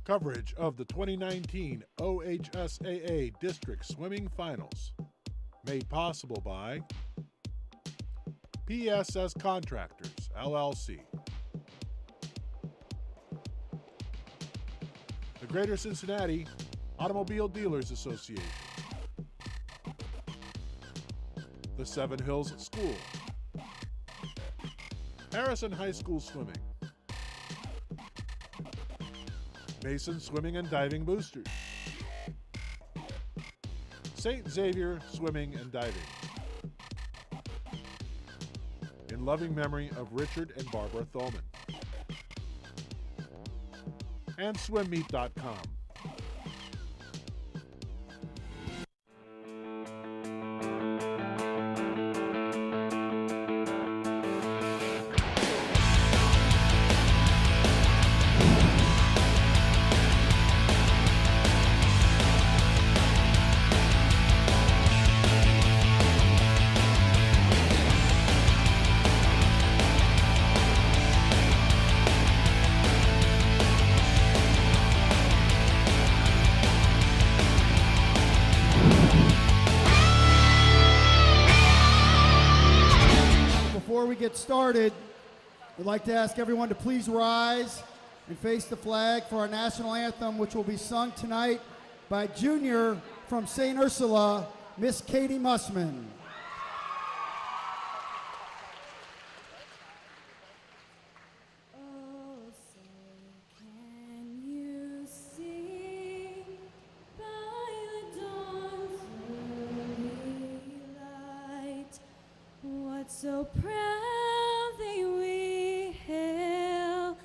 Coverage of the 2019 OHSAA District Swimming Finals. Made possible by PSS Contractors, LLC. The Greater Cincinnati Automobile Dealers Association. The Seven Hills School. Harrison High School Swimming. Mason Swimming and Diving Boosters. St. Xavier Swimming and Diving. In loving memory of Richard and Barbara Thulman. And swimmeet.com. Get started, we'd like to ask everyone to please rise and face the flag for our national anthem, which will be sung tonight by junior from St. Ursula, Miss Katie Mussman. So proudly we hail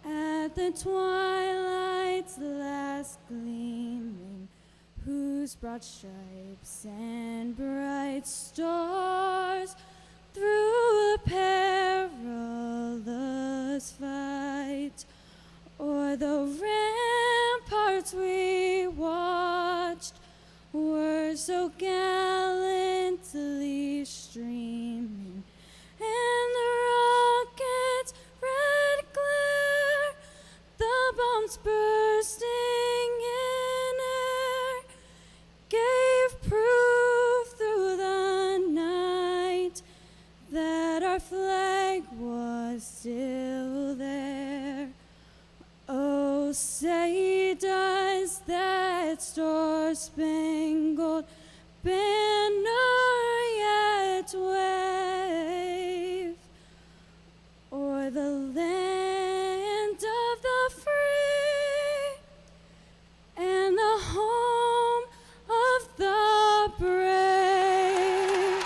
at the twilight's last gleaming, whose broad stripes and bright stars through a perilous fight o'er the ramparts we watched were so gallantly streaming, and the rocket's red glare, the bombs bursting in air, gave proof through the night that our flag was still there. Oh, say does that star-spangled banner yet wave o'er the land of the free and the home of the brave?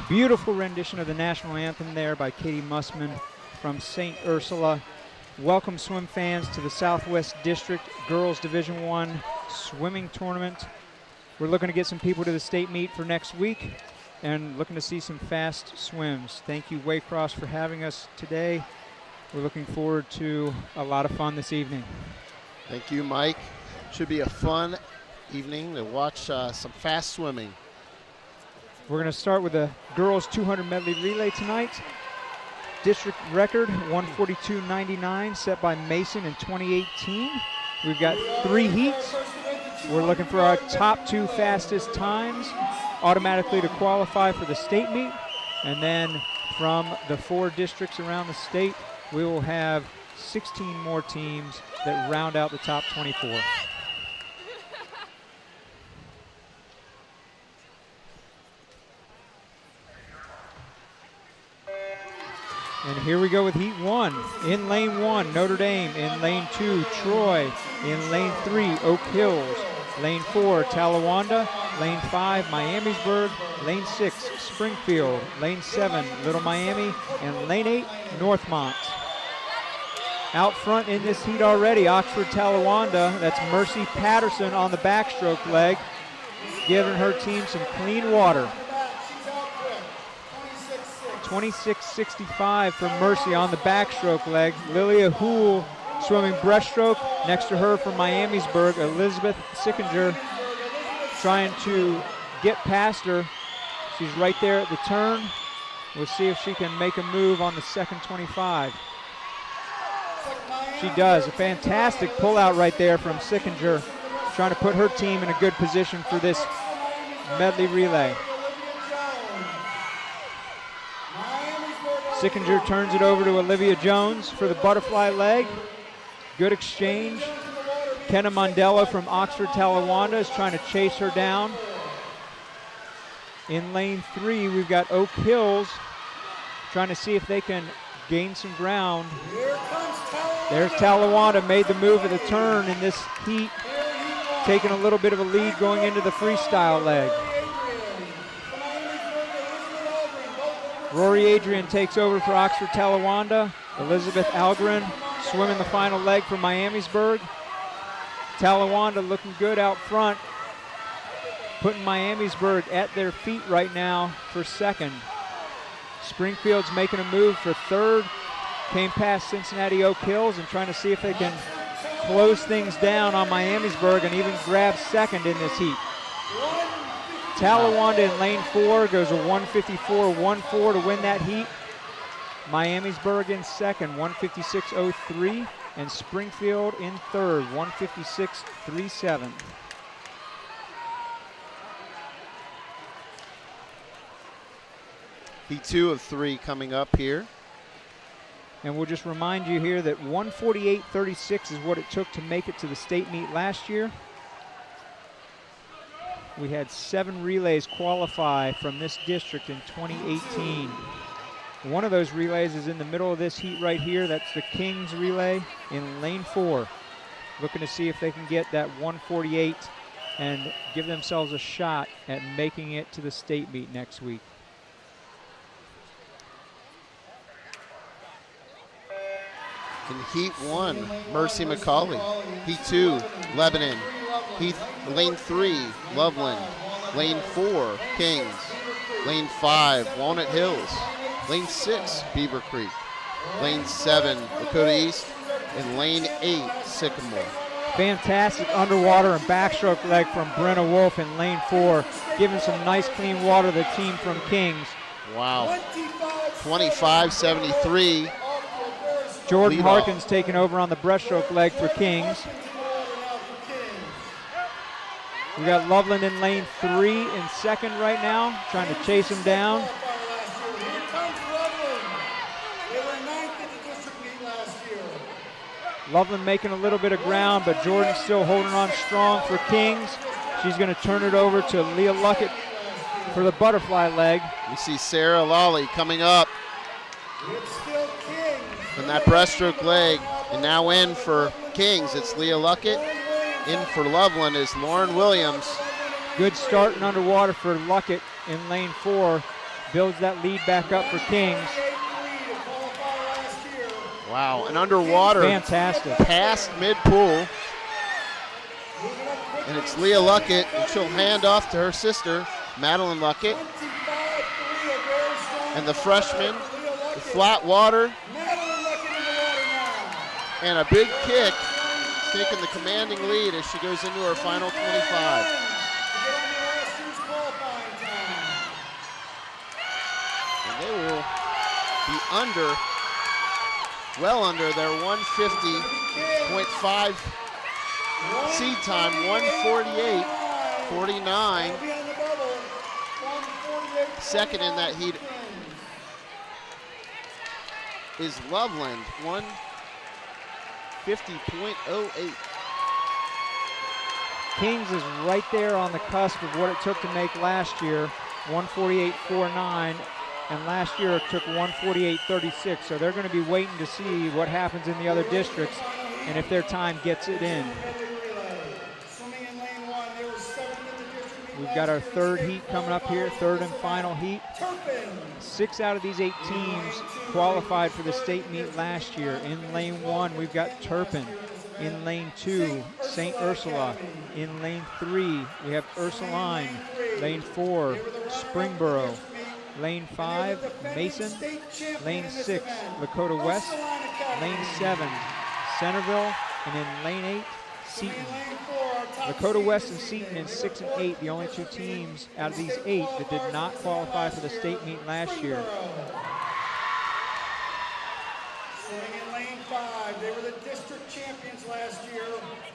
Beautiful rendition of the national anthem there by Katie Mussman from St. Ursula. Welcome, swim fans, to the Southwest District Girls Division I Swimming Tournament. We're looking to get some people to the state meet for next week and looking to see some fast swims. Thank you, Waycross, for having us today. We're looking forward to a lot of fun this evening. Thank you, Mike. Should be a fun evening to watch some fast swimming. We're going to start with the girls 200 medley relay tonight. District record 142.99 set by Mason in 2018. We've got 3 heats. We're looking for our top 2 fastest times automatically to qualify for the state meet. And then from the 4 districts around the state, we will have 16 more teams that round out the top 24. And here we go with Heat 1. In lane 1, Notre Dame. In lane 2, Troy. In lane 3, Oak Hills. Lane 4, Talawanda. Lane 5, Miamisburg. Lane 6, Springfield. Lane 7, Little Miami. And lane 8, Northmont. Out front in this heat already, Oxford Talawanda. That's Mercy Patterson on the backstroke leg, giving her team some clean water. 26.65 for Mercy on the backstroke leg. Lilia Houle swimming breaststroke. Next to her from Miamisburg, Elizabeth Sickinger trying to get past her. She's right there at the turn. We'll see if she can make a move on the second 25. She does. A fantastic pullout right there from Sickinger, trying to put her team in a good position for this medley relay. Sickinger turns it over to Olivia Jones for the butterfly leg. Good exchange. Kenna Mondello from Oxford Talawanda is trying to chase her down. In lane 3, we've got Oak Hills trying to see if they can gain some ground. There's Talawanda, made the move at the turn in this heat, taking a little bit of a lead going into the freestyle leg. Rory Adrian takes over for Oxford Talawanda. Elizabeth Algren swimming the final leg for Miamisburg. Talawanda looking good out front, putting Miamisburg at their feet right now for second. Springfield's making a move for third. Came past Cincinnati Oak Hills and trying to see if they can close things down on Miamisburg and even grab second in this heat. Talawanda in lane 4 goes a 154.14 to win that heat. Miamisburg in second, 156.03, and Springfield in third, 156.37. Heat 2 of 3 coming up here. And we'll just remind you here that 148.36 is what it took to make it to the state meet last year. We had 7 relays qualify from this district in 2018. One of those relays is in the middle of this heat right here. That's the Kings relay in lane 4. Looking to see if they can get that 148 and give themselves a shot at making it to the state meet next week. In Heat 1, Mercy McCauley. Heat 2, Lebanon. Lane 3, Loveland. Lane 4, Kings. Lane 5, Walnut Hills. Lane 6, Beaver Creek. Lane 7, Dakota East. And lane 8, Sycamore. Fantastic underwater and backstroke leg from Brenna Wolf in lane 4, giving some nice clean water to the team from Kings. Wow. 25.73. Jordan Harkins taking over on the breaststroke leg for Kings. We got Loveland in lane 3 in second right now, trying to chase him down. Loveland making a little bit of ground, but Jordan's still holding on strong for Kings. She's going to turn it over to Leah Luckett for the butterfly leg. We see Sarah Lawley coming up. And that breaststroke leg, and now in for Kings, it's Leah Luckett. In for Loveland is Lauren Williams. Good start and underwater for Luckett in lane 4. Builds that lead back up for Kings. Wow, and underwater. Fantastic. Past mid-pool. And it's Leah Luckett, and she'll hand off to her sister, Madeline Luckett. And the freshman, the flat water. And a big kick, taking the commanding lead as she goes into her final 25. And they will be under, well under their 150.5 seed time, 148.49. Second in that heat is Loveland, 150.08. Kings is right there on the cusp of what it took to make last year, 148.49, and last year it took 148.36. So they're going to be waiting to see what happens in the other districts and if their time gets it in. We've got our third heat coming up here, third and final heat. 6 out of these 8 teams qualified for the state meet last year. In lane 1, we've got Turpin. In lane 2, St. Ursula. In lane 3, we have Ursuline. Lane 4, Springboro. Lane 5, Mason. Lane 6, Lakota West. Lane 7, Centerville. And in lane 8, Seton. Lakota West and Seton in 6 and 8, the only two teams out of these 8 that did not qualify for the state meet last year. Swimming in lane 5, they were the district champions last year.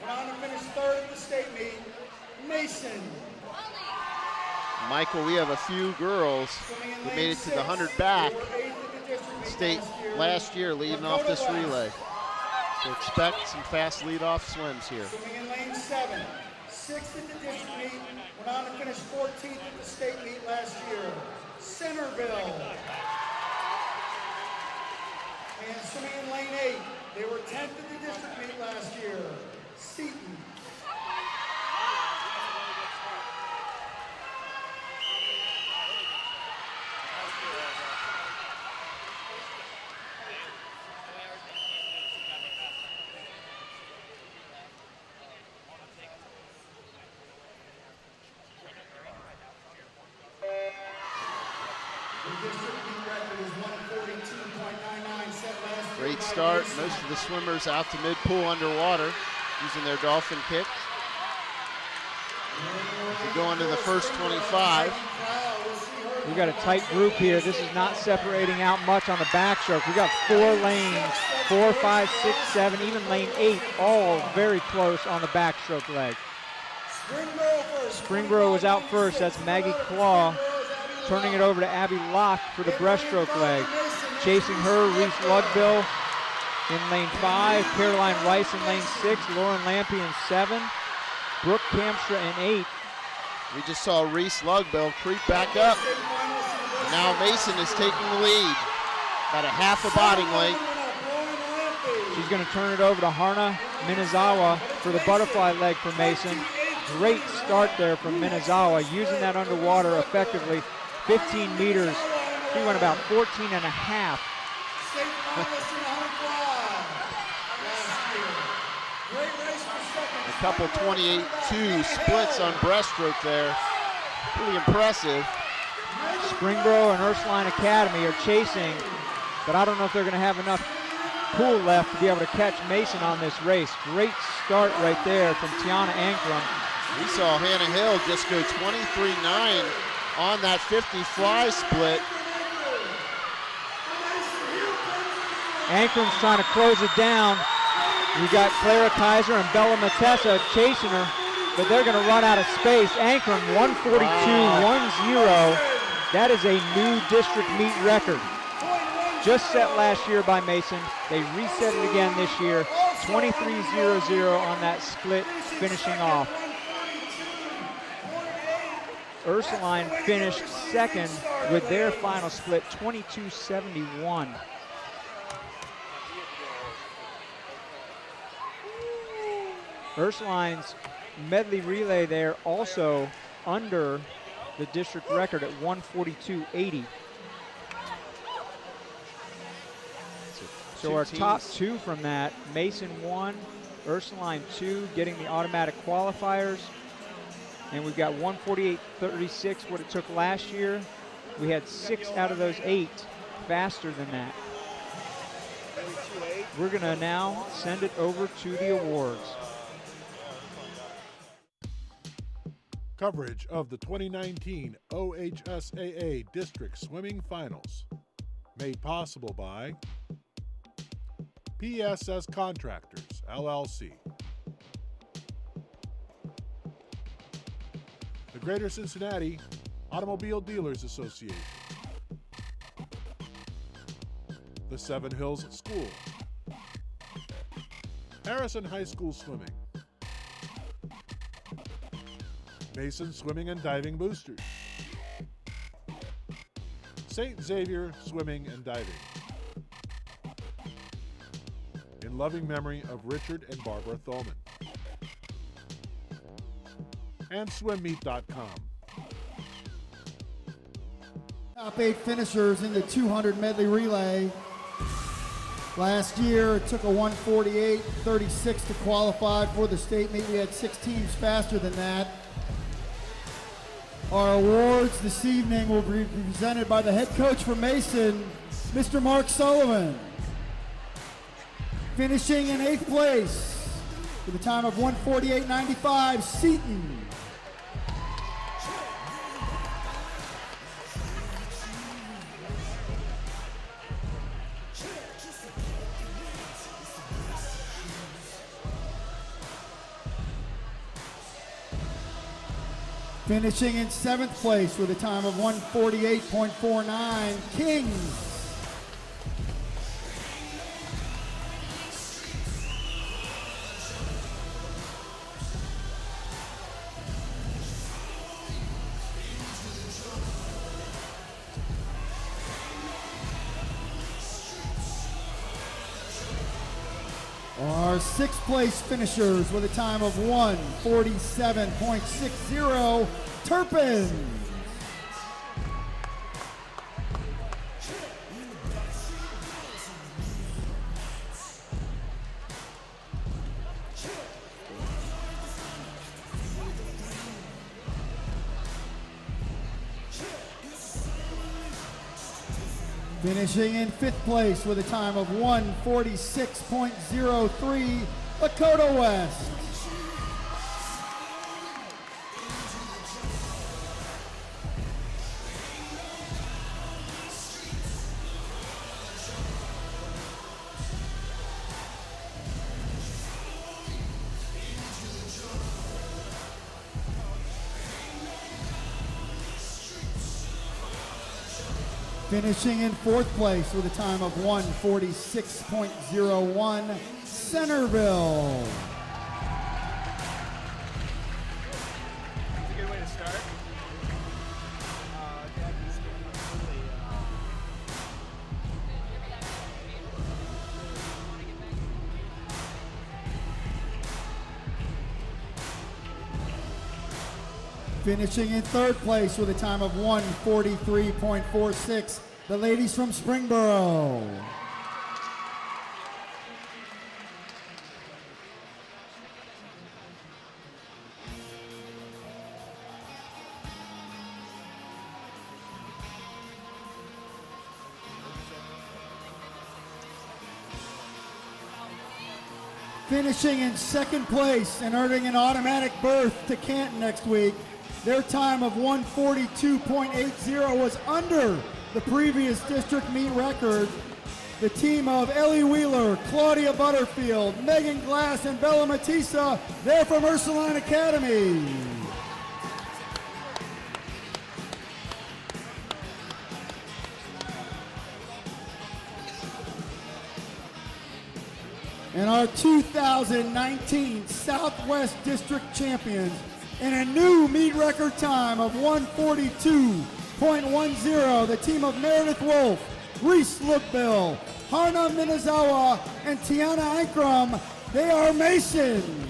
Went on to finish 3rd at the state meet. Mason. Michael, we have a few girls who made it to the 100 back state last year leading off this relay. So expect some fast lead-off swims here. Swimming in lane 7, 6th at the district meet. Went on to finish 14th at the state meet last year. Centerville. And swimming in lane 8, they were 10th at the district meet last year. Seton. Great start. Most of the swimmers out to mid-pool underwater using their dolphin kick. We go into the first 25. We got a tight group here. This is not separating out much on the backstroke. We got 4 lanes, 4, 5, 6, 7, even lane 8, all very close on the backstroke leg. Springboro was out first. That's Maggie Claw. Turning it over to Abby Locke for the breaststroke leg. Chasing her, Reese Lugbill in lane 5, Caroline Rice in lane 6, Lauren Lampy in 7, Brooke Kamstra in 8. We just saw Reese Lugbill creep back up. And now Mason is taking the lead. About a half a body length. She's going to turn it over to Harna Minazawa for the butterfly leg for Mason. Great start there from Minazawa, using that underwater effectively. 15 meters. She went about 14 and a half. A couple 28-2 splits on breaststroke there. Pretty impressive. Springboro and Ursuline Academy are chasing, but I don't know if they're going to have enough pool left to be able to catch Mason on this race. Great start right there from Tiana Ankrum. We saw Hannah Hill just go 23-9 on that 50 fly split. Ankrum's trying to close it down. You got Clara Kaiser and Bella Matessa chasing her, but they're going to run out of space. Ankrum 142.10. That is a new district meet record. Just set last year by Mason. They reset it again this year. 23.00 on that split, finishing off. Ursuline finished second with their final split, 22.71. Ursuline's medley relay there also under the district record at 142.80. So our top 2 from that, Mason 1, Ursuline 2, getting the automatic qualifiers. And we've got 148.36, what it took last year. We had 6 out of those 8 faster than that. We're gonna now send it over to the awards. Coverage of the 2019 OHSAA District Swimming Finals. Made possible by PSS Contractors, LLC. The Greater Cincinnati Automobile Dealers Association. The Seven Hills School. Harrison High School Swimming. Mason Swimming and Diving Boosters. St. Xavier Swimming and Diving. In loving memory of Richard and Barbara Thulman. And swimmeet.com. Top 8 finishers in the 200 medley relay. Last year, it took a 148.36 to qualify for the state meet. We had 6 teams faster than that. Our awards this evening will be presented by the head coach for Mason, Mr. Mark Sullivan. Finishing in 8th place, with a time of 1:48.95, Seton. Finishing in 7th place with a time of 1:48.49, Kings. Our 6th place finishers with a time of 1:47.60, Turpin. Finishing in 5th place with a time of 1:46.03, Lakota West. Finishing in 4th place with a time of 1:46.01, Centerville. It's a good way to start. Finishing in 3rd place with a time of 1:43.46, the ladies from Springboro. Finishing in 2nd place and earning an automatic berth to Canton next week. Their time of 1:42.80 was under the previous district meet record. The team of Ellie Wheeler, Claudia Butterfield, Megan Glass, and Bella Matissa, they're from Ursuline Academy. And our 2019 Southwest District champions in a new meet record time of 1:42.10, the team of Meredith Wolf, Reese Lookbill, Harna Minazawa, and Tiana Ankrum. They are Mason.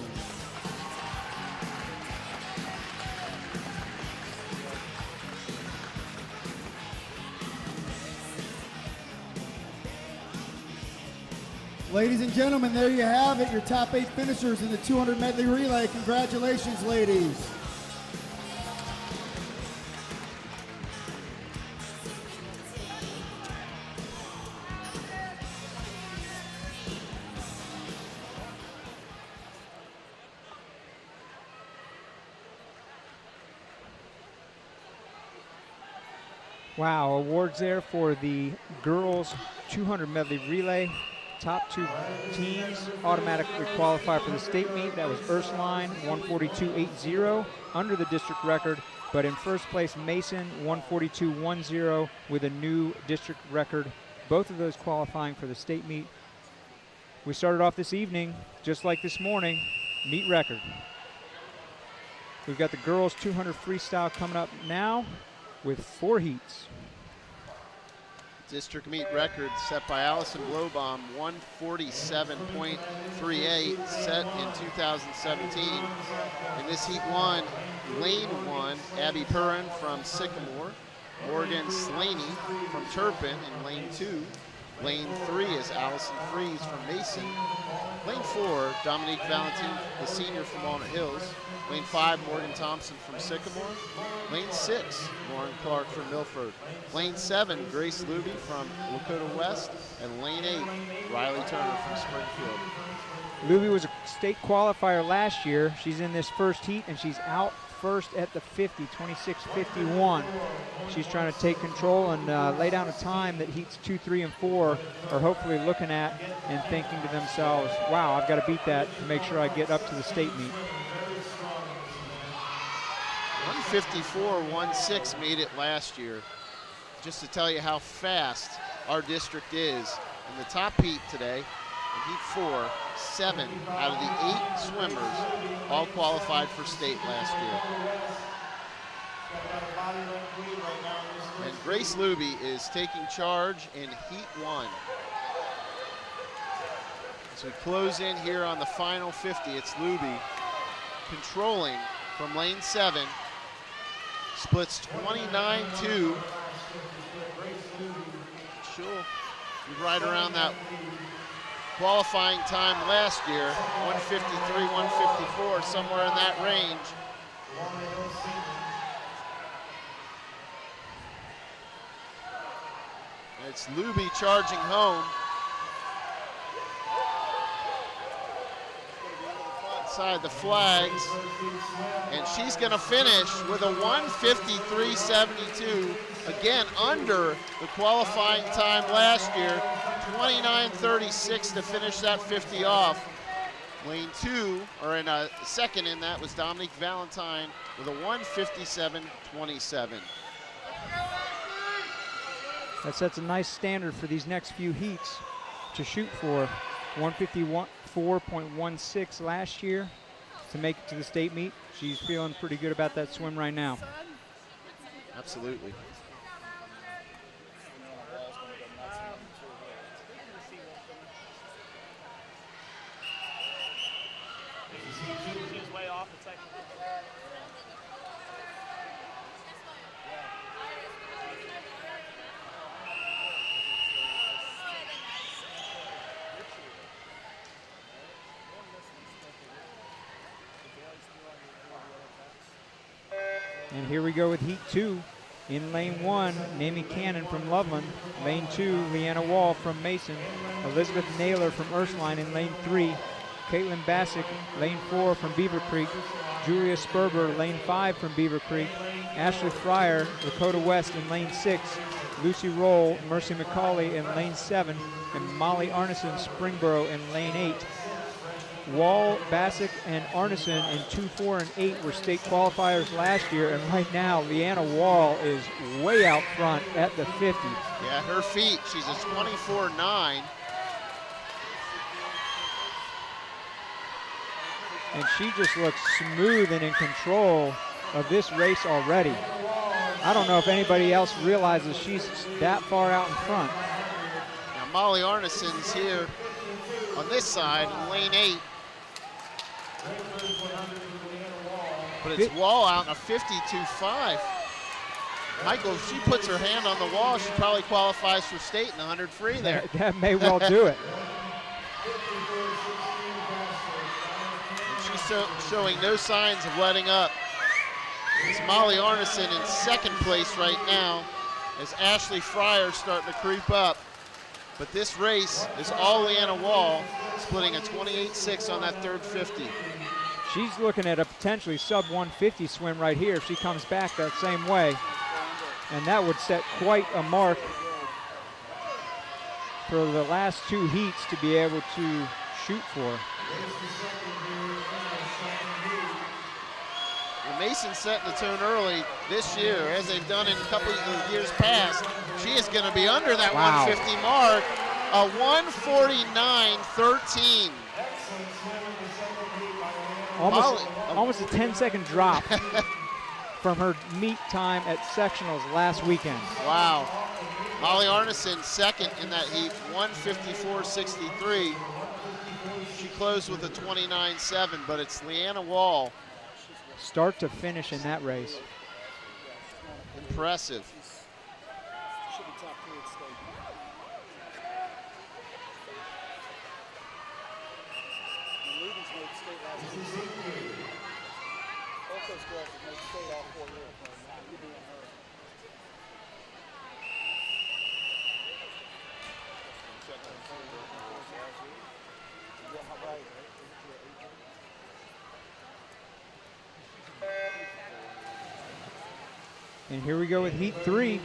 Ladies and gentlemen, there you have it, your top 8 finishers in the 200 medley relay. Congratulations, ladies. Wow, awards there for the girls 200 medley relay. Top 2 teams automatically qualify for the state meet. That was Ursuline, 1:42.80, under the district record. But in first place, Mason, 1:42.10, with a new district record. Both of those qualifying for the state meet. We started off this evening, just like this morning, meet record. We've got the girls 200 freestyle coming up now with 4 heats. District meet record set by Allison Blowbaum, 1:47.38, set in 2017. In this heat 1, lane 1, Abby Perrin from Sycamore, Morgan Slaney from Turpin in lane 2. Lane 3 is Allison Fries from Mason. Lane 4, Dominique Valentin, the senior from Walnut Hills. Lane 5, Morgan Thompson from Sycamore. Lane 6, Lauren Clark from Milford. Lane 7, Grace Luby from Lakota West. And Lane 8, Riley Turner from Springfield. Luby was a state qualifier last year. She's in this first heat, and she's out first at the 50, 26:51. She's trying to take control and lay down a time that heats 2, 3, and 4 are hopefully looking at and thinking to themselves, wow, I've got to beat that to make sure I get up to the state meet. 154.16 made it last year. Just to tell you how fast our district is. In the top heat today, in heat 4, 7 out of the 8 swimmers all qualified for state last year. And Grace Luby is taking charge in heat 1. As we close in here on the final 50, it's Luby controlling from lane 7. Splits 29-2. She'll be right around that qualifying time last year, 153, 154, somewhere in that range. It's Luby charging home. Inside the flags, and she's gonna finish with a 153.72, again under the qualifying time last year, 29.36 to finish that 50 off. Lane 2, or in a second in that, was Dominique Valentine with a 157.27. That sets a nice standard for these next few heats to shoot for. 154.16 last year to make it to the state meet. She's feeling pretty good about that swim right now. Absolutely. And here we go with heat 2. In lane 1, Namie Cannon from Loveland. Lane 2, Leanna Wall from Mason. Elizabeth Naylor from Ursuline in lane 3. Caitlin Bassick, lane 4 from Beaver Creek. Julia Sperber, lane 5 from Beaver Creek. Ashley Fryer, Lakota West in lane 6. Lucy Roll, Mercy McCauley in lane 7. And Molly Arneson, Springboro in lane 8. Wall, Bassick, and Arneson in 2, 4, and 8 were state qualifiers last year, and right now Leanna Wall is way out front at the 50. Yeah, her feet, she's a 24.9. And she just looks smooth and in control of this race already. I don't know if anybody else realizes she's that far out in front. Now Molly Arneson's here on this side in lane 8. But it's Wall out in a 52.5. Michael, if she puts her hand on the wall, she probably qualifies for state in the 100 free there. That may well do it. And she's showing no signs of letting up. It's Molly Arneson in second place right now as Ashley Fryer starting to creep up. But this race is all Leanna Wall, splitting a 28.6 on that third 50. She's looking at a potentially sub 150 swim right here if she comes back that same way. And that would set quite a mark for the last 2 heats to be able to shoot for. Well, Mason setting the tone early this year, as they've done in a couple of years past. She is going to be under that 150 mark, a 149.13. Almost a 10-second drop from her meet time at sectionals last weekend. Wow. Molly Arneson second in that heat, 154.63. She closed with a 29.7, but it's Leanna Wall. Start to finish in that race. Impressive. Ludens made state last year. Both those girls have made state all 4 years. You being her. Yeah, right. And here we go with Heat 3.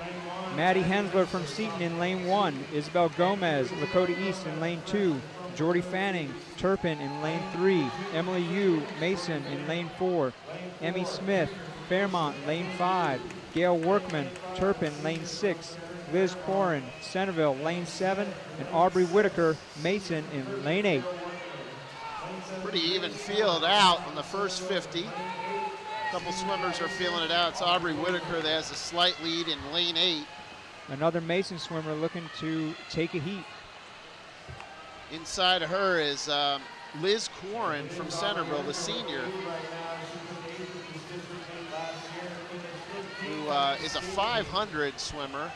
Maddie Hensler from Seton in lane 1. Isabel Gomez, Lakota East in lane 2. Jordy Fanning, Turpin in lane 3. Emily Yu, Mason in lane 4. Emmy Smith, Fairmont, lane 5. Gail Workman, Turpin, lane 6. Liz Corin, Centerville, lane 7. And Aubrey Whitaker, Mason in lane 8. Pretty even field out on the first 50. A couple swimmers are feeling it out. It's Aubrey Whitaker that has a slight lead in lane 8. Another Mason swimmer looking to take a heat. Inside of her is Liz Corin from Centerville, the senior, who is a 500 swimmer,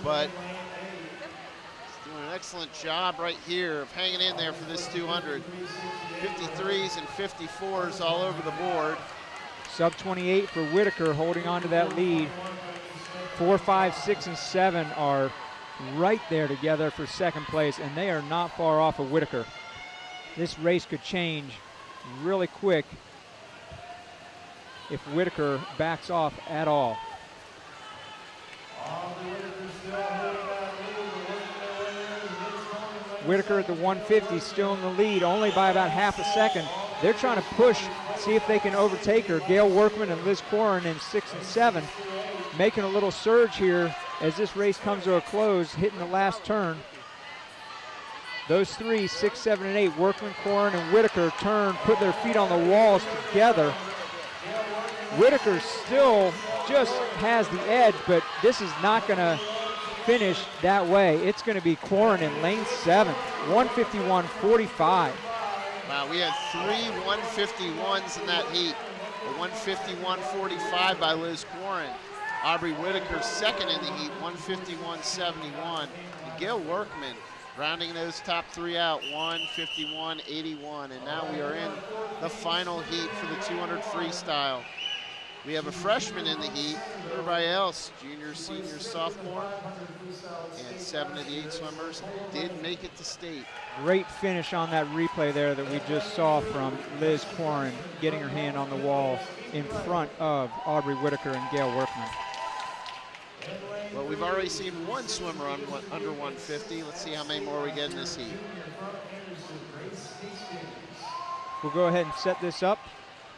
but is doing an excellent job right here of hanging in there for this 200. 53s and 54s all over the board. Sub 28 for Whitaker, holding on to that lead. 4, 5, 6, and 7 are right there together for second place, and they are not far off of Whitaker. This race could change really quick if Whitaker backs off at all. Whitaker at the 150, still in the lead, only by about half a second. They're trying to push, see if they can overtake her. Gail Workman and Liz Corin in 6 and 7, making a little surge here as this race comes to a close, hitting the last turn. Those three, 6, 7, and 8, Workman, Corin, and Whitaker turn, put their feet on the walls together. Whitaker still just has the edge, but this is not going to finish that way. It's going to be Corin in lane 7, 151.45. Wow, we had 3 151s in that heat. A 151.45 by Liz Corin. Aubrey Whitaker second in the heat, 151.71. And Gail Workman rounding those top 3 out, 151.81. And now we are in the final heat for the 200 freestyle. We have a freshman in the heat. Everybody else, junior, senior, sophomore, and 7 of the 8 swimmers did make it to state. Great finish on that replay there that we just saw from Liz Corin, getting her hand on the wall in front of Aubrey Whitaker and Gail Workman. Well, we've already seen one swimmer on under 150. Let's see how many more we get in this heat. We'll go ahead and set this up.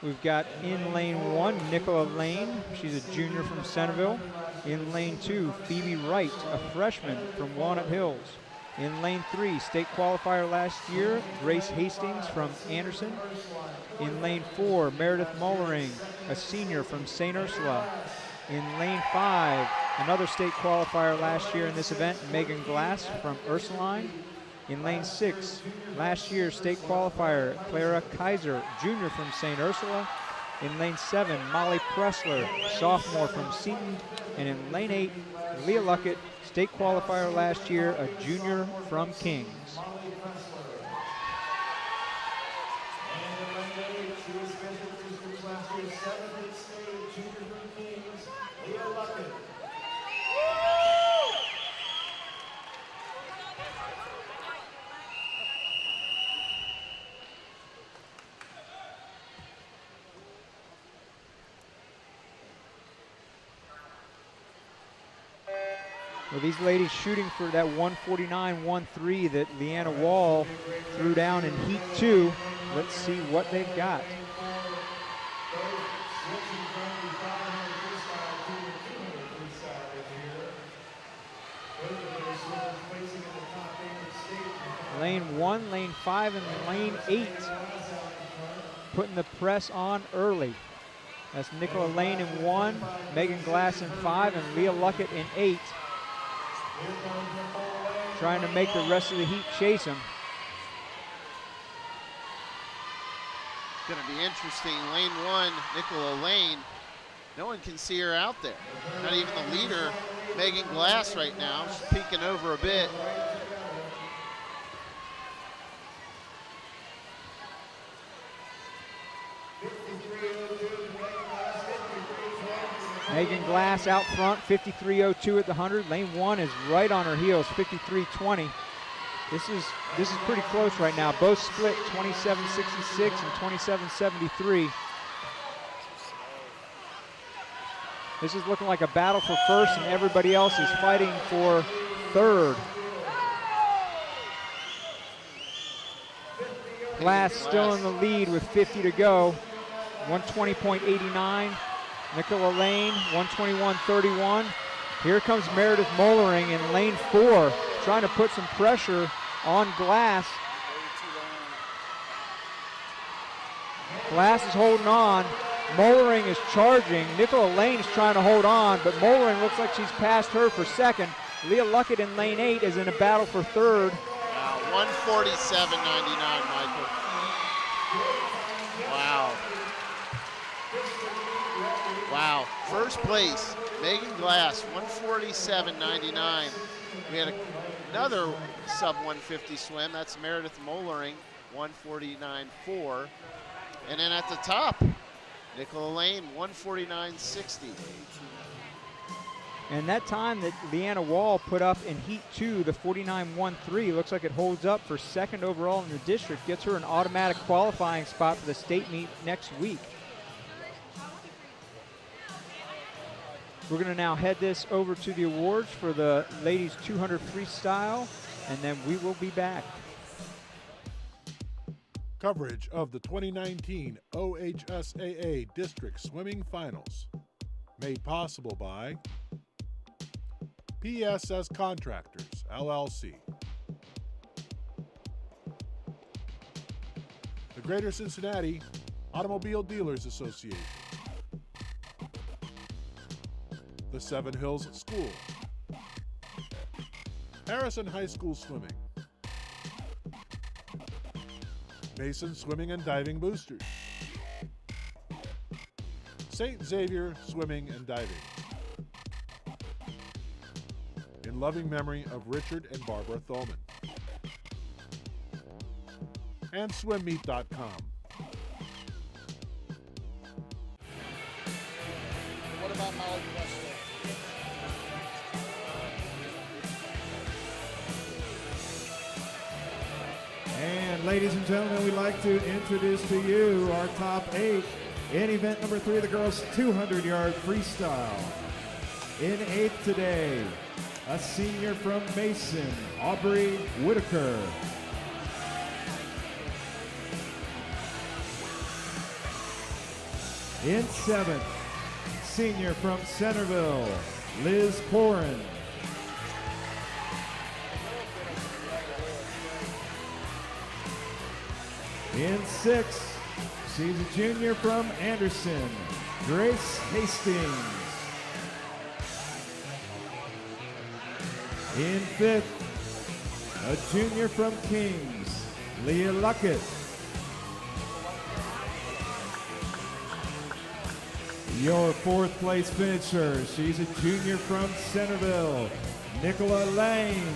We've got in lane 1, Nicola Lane. She's a junior from Centerville. In lane 2, Phoebe Wright, a freshman from Walnut Hills. In lane 3, state qualifier last year, Grace Hastings from Anderson. In lane 4, Meredith Mullering, a senior from St. Ursula. In lane 5, another state qualifier last year in this event, Megan Glass from Ursuline. In lane 6, last year's state qualifier, Clara Kaiser, junior from St. Ursula. In lane 7, Molly Pressler, sophomore from Seton. And in lane 8, Leah Luckett, state qualifier last year, a junior from Kings. Well, these ladies shooting for that 149.13 that Leanna Wall threw down in Heat 2. Let's see what they've got. Lane 1, lane 5, and lane 8 putting the press on early. That's Nicola Lane in 1, Megan Glass in 5, and Leah Luckett in 8. Trying to make the rest of the heat chase him. It's going to be interesting. Lane 1, Nicola Lane. No one can see her out there. Not even the leader, Megan Glass, right now. She's peeking over a bit. Megan Glass out front, 53.02 at the 100. Lane 1 is right on her heels, 53.20. This is pretty close right now. Both split 27.66 and 27.73. This is looking like a battle for first, and everybody else is fighting for third. Glass still in the lead with 50 to go. 120.89. Nicola Lane, 121.31. Here comes Meredith Mollering in lane 4, trying to put some pressure on Glass. Glass is holding on. Mollering is charging. Nicola Lane is trying to hold on, but Mollering looks like she's passed her for second. Leah Luckett in lane 8 is in a battle for third. 147.99, Michael. Wow. Wow. First place, Megan Glass, 147.99. We had another sub 150 swim. That's Meredith Mollering, 149.4. And then at the top, Nicola Lane, 149.60. And that time that Leanna Wall put up in Heat 2, the 49.13, looks like it holds up for second overall in the district, gets her an automatic qualifying spot for the state meet next week. We're going to now head this over to the awards for the ladies 200 freestyle, and then we will be back. Coverage of the 2019 OHSAA District Swimming Finals. Made possible by PSS Contractors, LLC. The Greater Cincinnati Automobile Dealers Association. The Seven Hills School. Harrison High School Swimming. Mason Swimming and Diving Boosters. St. Xavier Swimming and Diving. In loving memory of Richard and Barbara Thulman. And swimmeet.com. What about Molly Presto? And ladies and gentlemen, we'd like to introduce to you our top 8 in event number 3 of the girls' 200-yard freestyle. In 8th today, a senior from Mason, Aubrey Whitaker. In 7th, senior from Centerville, Liz Corin. In 6th, she's a junior from Anderson, Grace Hastings. In 5th, a junior from Kings, Leah Luckett. Your 4th place finisher, she's a junior from Centerville, Nicola Lane.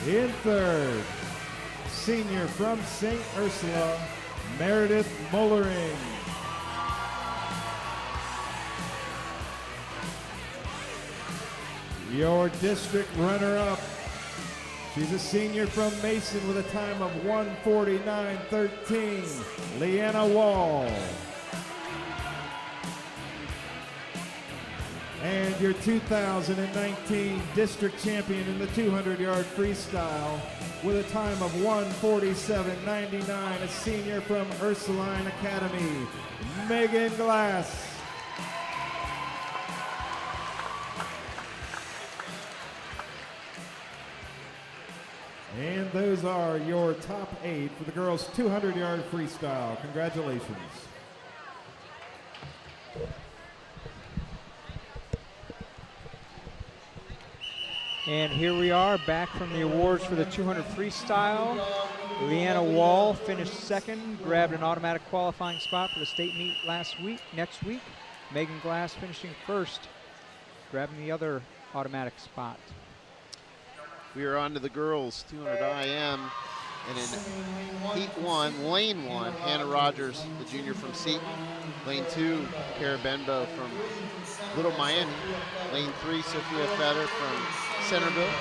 In 3rd, senior from St. Ursula, Meredith Mollering. Your district runner-up, she's a senior from Mason with a time of 1:49.13, Leanna Wall. And your 2019 district champion in the 200-yard freestyle with a time of 1:47.99, a senior from Ursuline Academy, Megan Glass. And those are your top 8 for the girls' 200-yard freestyle. Congratulations. And here we are back from the awards for the 200 freestyle. Leanna Wall finished second, grabbed an automatic qualifying spot for the state meet next week. Megan Glass finishing first, grabbing the other automatic spot. We are on to the girls 200 IM. And in heat 1, lane 1, Hannah Rogers, the junior from Seton. Lane 2, Kara Benbow from Little Miami. Lane 3, Sophia Fetter from Centerville.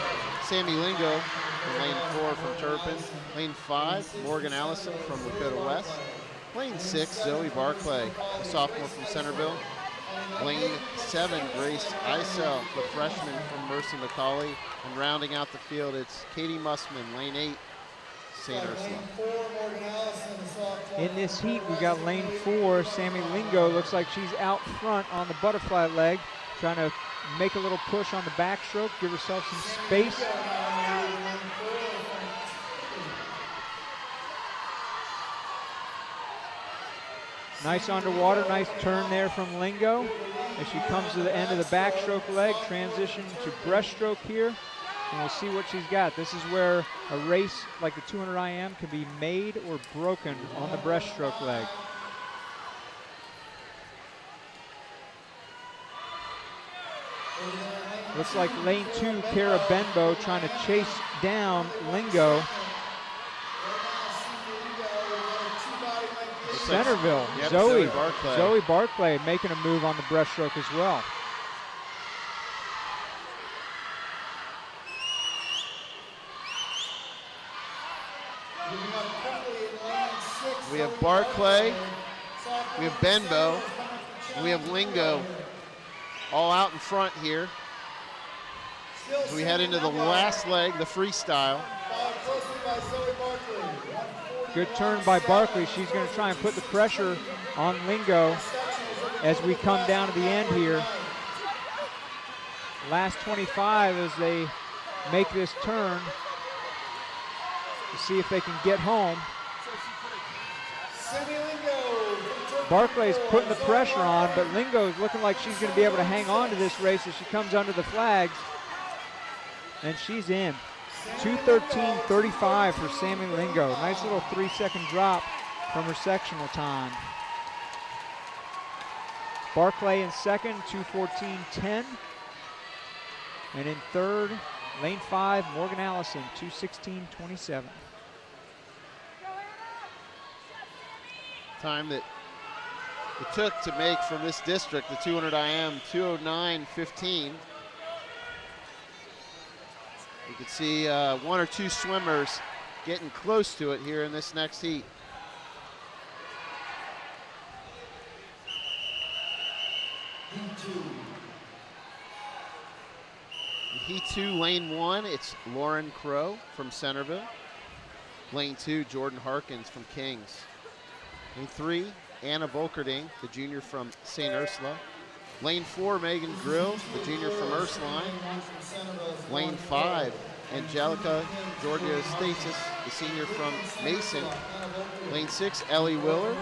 Sammy Lingo from lane 4 from Turpin. Lane 5, Morgan Allison from Lakota West. Lane 6, Zoe Barclay, a sophomore from Centerville. Lane 7, Grace Isel, the freshman from Mercy McCauley. And rounding out the field, it's Katie Mussman, lane 8, St. Ursula. In this heat, we got lane 4, Sammy Lingo. Looks like she's out front on the butterfly leg, trying to make a little push on the backstroke, give herself some space. Nice underwater, nice turn there from Lingo. As she comes to the end of the backstroke leg, transition to breaststroke here. And we'll see what she's got. This is where a race like the 200 IM can be made or broken on the breaststroke leg. Looks like lane 2, Kara Benbow trying to chase down Lingo. Centerville, Yep, Zoe Barclay making a move on the breaststroke as well. We have Barclay, we have Benbow, and we have Lingo all out in front here. As we head into the last leg, the freestyle. Good turn by Barclay. She's going to try and put the pressure on Lingo as we come down to the end here. Last 25 as they make this turn to see if they can get home. Barclay's putting the pressure on, but Lingo's looking like she's going to be able to hang on to this race as she comes under the flags. And she's in. 2:13.35 for Sammy Lingo. Nice little 3-second drop from her sectional time. Barclay in second, 2:14.10. And in third, lane 5, Morgan Allison, 2:16.27. Time that it took to make from this district, the 200 IM, 2:09.15. You can see 1 or 2 swimmers getting close to it here in this next heat. In heat 2, lane 1, it's Lauren Crow from Centerville. Lane 2, Jordan Harkins from Kings. Lane 3, Anna Volkerding, the junior from St. Ursula. Lane 4, Megan Grill, the junior from Ursuline. Lane 5, Angelica Georgia Stasis, the senior from Mason. Lane 6, Ellie Willer.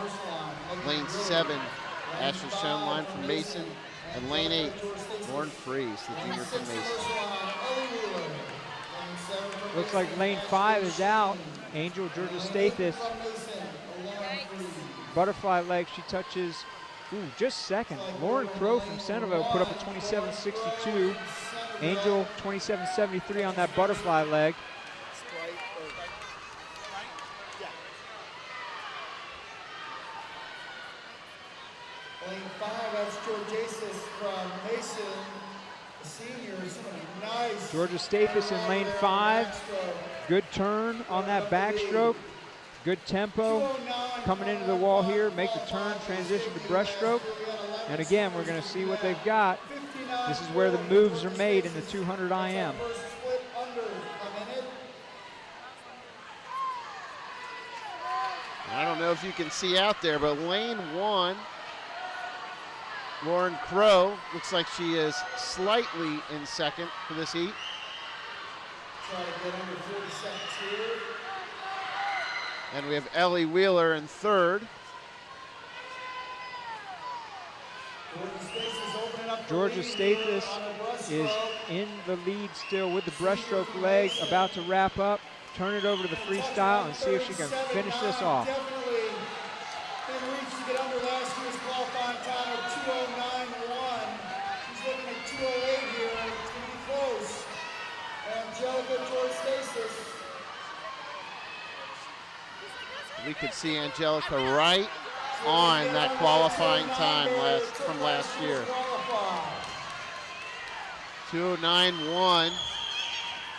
Lane 7, Ashley Schoenlein from Mason. And lane 8, Lauren Freeze, the junior from Mason. Looks like lane 5 is out. Angel Georgia Stathis. Butterfly leg, she touches, just second. Lauren Crow from Centerville put up a 27.62. Angel 27.73 on that butterfly leg. Lane 5, that's Georgiasis from Mason, the seniors. Nice. Georgia Stathis in lane 5. Good turn on that backstroke. Good tempo. Coming into the wall here, make the turn, transition to breaststroke. And again, we're going to see what they've got. This is where the moves are made in the 200 IM. I don't know if you can see out there, but lane 1, Lauren Crow, looks like she is slightly in second for this heat. Try to get under 40 seconds here. And we have Ellie Wheeler in third. Georgia Stathis is in the lead still with the breaststroke leg, about to wrap up. Turn it over to the freestyle and see if she can finish this off. Definitely been reached to get under last year's qualifying time of 2:09.1. She's looking at 2:08 here. It's going to be close. Angelica George Stathis. We could see Angelica right on that qualifying time from last year. 209.1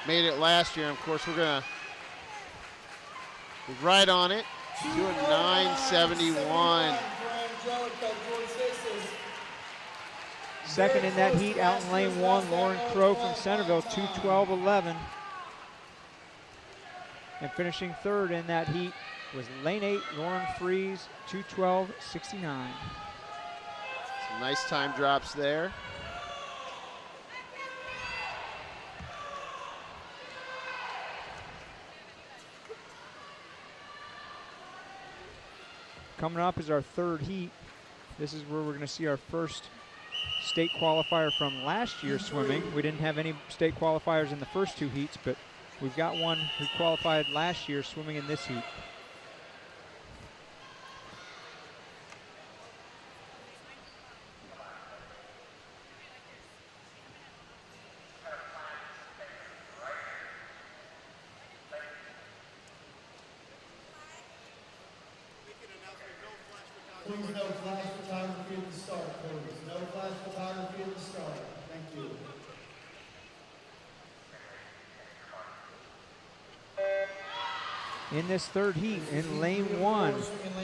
made it last year. Of course, we're gonna be right on it. 209.71. Second in that heat out in lane 1, Lauren Crow from Centerville, 2:12.11. And finishing third in that heat was lane 8, Lauren Fries, 2:12.69. Some nice time drops there. Coming up is our third heat. This is where we're going to see our first state qualifier from last year's swimming. We didn't have any state qualifiers in the first two heats, but we've got one who qualified last year swimming in this heat. Please no flash photography at the start, please. No flash photography at the start. Thank you. In this third heat, in lane 1,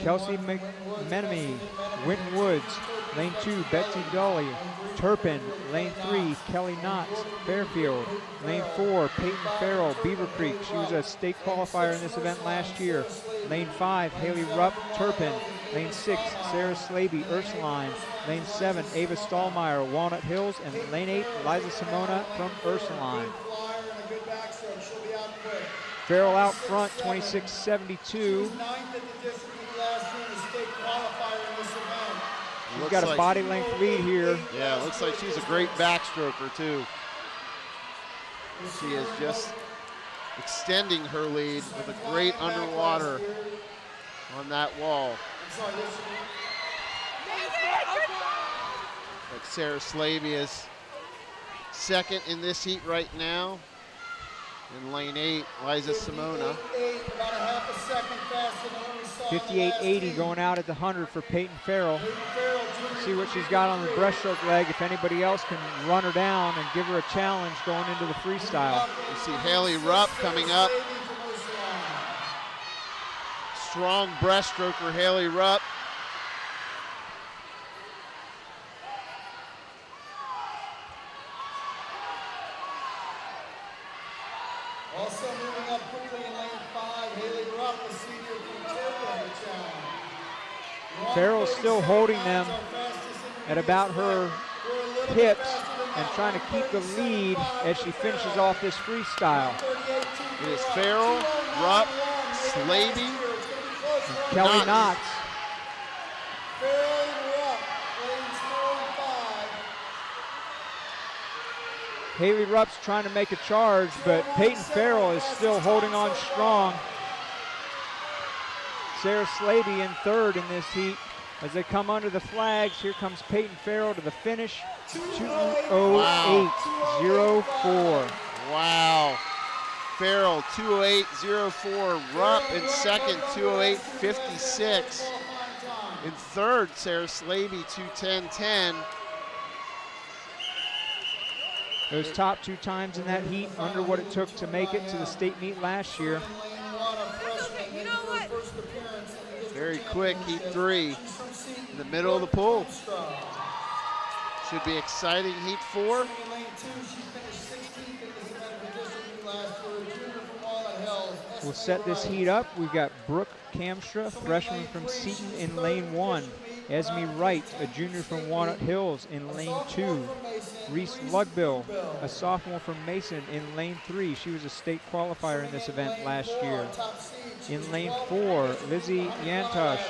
Kelsey McMenemy, Winton Woods. Lane 2, Betsy Dolly, Turpin. Lane 3, Kelly Knotts, Fairfield. Lane 4, Peyton Farrell, Beaver Creek. She was a state qualifier in this event last year. Lane 5, Haley Rupp, Turpin. Lane 6, Sarah Slaby, Ursuline. Lane 7, Ava Stallmeyer, Walnut Hills. And lane 8, Liza Simona from Ursuline. Farrell out front, 26.72. She's got a body length lead here. Yeah, looks like she's a great backstroker too. She is just extending her lead with a great underwater on that wall. Like Sarah Slaby is second in this heat right now. In lane 8, Liza Simona. 58.80 going out at the 100 for Peyton Farrell. See what she's got on the breaststroke leg. If anybody else can run her down and give her a challenge going into the freestyle. You see Haley Rupp coming up. Strong breaststroker Haley Rupp. Also moving up quickly in lane 5, Haley Rupp, the senior from Turpin, challenge. Farrell's still holding them at about her hips and trying to keep the lead as she finishes off this freestyle. It is Farrell, Rupp, Slaby, and Kelly Knotts. Haley Rupp's trying to make a charge, but Peyton Farrell is still holding on strong. Sarah Slaby in third in this heat. As they come under the flags, here comes Peyton Farrell to the finish. 2:08.04. Wow. Farrell, 2:08.04. Rupp in second, 2:08.56. In third, Sarah Slaby, 2:10.10. Those top two times in that heat under what it took to make it to the state meet last year. Very quick, heat 3 in the middle of the pool. Should be exciting, heat 4. We'll set this heat up. We've got Brooke Kamstra, freshman from Seton in lane 1. Esme Wright, a junior from Walnut Hills in lane 2. Reese Lugbill, a sophomore from Mason in lane 3. She was a state qualifier in this event last year. In lane 4, Lizzie Yantosh,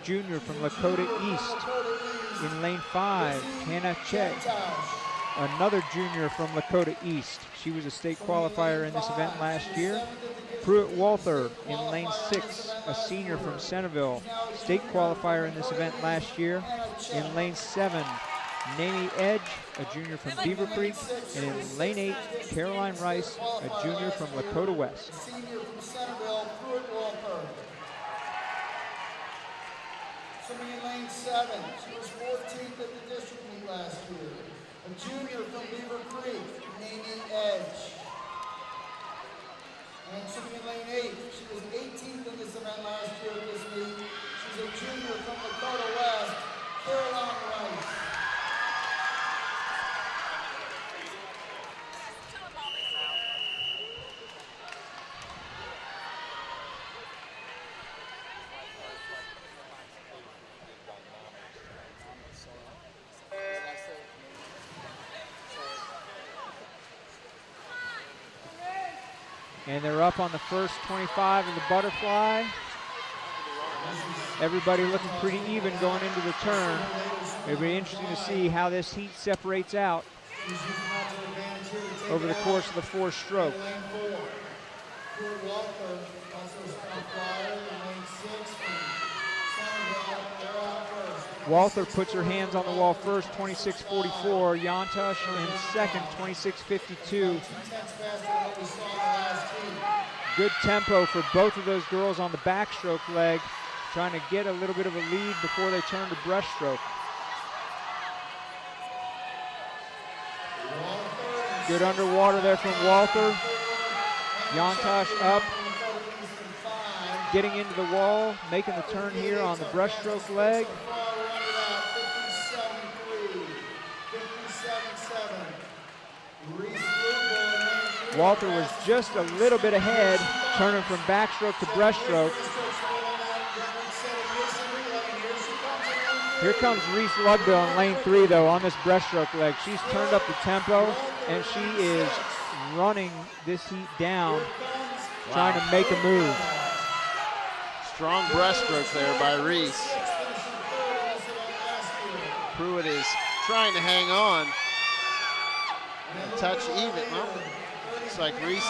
junior from Lakota East. In lane 5, Hannah Che, another junior from Lakota East. She was a state qualifier in this event last year. Pruitt Walther in lane 6, a senior from Centerville, state qualifier in this event last year. In lane 7, Namie Edge, a junior from Beaver Creek. And in lane 8, Caroline Rice, a junior from Lakota West. Swimming in lane 7, she was 14th at the district meet last year. A junior from Beaver Creek, Namie Edge. And swimming in lane 8, she was 18th in this event last year at this meet. She's a junior from Lakota West, Caroline Rice. And they're up on the first 25 of the butterfly. Everybody looking pretty even going into the turn. It'll be interesting to see how this heat separates out over the course of the 4 stroke. Walther puts her hands on the wall first, 26.44. Yantush in second, 26.52. Good tempo for both of those girls on the backstroke leg, trying to get a little bit of a lead before they turn to breaststroke. Good underwater there from Walther. Yantush up, getting into the wall, making the turn here on the breaststroke leg. Walther was just a little bit ahead, turning from backstroke to breaststroke. Here comes Reese Lugbill in lane 3 though on this breaststroke leg. She's turned up the tempo and she is running this heat down, trying to make a move. Strong breaststroke there by Reese. Pruitt is trying to hang on. A touch even. Well, looks like Reese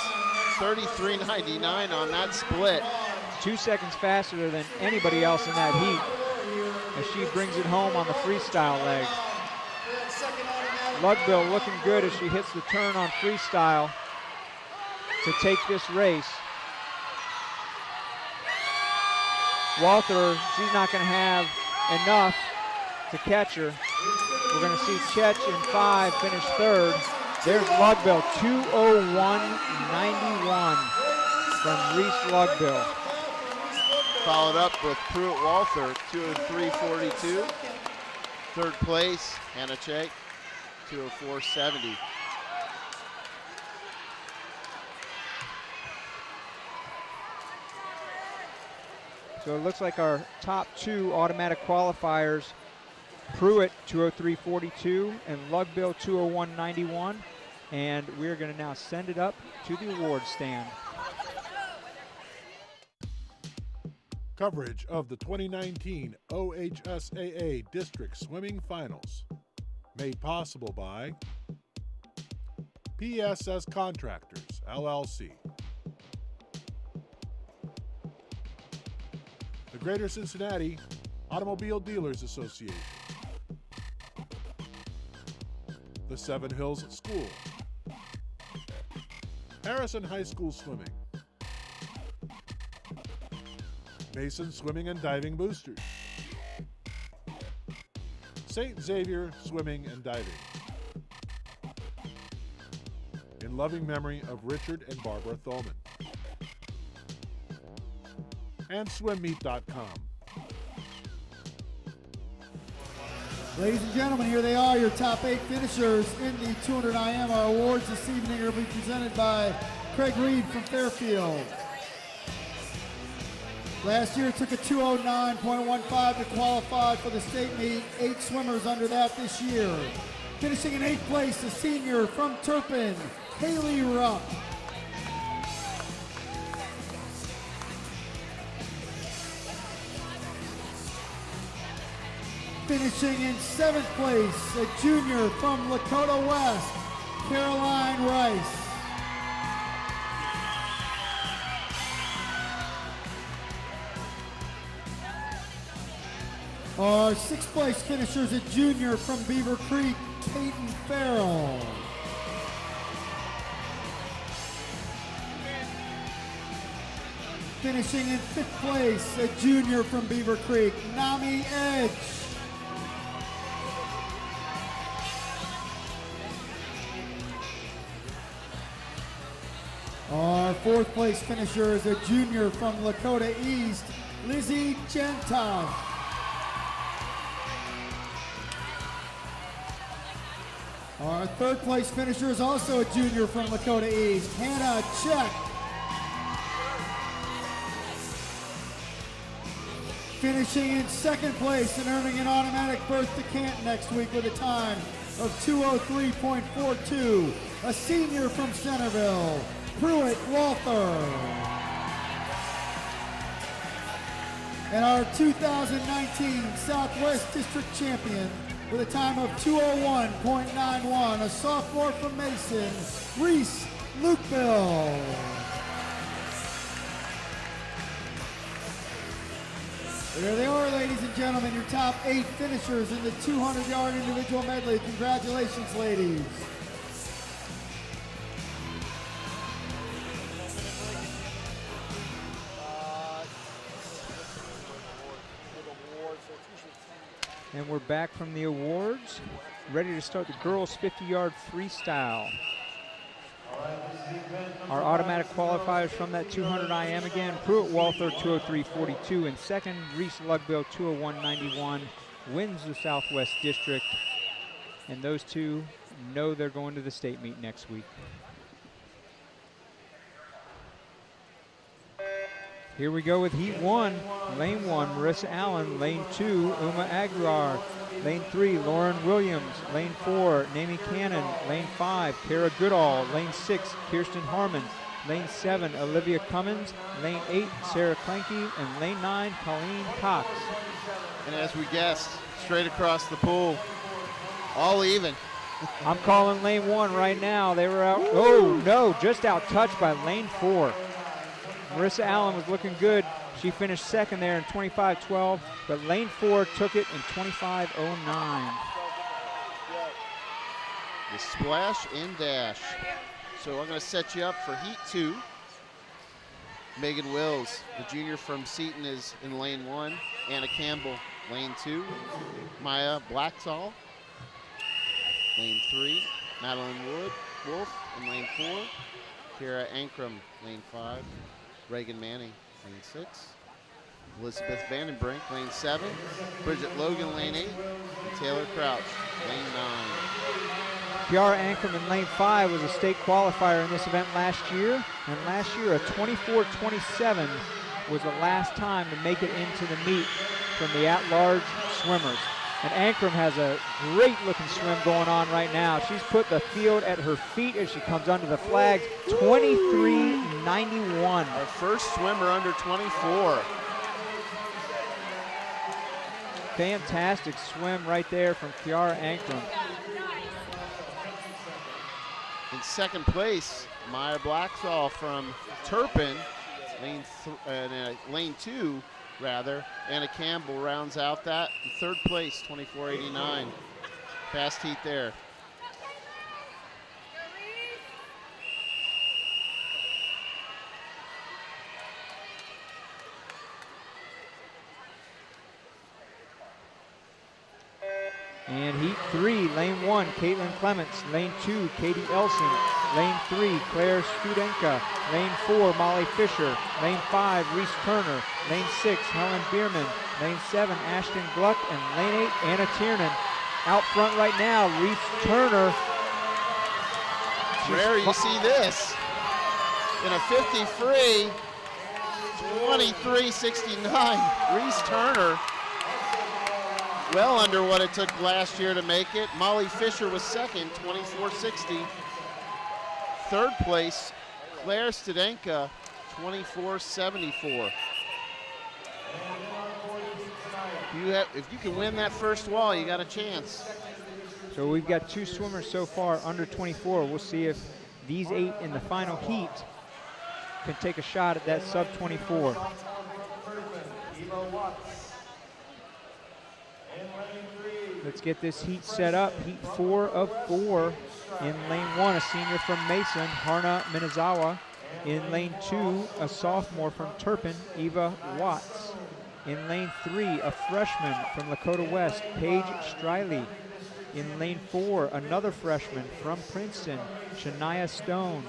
33.99 on that split. 2 seconds faster than anybody else in that heat as she brings it home on the freestyle leg. Lugbill looking good as she hits the turn on freestyle to take this race. Walther, she's not going to have enough to catch her. We're going to see Chetch in 5 finish 3rd. There's Lugbill, 2:01.91 from Reese Lugbill. Followed up with Pruitt Walther, 2:03.42. 3rd place, Hannah Che, 2:04.70. So it looks like our top 2 automatic qualifiers, Pruitt 2:03.42 and Lugbill 2:01.91. And we're going to now send it up to the award stand. Coverage of the 2019 OHSAA District Swimming Finals. Made possible by PSS Contractors, LLC. The Greater Cincinnati Automobile Dealers Association. The Seven Hills School. Harrison High School Swimming. Mason Swimming and Diving Boosters. St. Xavier Swimming and Diving. In loving memory of Richard and Barbara Thulman. And swimmeet.com. Ladies and gentlemen, here they are, your top 8 finishers in the 200 IM. Our awards this evening will be presented by Craig Reed from Fairfield. Last year it took a 2:09.15 to qualify for the state meet. 8 swimmers under that this year. Finishing in 8th place, a senior from Turpin, Haley Rupp. Finishing in 7th place, a junior from Lakota West, Caroline Rice. Our 6th place finishers, a junior from Beaver Creek, Peyton Farrell. Finishing in 5th place, a junior from Beaver Creek, Nami Edge. Our 4th place finisher is a junior from Lakota East, Lizzie Gentile. Our 3rd place finisher is also a junior from Lakota East, Hannah Check. Finishing in 2nd place and earning an automatic berth to Canton next week with a time of 2:03.42, a senior from Centerville, Pruitt Walther. And our 2019 Southwest District Champion with a time of 2:01.91, a sophomore from Mason, Reese Lukeville. There they are, ladies and gentlemen, your top 8 finishers in the 200-yard individual medley. Congratulations, ladies. And we're back from the awards, ready to start the girls' 50-yard freestyle. Our automatic qualifiers from that 200 IM again, Pruitt Walther 2:03.42 in second, Reese Lugbill 2:01.91 wins the Southwest District, and those two know they're going to the state meet next week. Here we go with Heat 1, Lane 1, Marissa Allen, Lane 2, Uma Aguilar, Lane 3, Lauren Williams, Lane 4, Namie Cannon, Lane 5, Kara Goodall, Lane 6, Kirsten Harmon, Lane 7, Olivia Cummins, Lane 8, Sarah Clanky, and Lane 9, Colleen Cox. And as we guessed, straight across the pool, all even. I'm calling Lane 1 right now. They were out, oh no, just out touched by Lane 4. Marissa Allen was looking good. She finished second there in 25.12, but Lane 4 took it in 25.09. The splash and dash. So I'm going to set you up for Heat 2. Megan Wills, the junior from Seton, is in lane 1. Anna Campbell, lane 2. Maya Blackthall, lane 3. Madeline Wolf in lane 4. Kara Ankrum, lane 5. Reagan Manning, lane 6. Elizabeth Vandenbrink, lane 7. Bridget Logan, lane 8. And Taylor Crouch, lane 9. Kiara Ankrum in lane 5 was a state qualifier in this event last year. And last year, a 24.27 was the last time to make it into the meet from the at-large swimmers. And Ankrum has a great looking swim going on right now. She's put the field at her feet as she comes under the flags. 23.91. Our first swimmer under 24. Fantastic swim right there from Kiara Ankrum. In second place, Maya Blackthall from Turpin, lane 2 rather. Anna Campbell rounds out that. In third place, 24.89. Fast heat there. And heat 3, lane 1, Caitlin Clements. Lane 2, Katie Elsing. Lane 3, Claire Studenka. Lane 4, Molly Fisher. Lane 5, Reese Turner. Lane 6, Helen Bierman. Lane 7, Ashton Gluck. And lane 8, Anna Tiernan. Out front right now, Reese Turner. Rare you see this. In a 50 free, 23.69, Reese Turner. Well under what it took last year to make it. Molly Fisher was second, 24.60. Third place, Claire Studenka, 24.74. If you can win that first wall, you got a chance. So we've got 2 swimmers so far under 24. We'll see if these 8 in the final heat can take a shot at that sub 24. Let's get this heat set up. Heat 4 of 4 in lane 1. A senior from Mason, Harna Minazawa. In lane 2, a sophomore from Turpin, Eva Watts. In lane 3, a freshman from Lakota West, Paige Striley. In lane 4, another freshman from Princeton, Shania Stone.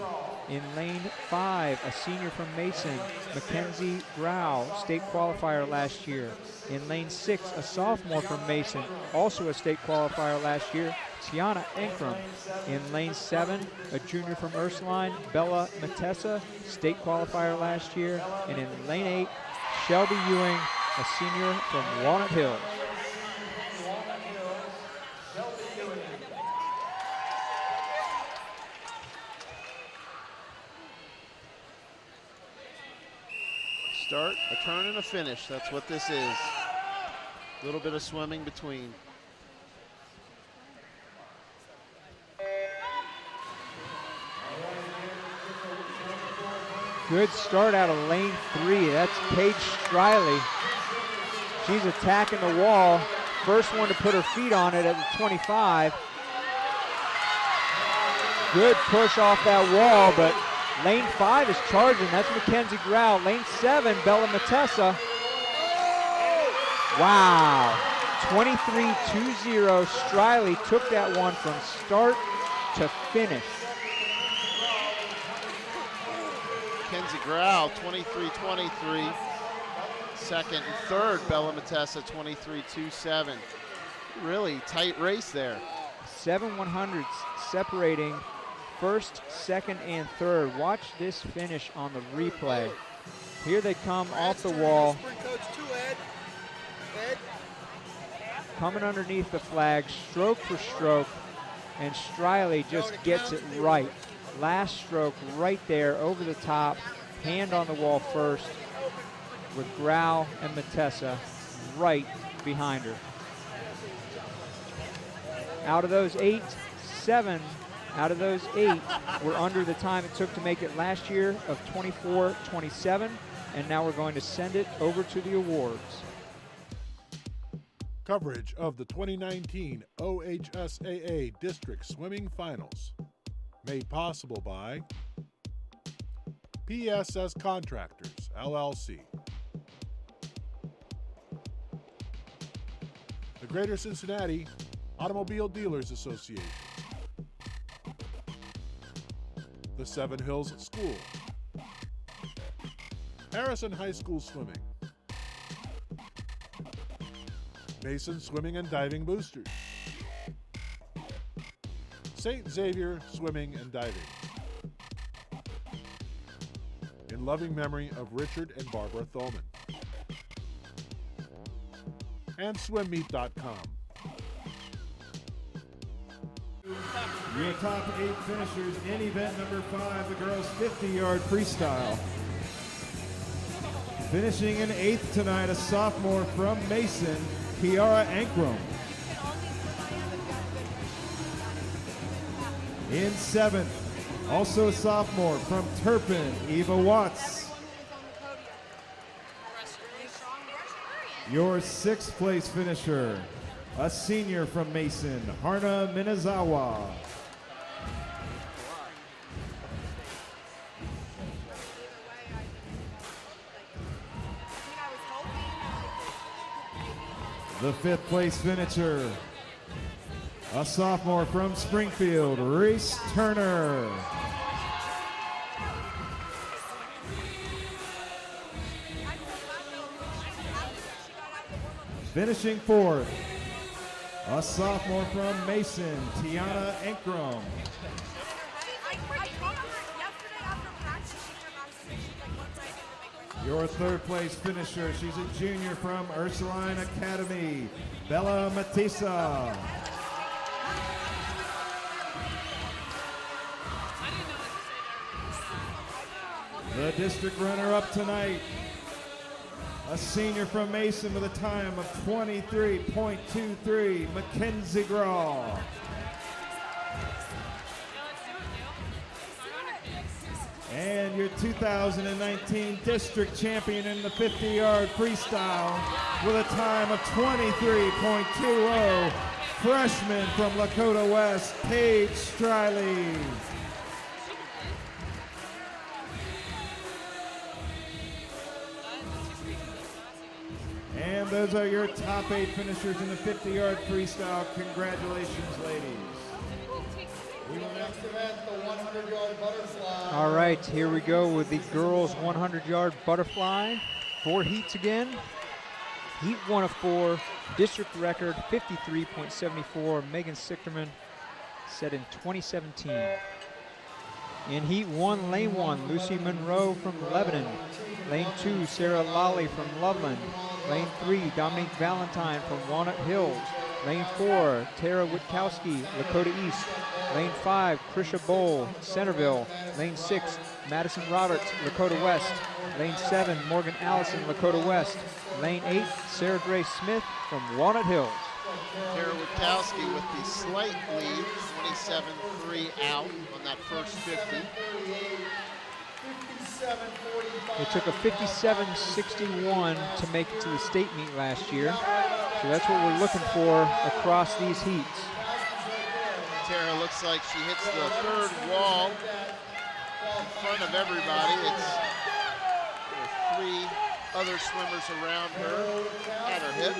In lane 5, a senior from Mason, Mackenzie Grau, state qualifier last year. In lane 6, a sophomore from Mason, also a state qualifier last year, Tiana Ankrum. In lane 7, a junior from Ursuline, Bella Matessa, state qualifier last year. And in lane 8, Shelby Ewing, a senior from Walnut Hills. Start, a turn, and a finish. That's what this is. A little bit of swimming between. Good start out of lane 3. That's Paige Striley. She's attacking the wall. First one to put her feet on it at the 25. Good push off that wall, but lane 5 is charging. That's Mackenzie Grau. Lane 7, Bella Matessa. Wow. 23-20. Striley took that one from start to finish. Mackenzie Grau, 23-23. Second and third, Bella Matessa, 23-27. Really tight race there. 7 100s separating first, second, and third. Watch this finish on the replay. Here they come off the wall. Coming underneath the flag, stroke for stroke, and Striley just gets it right. Last stroke right there over the top, hand on the wall first, with Grau and Matessa right behind her. Out of those 8, 7 out of those 8 were under the time it took to make it last year of 24-27, and now we're going to send it over to the awards. Coverage of the 2019 OHSAA District Swimming Finals. Made possible by PSS Contractors, LLC. The Greater Cincinnati Automobile Dealers Association. The Seven Hills School. Harrison High School Swimming. Mason Swimming and Diving Boosters. St. Xavier Swimming and Diving. In loving memory of Richard and Barbara Thulman. And swimmeet.com. Your top 8 finishers in event number 5, the girls 50-yard freestyle. Finishing in 8th tonight, a sophomore from Mason, Kiara Ankrum. In 7th, also a sophomore from Turpin, Eva Watts. Your 6th place finisher, a senior from Mason, Harna Minazawa. The 5th place finisher, a sophomore from Springfield, Reese Turner. Finishing 4th, a sophomore from Mason, Tiana Ankrum. Your 3rd place finisher, she's a junior from Ursuline Academy, Bella Matissa. The district runner-up tonight, a senior from Mason with a time of 23.23, Mackenzie Grau. And your 2019 district champion in the 50-yard freestyle with a time of 23.20, freshman from Lakota West, Paige Striley. And those are your top 8 finishers in the 50-yard freestyle. Congratulations, ladies. We will next event the 100-yard butterfly. All right, here we go with the girls 100-yard butterfly. 4 heats again. Heat 1 of 4, district record 53.74. Megan Sichterman set in 2017. In Heat 1, Lane 1, Lucy Monroe from Lebanon. Lane 2, Sarah Lally from Loveland. Lane 3, Dominique Valentine from Walnut Hills. Lane 4, Tara Witkowski, Lakota East. Lane 5, Krisha Bowl, Centerville. Lane 6, Madison Roberts, Lakota West. Lane 7, Morgan Allison, Lakota West. Lane 8, Sarah Grace Smith from Walnut Hills. Tara Witkowski with the slight lead, 27-3 out on that first 50. It took a 57.61 to make it to the state meet last year. So that's what we're looking for across these heats. Tara looks like she hits the third wall in front of everybody. There are 3 other swimmers around her at her hip.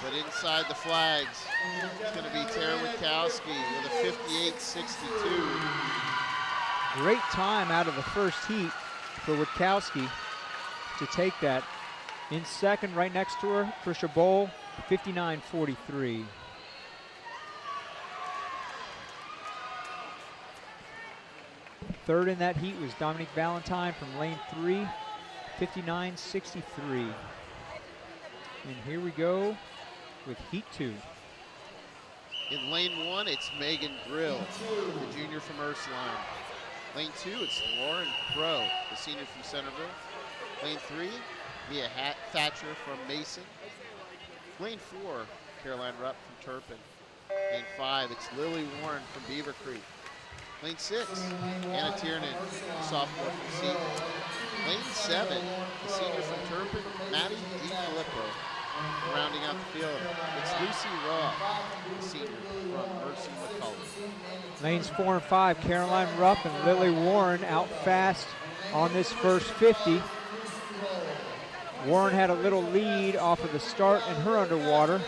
But inside the flags, it's going to be Tara Witkowski with a 58.62. Great time out of the first heat for Witkowski to take that. In second, right next to her, Krisha Bowl, 59.43. Third in that heat was Dominique Valentine from lane 3, 59.63. And here we go with heat 2. In lane 1, it's Megan Grill, the junior from Ursuline. Lane 2, it's Lauren Crow, the senior from Centerville. Lane 3, Mia Thatcher from Mason. Lane 4, Caroline Rupp from Turpin. Lane 5, it's Lily Warren from Beaver Creek. Lane 6, Anna Tiernan, sophomore from Seton. Lane 7, the senior from Turpin, Maddie DiFilippo. Rounding out the field, it's Lucy Raw, the senior from Mercy McCullough. Lanes 4 and 5, Caroline Rupp and Lily Warren out fast on this first 50. Warren had a little lead off of the start and her underwater,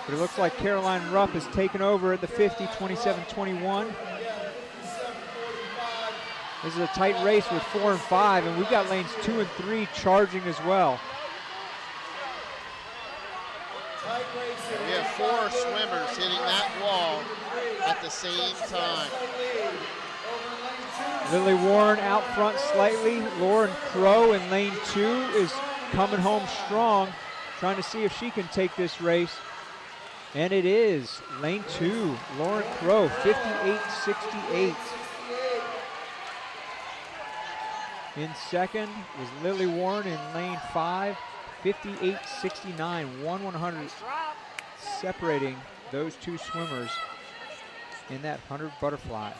but it looks like Caroline Rupp has taken over at the 50, 27-21. This is a tight race with 4 and 5, and we've got lanes 2 and 3 charging as well. We have 4 swimmers hitting that wall at the same time. Lily Warren out front slightly. Lauren Crow in lane 2 is coming home strong, trying to see if she can take this race. And it is lane 2, Lauren Crow, 58.68. In second was Lily Warren in lane 5, 58.69, 1/100 separating those two swimmers in that 100 butterfly.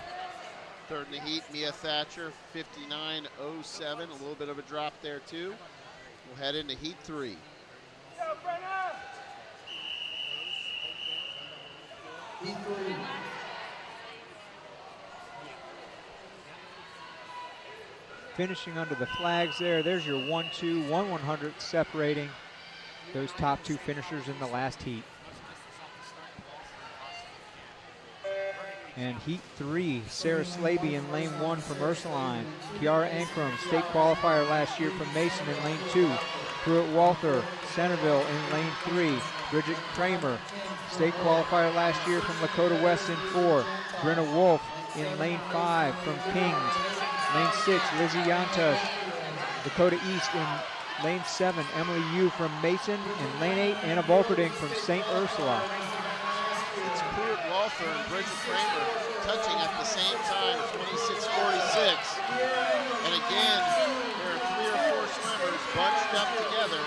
Third in the heat, Mia Thatcher, 59.07, a little bit of a drop there too. We'll head into heat 3. Heat 3. Finishing under the flags there. There's your 1-2, 1/100 separating those top two finishers in the last heat. And heat 3, Sarah Slaby in lane 1 from Ursuline. Kiara Ankrum, state qualifier last year from Mason in lane 2. Pruitt Walther, Centerville in lane 3. Bridget Kramer, state qualifier last year from Lakota West in 4. Brenna Wolf in lane 5 from Kings. Lane 6, Lizzie Yantas, Dakota East in lane 7, Emily Yu from Mason. In lane 8, Anna Volkerding from St. Ursula. It's Pruitt Walther and Bridget Kramer touching at the same time, 26.46. And again, there are 3 or 4 swimmers bunched up together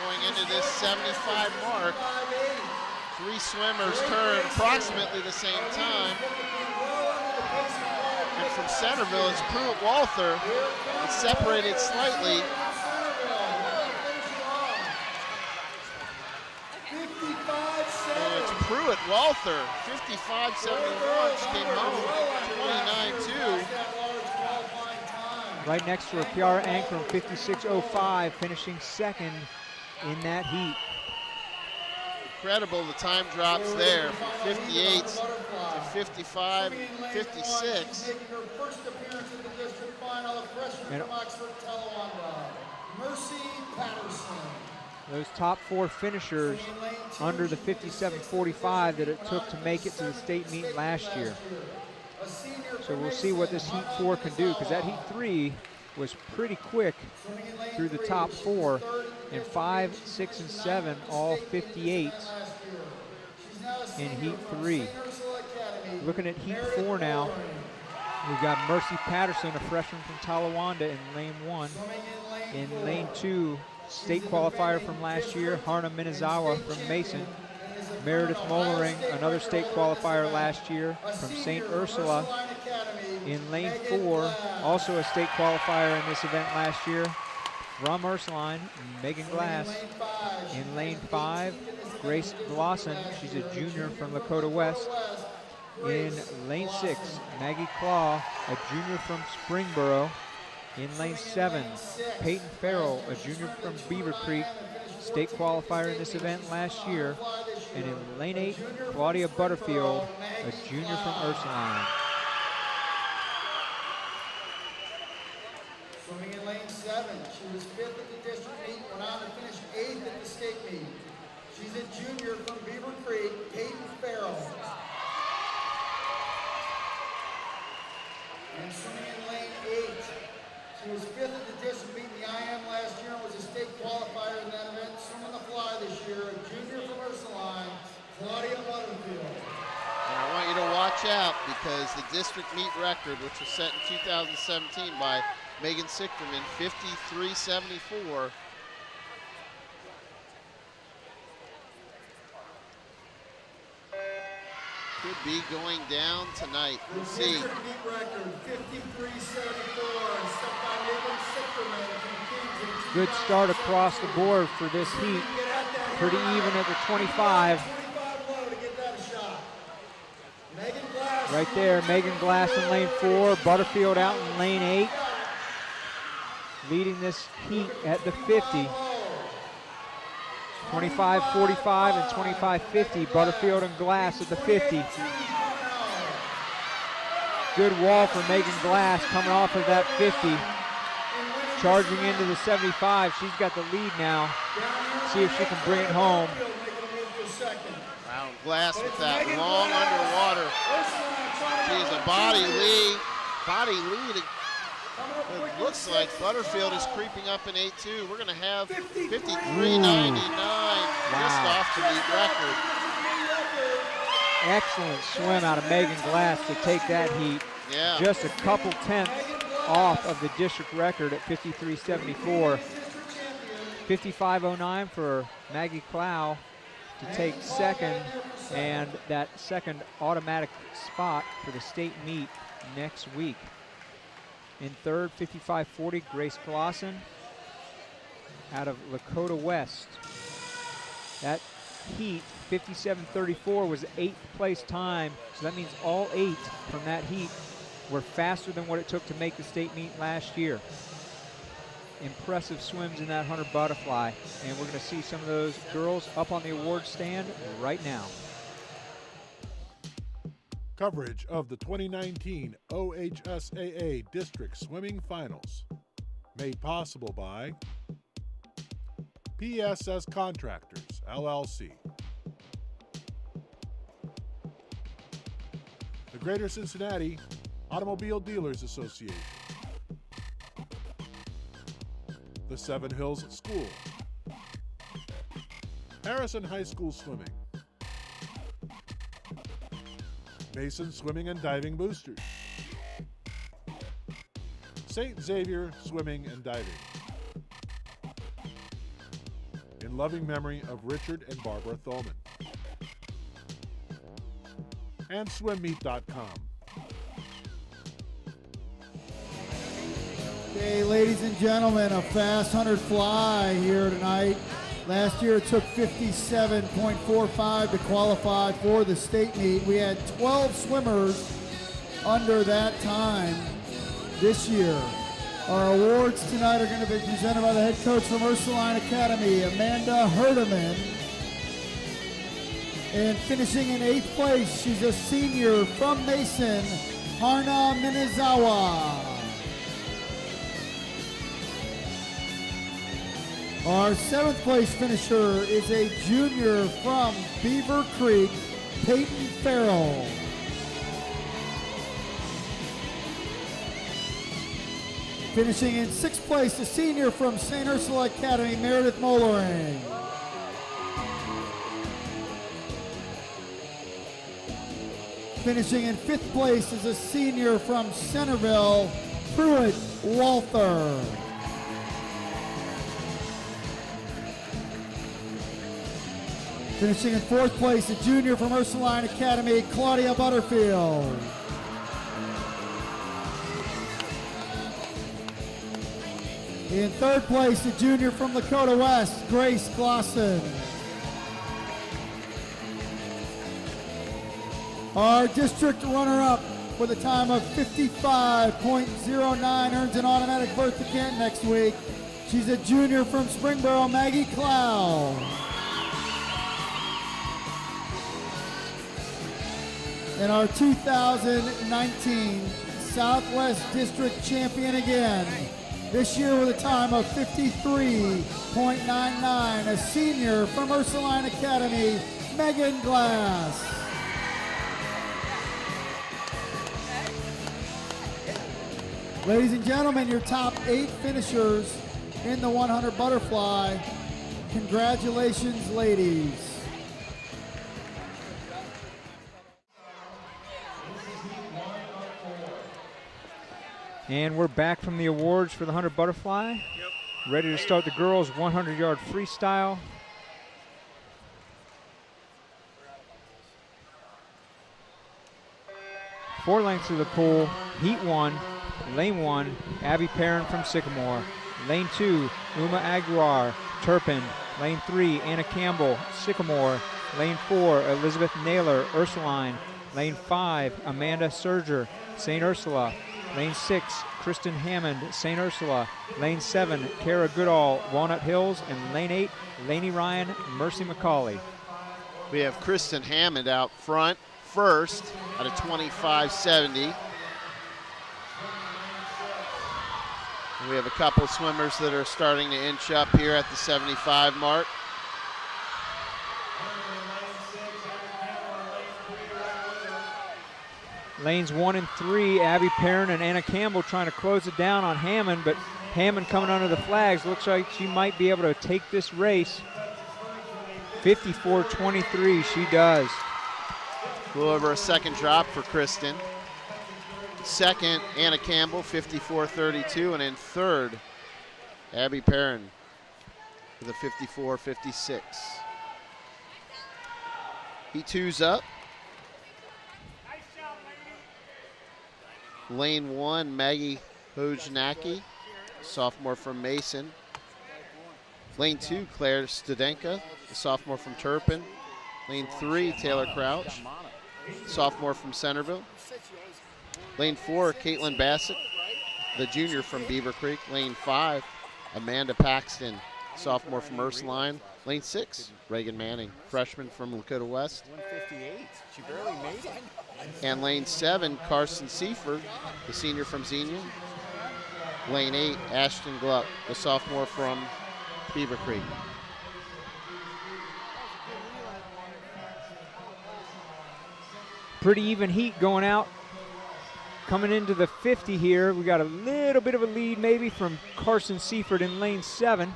going into this 75 mark. 3 swimmers turn approximately the same time. And from Centerville, it's Pruitt Walther. It's separated slightly. And it's Pruitt Walther, 55.71. She came home 29.2. Right next to her, Kiara Ankrum, 56.05, finishing second in that heat. Incredible, the time drops there from 58 to 55, 56. And Mercy Patterson. Those top 4 finishers under the 57.45 that it took to make it to the state meet last year. So we'll see what this heat 4 can do, because that heat 3 was pretty quick through the top 4, and 5, 6, and 7 all 58 in heat 3. Looking at heat 4 now, we've got Mercy Patterson, a freshman from Talawanda, in lane 1. In lane 2, state qualifier from last year, Harna Minazawa from Mason. Meredith Mollering, another state qualifier last year from St. Ursula. In lane 4, also a state qualifier in this event last year, from Ursuline, Megan Glass. In lane 5, Grace Glosson, she's a junior from Lakota West. In lane 6, Maggie Claw, a junior from Springboro. In lane 7, Peyton Farrell, a junior from Beaver Creek, state qualifier in this event last year. And in lane 8, Claudia Butterfield, a junior from Ursuline. Swimming in lane 7, she was 5th at the district meet, went on to finish 8th at the state meet. She's a junior from Beaver Creek, Peyton Farrell. And swimming in lane 8, she was 5th at the district meet in the IM last year and was a state qualifier in that event. Swimming the fly this year, a junior from Ursuline, Claudia Butterfield. And I want you to watch out, because the district meet record, which was set in 2017 by Megan Sichterman, 53.74. Could be going down tonight. We'll see. District meet record, 53.74, set by Megan Sichterman from Kings. Good start across the board for this heat. Pretty even at the 25. Right there, Megan Glass in lane 4, Butterfield out in lane 8. Leading this heat at the 50. 25.45 and 25.50, Butterfield and Glass at the 50. Good wall for Megan Glass coming off of that 50. Charging into the 75, she's got the lead now. See if she can bring it home. Wow, Glass with that long underwater. She is a body lead. It looks like Butterfield is creeping up in 8.2. We're going to have 53.99 just off the meet record. Excellent swim out of Megan Glass to take that heat. Yeah. Just a couple tenths off of the district record at 53.74. 55.09 for Maggie Clow to take second, and that second automatic spot for the state meet next week. In third, 55.40, Grace Glosson out of Lakota West. That heat, 57.34, was 8th place time, so that means all 8 from that heat were faster than what it took to make the state meet last year. Impressive swims in that 100 butterfly, and we're going to see some of those girls up on the award stand right now. Coverage of the 2019 OHSAA District Swimming Finals. Made possible by PSS Contractors, LLC. The Greater Cincinnati Automobile Dealers Association. The Seven Hills School. Harrison High School Swimming. Mason Swimming and Diving Boosters. St. Xavier Swimming and Diving. In loving memory of Richard and Barbara Thulman. And swimmeet.com. Okay, ladies and gentlemen, a fast 100 fly here tonight. Last year it took 57.45 to qualify for the state meet. We had 12 swimmers under that time this year. Our awards tonight are going to be presented by the head coach from Ursuline Academy, Amanda Herdeman. And finishing in 8th place, she's a senior from Mason, Harna Minazawa. Our 7th place finisher is a junior from Beaver Creek, Peyton Farrell. Finishing in 6th place, a senior from St. Ursula Academy, Meredith Mollering. Finishing in 5th place is a senior from Centerville, Pruitt Walther. Finishing in 4th place, a junior from Ursuline Academy, Claudia Butterfield. In 3rd place, a junior from Lakota West, Grace Glosson. Our district runner-up with a time of 55.09 earns an automatic berth to Kent next week. She's a junior from Springboro, Maggie Clow. And our 2019 Southwest District champion again, this year with a time of 53.99, a senior from Ursuline Academy, Megan Glass. Ladies and gentlemen, your top 8 finishers in the 100 butterfly. Congratulations, ladies. And we're back from the awards for the 100 butterfly. Ready to start the girls' 100-yard freestyle. Four lengths of the pool. Heat 1, lane 1, Abby Perrin from Sycamore. Lane 2, Uma Aguilar, Turpin. Lane 3, Anna Campbell, Sycamore. Lane 4, Elizabeth Naylor, Ursuline. Lane 5, Amanda Serger, St. Ursula. Lane 6, Kristen Hammond, St. Ursula. Lane 7, Kara Goodall, Walnut Hills. And lane 8, Lainey Ryan, Mercy McCauley. We have Kristen Hammond out front first at a 25.70. We have a couple swimmers that are starting to inch up here at the 75 mark. Lanes 1 and 3, Abby Perrin and Anna Campbell trying to close it down on Hammond, but Hammond coming under the flags. Looks like she might be able to take this race. 54.23, she does. A little over a second drop for Kristen. Second, Anna Campbell, 54.32, and in third, Abby Perrin with a 54.56. Heat 2's up. Lane 1, Maggie Hojnacki, sophomore from Mason. Lane 2, Claire Studenka, a sophomore from Turpin. Lane 3, Taylor Crouch, sophomore from Centerville. Lane 4, Caitlin Bassett, the junior from Beaver Creek. Lane 5, Amanda Paxton, sophomore from Ursuline. Lane 6, Reagan Manning, freshman from Lakota West. 158. She barely made it. And lane 7, Carson Seifert, the senior from Xenia. Lane 8, Ashton Gluck, the sophomore from Beaver Creek. Pretty even heat going out. Coming into the 50 here, we got a little bit of a lead maybe from Carson Seifert in lane 7.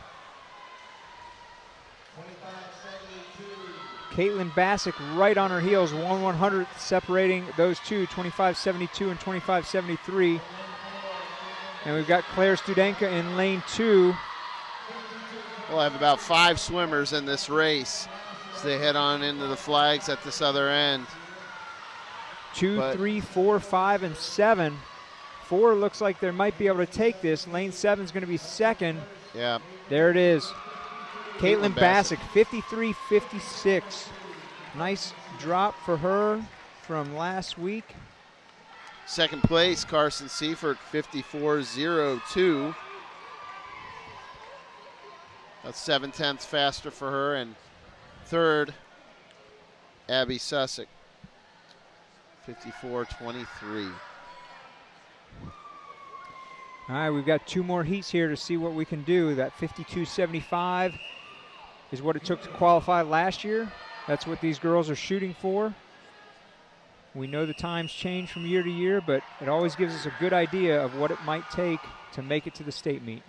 Caitlin Bassick right on her heels, 1/100th separating those two, 25.72 and 25.73. And we've got Claire Studenka in lane 2. We'll have about 5 swimmers in this race as they head on into the flags at this other end. 2, 3, 4, 5, and 7. 4 looks like they might be able to take this. Lane 7 is going to be second. Yeah. There it is. Caitlin Bassick, 53.56. Nice drop for her from last week. Second place, Carson Seifert, 54.02. That's 7/10 faster for her. And third, Abby Sussick, 54.23. All right, we've got 2 more heats here to see what we can do. That 52.75 is what it took to qualify last year. That's what these girls are shooting for. We know the times change from year to year, but it always gives us a good idea of what it might take to make it to the state meet.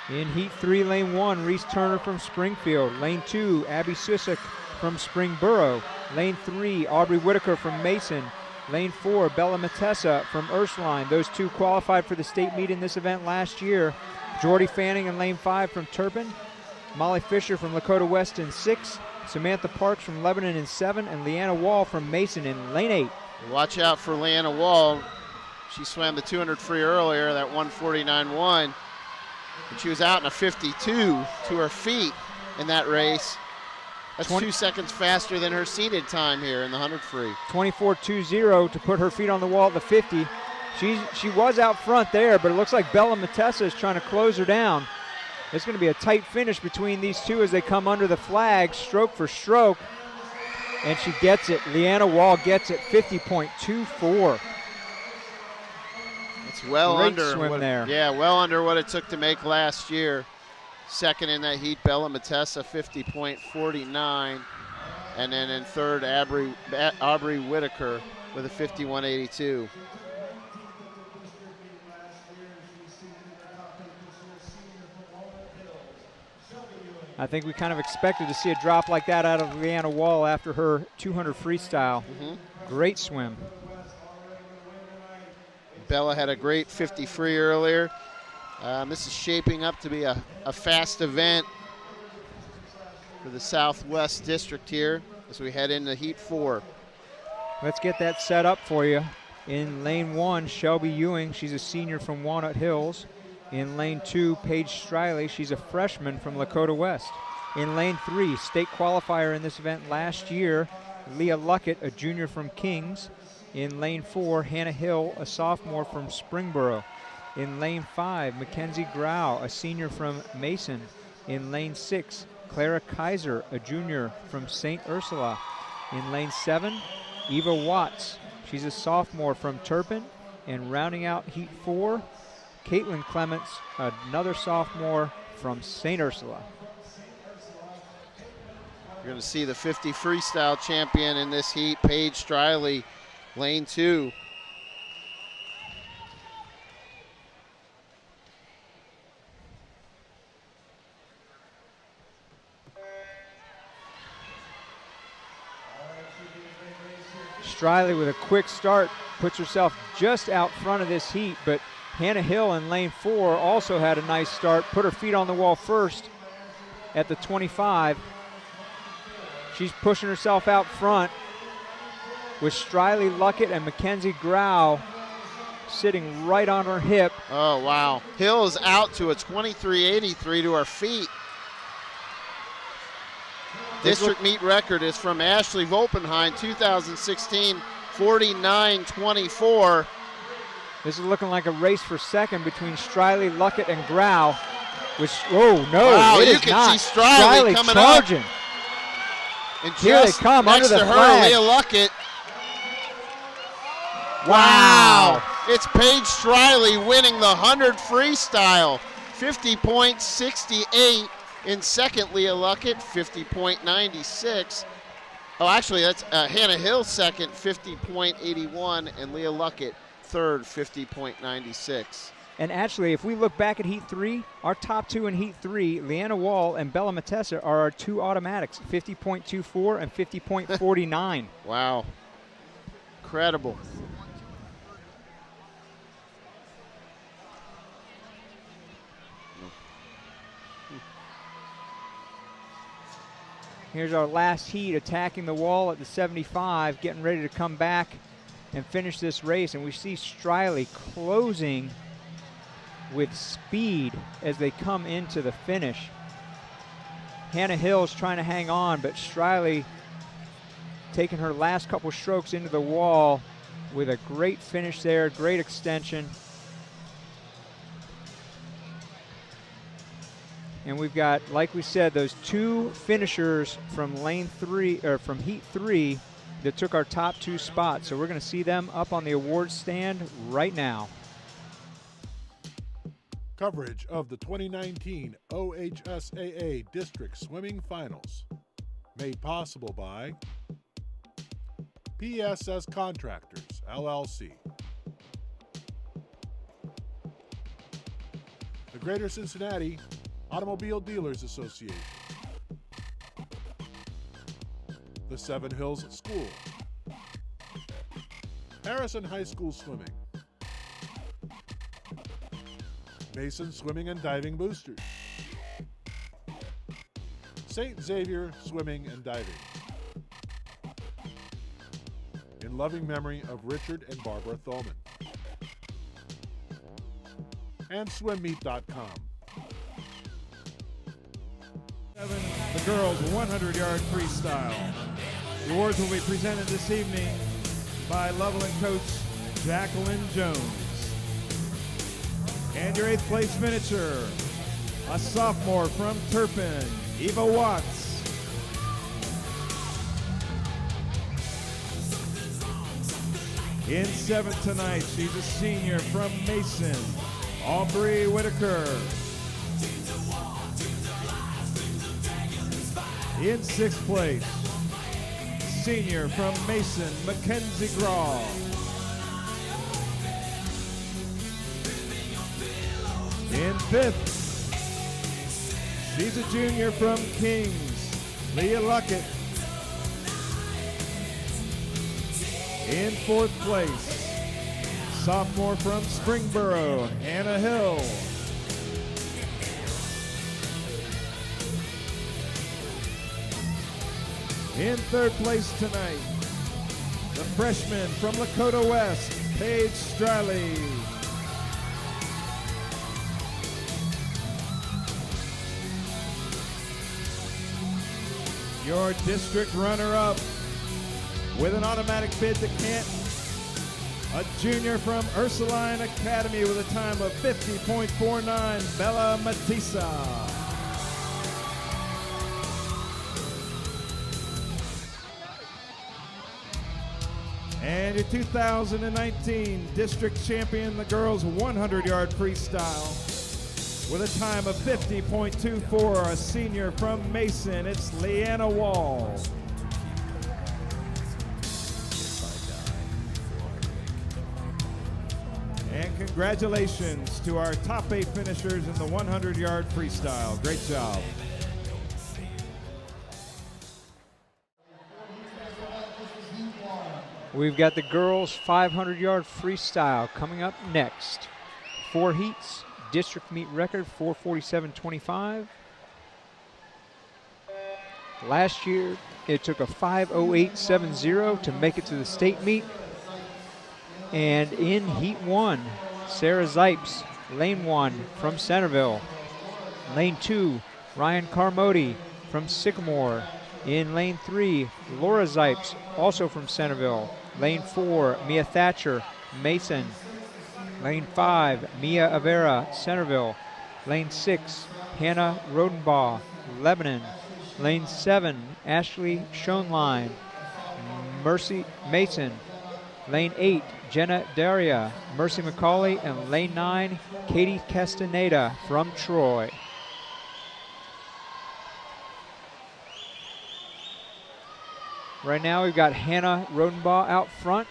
In Heat 3, Lane 1, Reese Turner from Springfield. Lane 2, Abby Sussick from Springboro. Lane 3, Aubrey Whitaker from Mason. Lane 4, Bella Matessa from Ursuline. Those 2 qualified for the state meet in this event last year. Jordy Fanning in Lane 5 from Turpin. Molly Fisher from Lakota West in 6. Samantha Parks from Lebanon in 7. And Leanna Wall from Mason in Lane 8. Watch out for Leanna Wall. She swam the 200 free earlier, that 149.1. And she was out in a 52 to her feet in that race. That's 2 seconds faster than her seated time here in the 100 free. 24.20 to put her feet on the wall at the 50. She was out front there, but it looks like Bella Matessa is trying to close her down. It's going to be a tight finish between these 2 as they come under the flag, stroke for stroke. And she gets it. Leanna Wall gets it, 50.24. It's well Great under swim what, there. Yeah, well under what it took to make last year. Second in that heat, Bella Matessa, 50.49. And then in third, Aubrey Whitaker with a 51.82. I think we kind of expected to see a drop like that out of Leanna Wall after her 200 freestyle. Great swim. Bella had a great 50 free earlier. This is shaping up to be a fast event for the Southwest District here as we head into Heat 4. Let's get that set up for you. In lane 1, Shelby Ewing, she's a senior from Walnut Hills. In lane 2, Paige Striley, she's a freshman from Lakota West. In lane 3, state qualifier in this event last year, Leah Luckett, a junior from Kings. In lane 4, Hannah Hill, a sophomore from Springboro. In lane 5, Mackenzie Grau, a senior from Mason. In lane 6, Clara Kaiser, a junior from St. Ursula. In lane 7, Eva Watts, she's a sophomore from Turpin. And rounding out Heat 4, Caitlin Clements, another sophomore from St. Ursula. You're going to see the 50 freestyle champion in this heat, Paige Striley, lane 2. Striley with a quick start puts herself just out front of this heat, but Hannah Hill in lane 4 also had a nice start, put her feet on the wall first at the 25. She's pushing herself out front with Striley Luckett and Mackenzie Grau sitting right on her hip. Oh, wow. Hill is out to a 23.83 to her feet. District meet record is from Ashley Volpenheim, 2016, 49.24. This is looking like a race for second between Striley, Luckett, and Grau. Which, oh no, wow, it you is can not. see Striley coming charging. up. And Here just they come next under the to her, flag. Leah Luckett. Wow. It's Paige Striley winning the 100 freestyle, 50.68. In second, Leah Luckett, 50.96. Oh, actually, that's Hannah Hill second, 50.81, and Leah Luckett third, 50.96. And actually, if we look back at Heat 3, our top 2 in Heat 3, Leanna Wall and Bella Matessa, are our 2 automatics, 50.24 and 50.49. Wow. Incredible. Here's our last heat, attacking the wall at the 75, getting ready to come back and finish this race. And we see Striley closing with speed as they come into the finish. Hannah Hill's trying to hang on, but Striley taking her last couple strokes into the wall with a great finish there, great extension. And we've got, like we said, those two finishers from lane 3 or from heat 3 that took our top 2 spots. So we're going to see them up on the awards stand right now. Coverage of the 2019 OHSAA District Swimming Finals. Made possible by PSS Contractors, LLC. The Greater Cincinnati Automobile Dealers Association. The Seven Hills School. Harrison High School Swimming. Mason Swimming and Diving Boosters. St. Xavier Swimming and Diving. In loving memory of Richard and Barbara Thulman. And swimmeet.com. The girls 100-yard freestyle. The awards will be presented this evening by Loveland coach Jacqueline Jones. And your 8th place finisher, a sophomore from Turpin, Eva Watts. In 7th tonight, she's a senior from Mason, Aubrey Whitaker. In 6th place, senior from Mason, Mackenzie Graw. In 5th, she's a junior from Kings, Leah Luckett. In 4th place, sophomore from Springboro, Hannah Hill. In 3rd place tonight, the freshman from Lakota West, Paige Striley. Your district runner-up with an automatic bid to Canton, a junior from Ursuline Academy with a time of 50.49, Bella Matissa. And your 2019 district champion, the girls 100-yard freestyle with a time of 50.24, a senior from Mason, it's Leanna Wall. And congratulations to our top 8 finishers in the 100-yard freestyle. Great job. We've got the girls 500-yard freestyle coming up next. 4 heats, district meet record 4:47.25. Last year, it took a 5:08.70 to make it to the state meet. And in heat 1, Sarah Zipes, lane 1 from Centerville. Lane 2, Ryan Carmody from Sycamore. In lane 3, Laura Zipes, also from Centerville. Lane 4, Mia Thatcher, Mason. Lane 5, Mia Avera, Centerville. Lane 6, Hannah Rodenbaugh, Lebanon. Lane 7, Ashley Schoenlein, Mercy Mason. Lane 8, Jenna Daria, Mercy McCauley. And lane 9, Katie Castaneda from Troy. Right now we've got Hannah Rodenbaugh out front.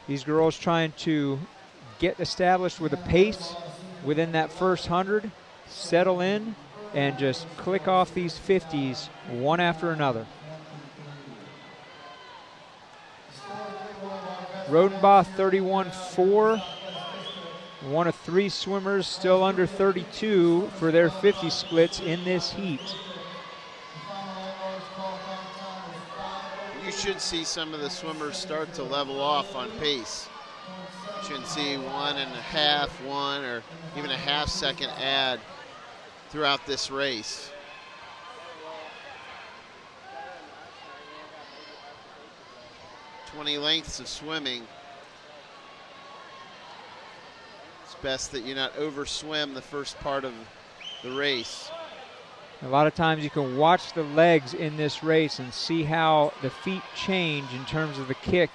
These girls trying to get established with a pace within that first 100, settle in, and just click off these 50s one after another. Rodenbaugh 31.4, one of 3 swimmers still under 32 for their 50 splits in this heat. You should see some of the swimmers start to level off on pace. You should see 1.5, 1 or even a half second add throughout this race. 20 lengths of swimming. It's best that you not overswim the first part of the race. A lot of times you can watch the legs in this race and see how the feet change in terms of the kick,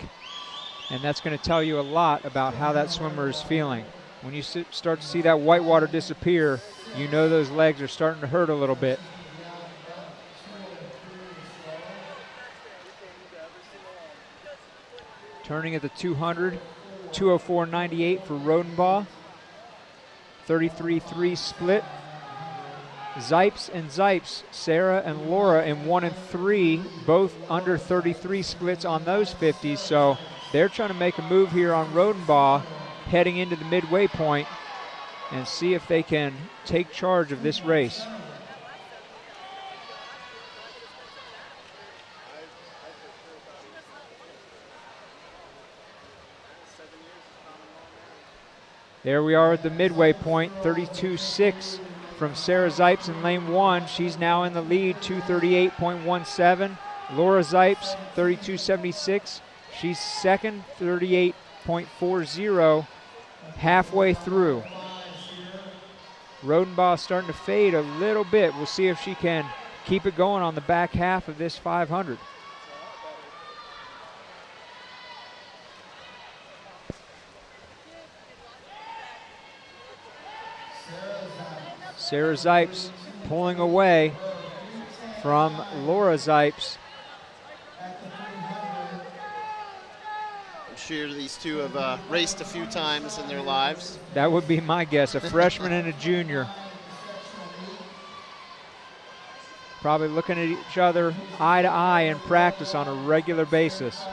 and that's going to tell you a lot about how that swimmer is feeling. When you start to see that white water disappear, you know those legs are starting to hurt a little bit. Turning at the 200, 204.98 for Rodenbaugh. 33-3 split. Zipes and Zipes, Sarah and Laura in 1 and 3, both under 33 splits on those 50s. So they're trying to make a move here on Rodenbaugh heading into the midway point and see if they can take charge of this race. There we are at the midway point, 32.6 from Sarah Zipes in lane 1. She's now in the lead, 238.17. Laura Zipes, 32.76. She's second, 38.40, halfway through. Rodenbaugh starting to fade a little bit. We'll see if she can keep it going on the back half of this 500. Sarah Zipes pulling away from Laura Zipes. I'm sure these two have raced a few times in their lives. That would be my guess, a freshman and a junior. Probably looking at each other eye to eye in practice on a regular basis.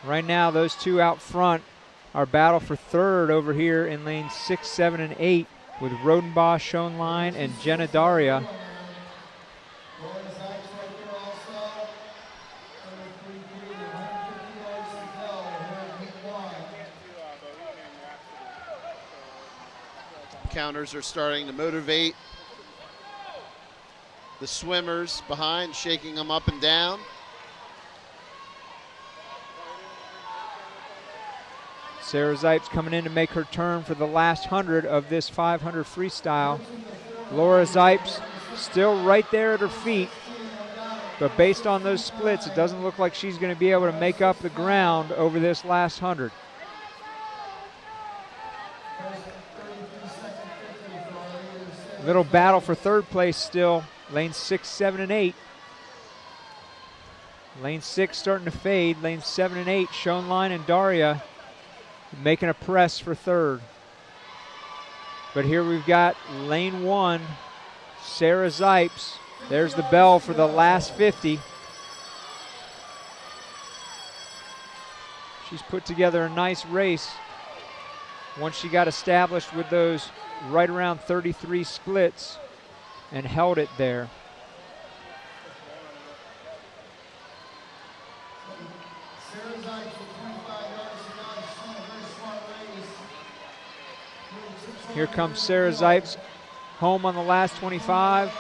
Right now, those two out front are battle for third over here in lanes 6, 7, and 8 with Rodenbaugh, Schoenlein, and Jenna Daria. Counters are starting to motivate the swimmers behind, shaking them up and down. Sarah Zipes coming in to make her turn for the last 100 of this 500 freestyle. Laura Zipes still right there at her feet, but based on those splits, it doesn't look like she's going to be able to make up the ground over this last 100. Little battle for third place still, lanes 6, 7, and 8. Lane 6 starting to fade, lanes 7 and 8, Schoenlein and Daria making a press for third. But here we've got lane 1, Sarah Zipes. There's the bell for the last 50. She's put together a nice race once she got established with those right around 33 splits and held it there. Here comes Sarah Zipes home on the last 25.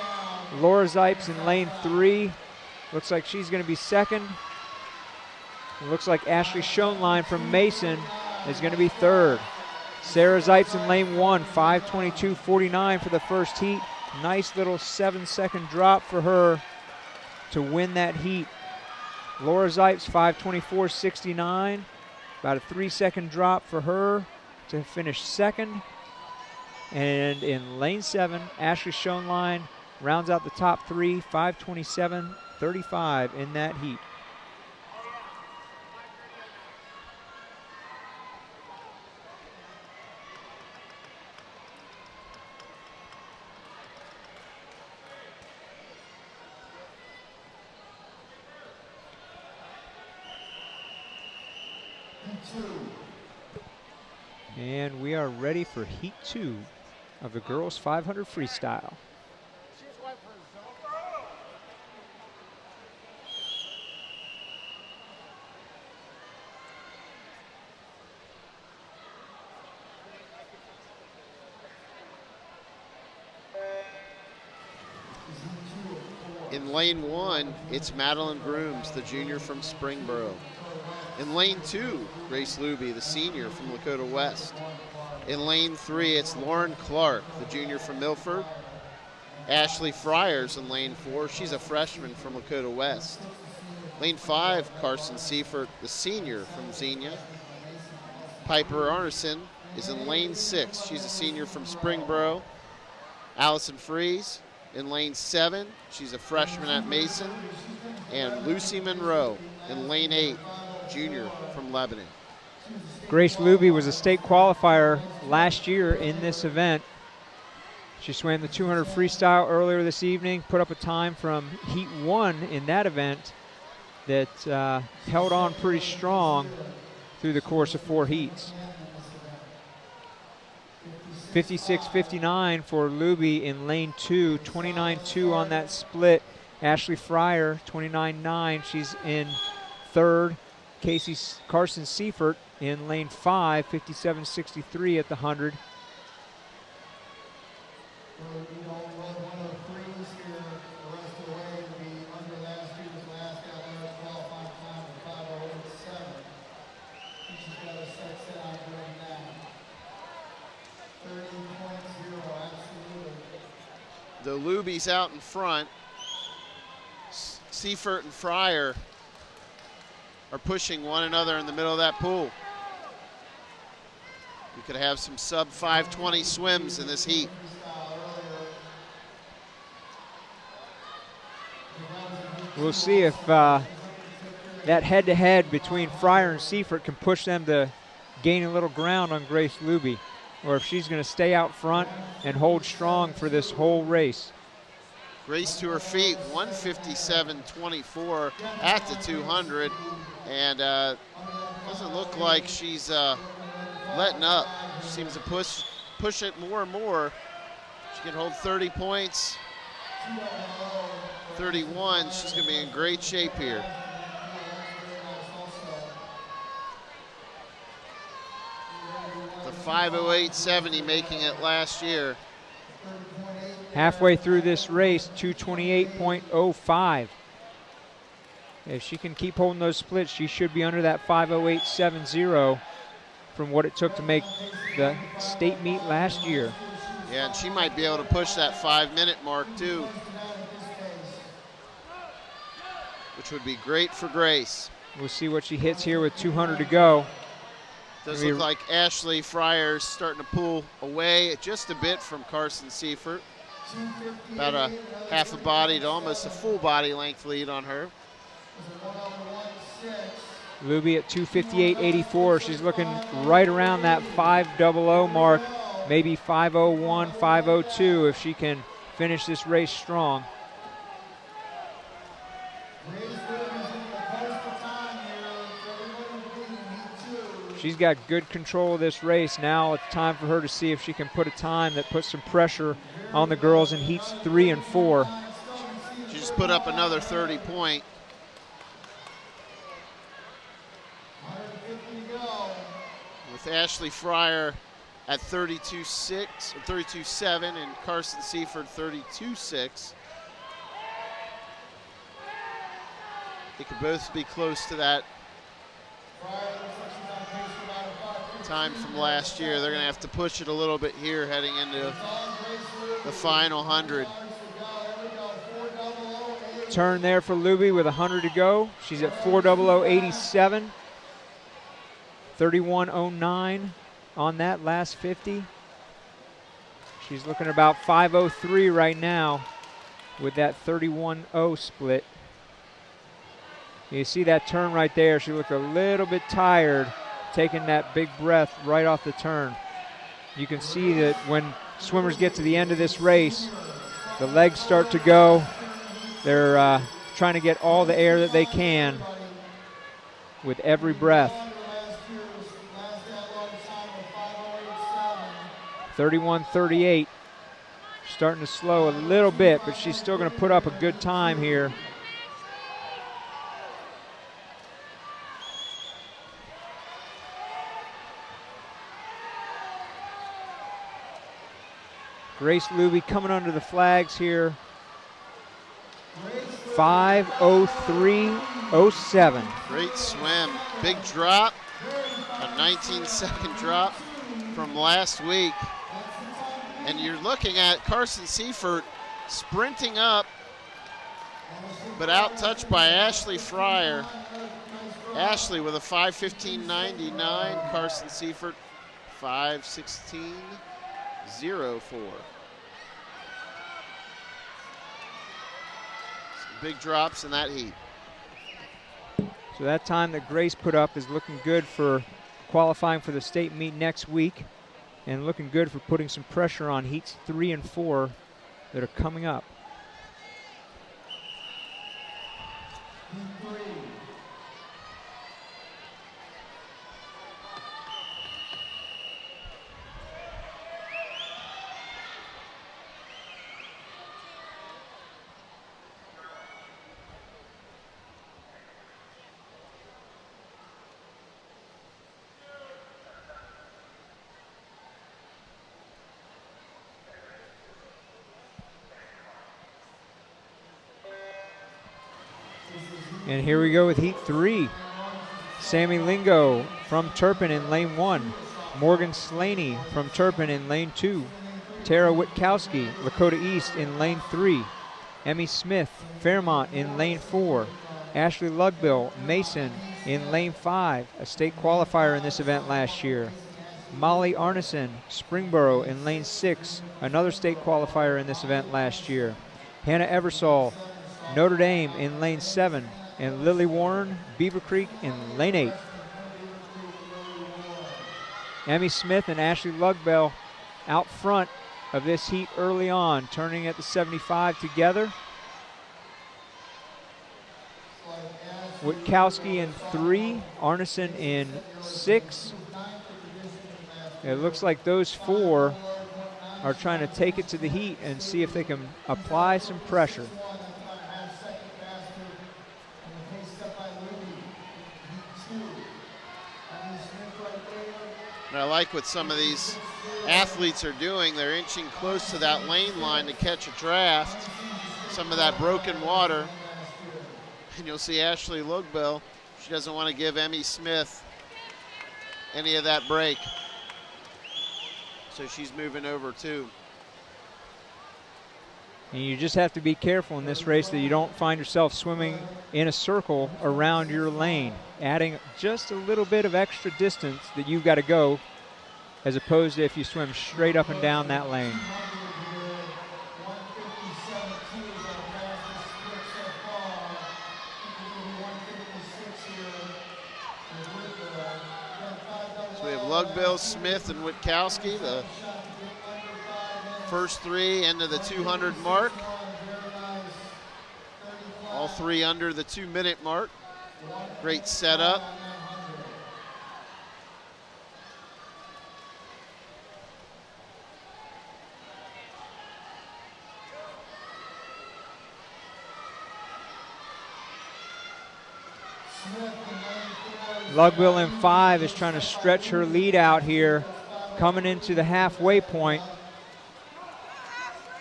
Laura Zipes in lane 3. Looks like she's going to be second. It looks like Ashley Schoenlein from Mason is going to be third. Sarah Zipes in lane 1, 5:22.49 for the first heat. Nice little 7-second drop for her to win that heat. Laura Zipes, 5:24.69. About a 3-second drop for her to finish second. And in lane 7, Ashley Schoenlein rounds out the top 3, 5:27.35 in that heat. And we are ready for heat 2 of the girls 500 freestyle. In lane 1, it's Madeline Grooms, the junior from Springboro. In lane 2, Grace Luby, the senior from Lakota West. In lane 3, it's Lauren Clark, the junior from Milford. Ashley Fryers in lane 4, she's a freshman from Lakota West. Lane 5, Carson Seifert, the senior from Xenia. Piper Arneson is in lane 6, she's a senior from Springboro. Allison Fries in lane 7, she's a freshman at Mason. And Lucy Monroe in lane 8, junior from Lebanon. Grace Luby was a state qualifier last year in this event. She swam the 200 freestyle earlier this evening, put up a time from heat 1 in that event that held on pretty strong through the course of 4 heats. 56.59 for Luby in lane 2, 29.2 on that split. Ashley Fryer, 29.9, she's in third. Carson Seifert in lane 5, 57.63 at the 100. The Luby's out in front. Seifert and Fryer are pushing one another in the middle of that pool. We could have some sub 520 swims in this heat. We'll see if that head-to-head between Fryer and Seifert can push them to gain a little ground on Grace Luby, or if she's going to stay out front and hold strong for this whole race. Grace to her feet, 157.24 at the 200, and doesn't look like she's letting up. She seems to push it more and more. She can hold 30 points, 31. She's going to be in great shape here. The 5:08.70 making it last year. Halfway through this race, 228.05. If she can keep holding those splits, she should be under that 5:08.70 from what it took to make the state meet last year. Yeah, and she might be able to push that 5-minute mark too, which would be great for Grace. We'll see what she hits here with 200 to go. Does look like Ashley Fryer's starting to pull away just a bit from Carson Seifert. About a half a body to almost a full body length lead on her. Luby at 258.84. She's looking right around that 5:00 mark, maybe 5:01, 5:02 if she can finish this race strong. She's got good control of this race. Now it's time for her to see if she can put a time that puts some pressure on the girls in heats 3 and 4. She just put up another 30 point. With Ashley Fryer at 32.6 or 32.7 and Carson Seifert 32.6. They could both be close to that time from last year. They're going to have to push it a little bit here heading into the final 100. Turn there for Luby with 100 to go. She's at 4:00.87. 31.09 on that last 50. She's looking about 5:03 right now with that 31.0 split. You see that turn right there. She looked a little bit tired, taking that big breath right off the turn. You can see that when swimmers get to the end of this race, the legs start to go. They're trying to get all the air that they can with every breath. 31.38. Starting to slow a little bit, but she's still going to put up a good time here. Grace Luby coming under the flags here 5:03:07. Great swim. Big drop. A 19-second drop from last week. And you're looking at Carson Seifert sprinting up, but out touched by Ashley Fryer. Ashley with a 5:15.99. Carson Seifert 5:16.04. Some big drops in that heat. So that time that Grace put up is looking good for qualifying for the state meet next week, and looking good for putting some pressure on heats 3 and 4 that are coming up. And here we go with heat 3. Sammy Lingo from Turpin in lane 1. Morgan Slaney from Turpin in lane 2. Tara Witkowski, Lakota East in lane 3. Emmy Smith, Fairmont in lane 4. Ashley Lugbill, Mason in lane 5, a state qualifier in this event last year. Molly Arneson, Springboro in lane 6, another state qualifier in this event last year. Hannah Eversole, Notre Dame in lane 7. And Lily Warren, Beaver Creek in lane 8. Emmy Smith and Ashley Lugbell out front of this heat early on, turning at the 75 together. Witkowski in 3, Arneson in 6. It looks like those 4 are trying to take it to the heat and see if they can apply some pressure. And I like what some of these athletes are doing. They're inching close to that lane line to catch a draft, some of that broken water. And you'll see Ashley Lugbell, she doesn't want to give Emmy Smith any of that break. So she's moving over too. And you just have to be careful in this race that you don't find yourself swimming in a circle around your lane, adding just a little bit of extra distance that you've got to go, as opposed to if you swim straight up and down that lane. So we have Lugbill, Smith, and Witkowski, the first 3 into the 200 mark. All 3 under the 2-minute mark. Great setup. Lugbill in 5 is trying to stretch her lead out here, coming into the halfway point.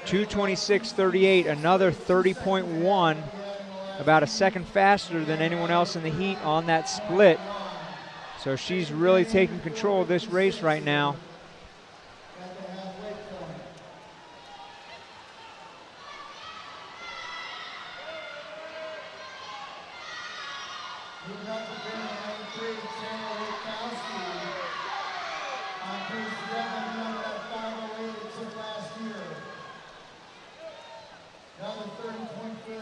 2:26.38, another 30.1, about a second faster than anyone else in the heat on that split. So she's really taking control of this race right now.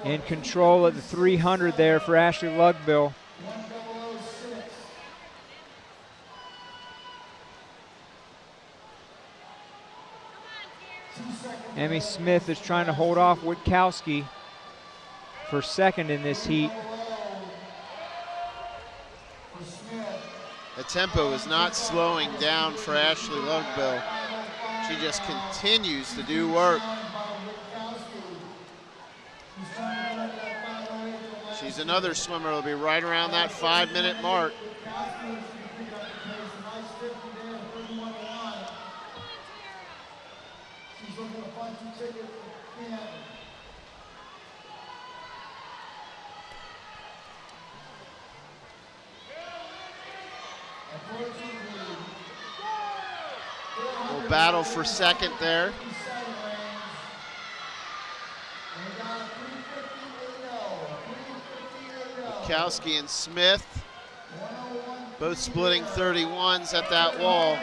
In control at the 300 there for Ashley Lugbill. Emmy Smith is trying to hold off Witkowski for second in this heat. The tempo is not slowing down for Ashley Lugbill. She just continues to do work. She's another swimmer who'll be right around that 5-minute mark. battle for second there. Bukowski and Smith both splitting 31s at that wall.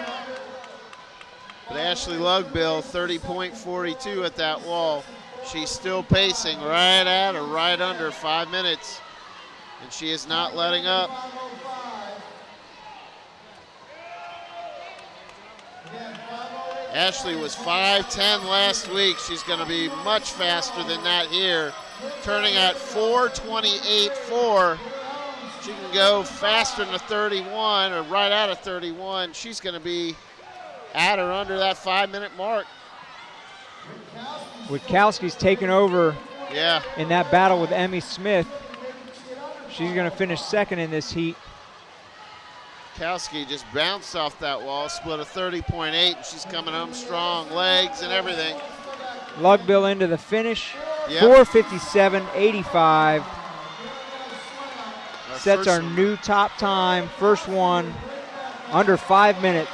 But Ashley Lugbill, 30.42 at that wall. She's still pacing right at or right under 5 minutes, and she is not letting up. Ashley was 5:10 last week. She's going to be much faster than that here, turning at 4:28.4. She can go faster than a 31 or right at a 31. She's going to be at or under that 5 minute mark. Witkowski's taken over Yeah. in that battle with Emmy Smith. She's going to finish second in this heat. Kowski just bounced off that wall, split a 30.8, and she's coming home strong, legs and everything. Lugbill into the finish, Yep. 4:57.85. Sets first our one. new top time, first one, under 5 minutes.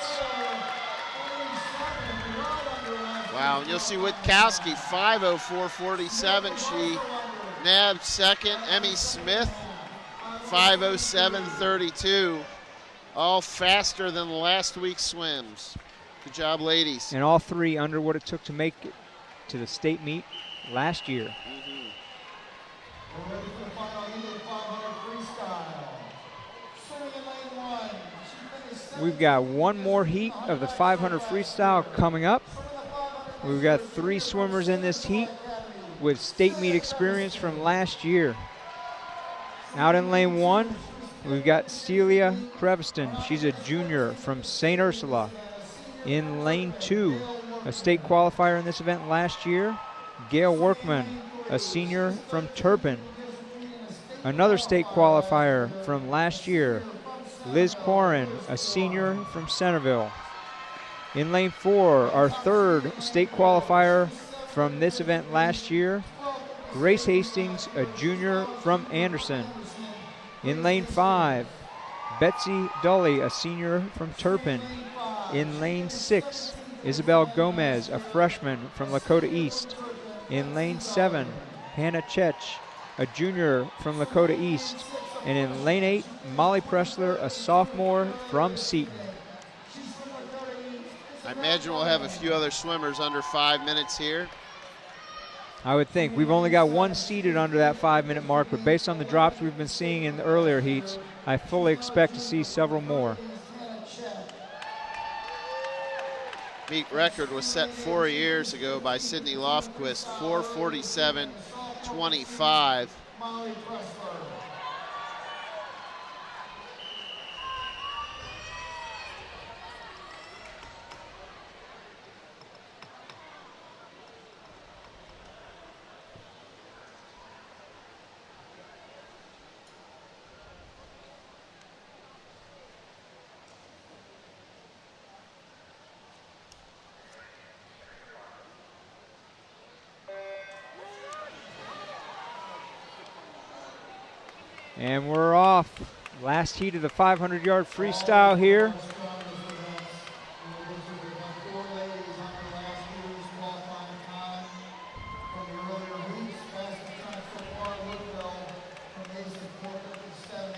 Wow, and you'll see Witkowski, 5:04.47. She nabbed second. Emmy Smith, 5:07.32. All faster than last week's swims. Good job, ladies. And all three under what it took to make it to the state meet last year. We're ready for the final heat of the 500 freestyle. Swimming in lane 1. She finished second. We've got one more heat of the 500 freestyle coming up. We've got 3 swimmers in this heat with state meet experience from last year. Out in lane 1, we've got Celia Creviston. She's a junior from St. Ursula. In lane 2, a state qualifier in this event last year, Gail Workman, a senior from Turpin. Another state qualifier from last year, Liz Quarren, a senior from Centerville. In lane 4, our third state qualifier from this event last year, Grace Hastings, a junior from Anderson. In lane 5, Betsy Dully, a senior from Turpin. In lane 6, Isabel Gomez, a freshman from Lakota East. In lane 7, Hannah Chech, a junior from Lakota East. And in lane 8, Molly Pressler, a sophomore from Seton. I imagine we'll have a few other swimmers under 5 minutes here. I would think. We've only got one seated under that 5 minute mark, but based on the drops we've been seeing in the earlier heats, I fully expect to see several more. Meet record was set 4 years ago by Sydney Lofquist, 4:47.25. And we're off. Last heat of the 500-yard freestyle here.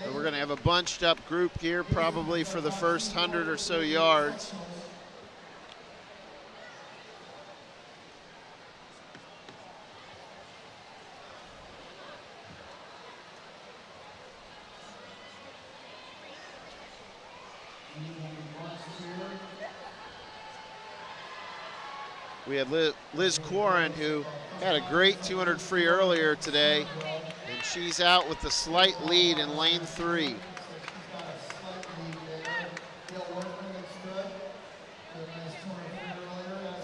So we're going to have a bunched up group here probably for the first 100 or so yards. We had Liz Quarren, who had a great 200 free earlier today, and she's out with the slight lead in lane 3.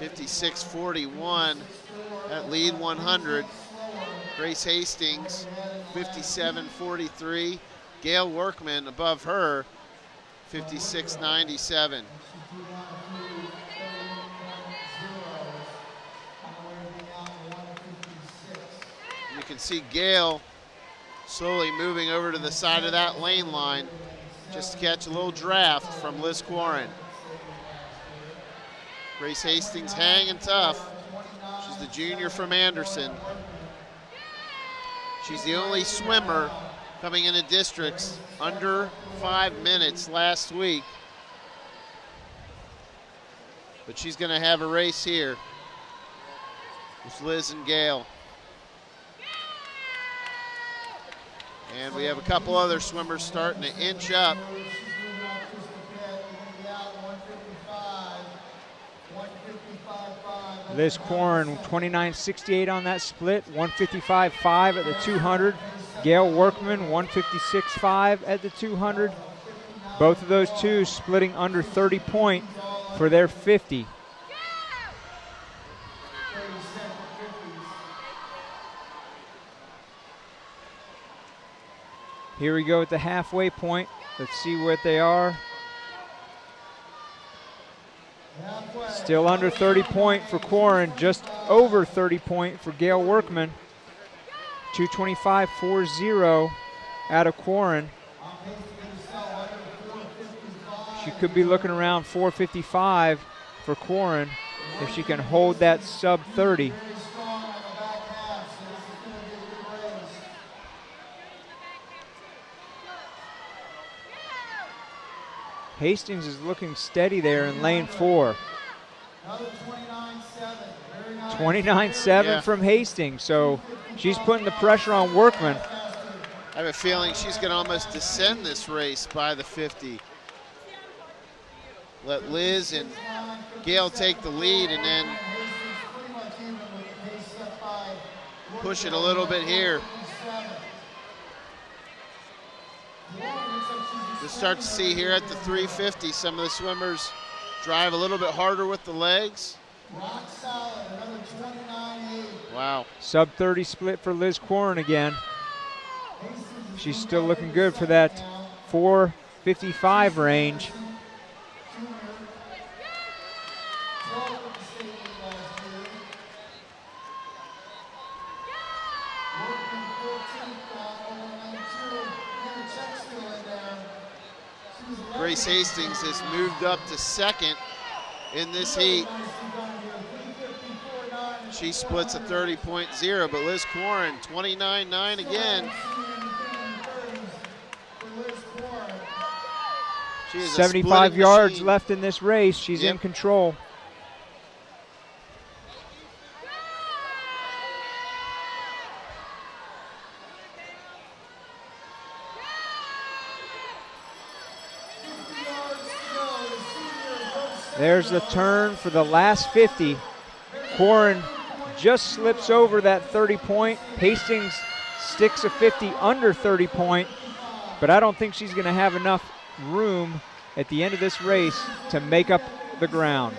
$56.41 at lead 100. Grace Hastings, 57.43. Gail Workman above her, 56.97. You can see Gail slowly moving over to the side of that lane line just to catch a little draft from Liz Quarren. Grace Hastings hanging tough. She's the junior from Anderson. She's the only swimmer coming into districts under 5 minutes last week. But she's going to have a race here with Liz and Gail. And we have a couple other swimmers starting to inch up. Liz Corrin, 29.68 on that split, 155.5 at the 200. Gail Workman, 156.5 at the 200. Both of those two splitting under 30 point for their 50. Here we go at the halfway point. Let's see what they are. Still under 30 point for Corrin, just over 30 point for Gail Workman. 225.40 out of Corrin. She could be looking around 455 for Corrin if she can hold that sub 30. Hastings is looking steady there in lane 4. 29.7 from Hastings, so she's putting the pressure on Workman. I have a feeling she's going to almost descend this race by the 50. Let Liz and Gail take the lead and then push it a little bit here. You'll start to see here at the 350 some of the swimmers drive a little bit harder with the legs. Wow. Sub 30 split for Liz Corrin again. She's still looking good for that 455 range. Grace Hastings has moved up to second in this heat. She splits a 30.0, but Liz Corrin, 29.9 again. She is 75 yards machine. left in this race. She's in control. There's the turn for the last 50. Corrin just slips over that 30 point. Hastings sticks a 50 under 30 point, but I don't think she's going to have enough room at the end of this race to make up the ground.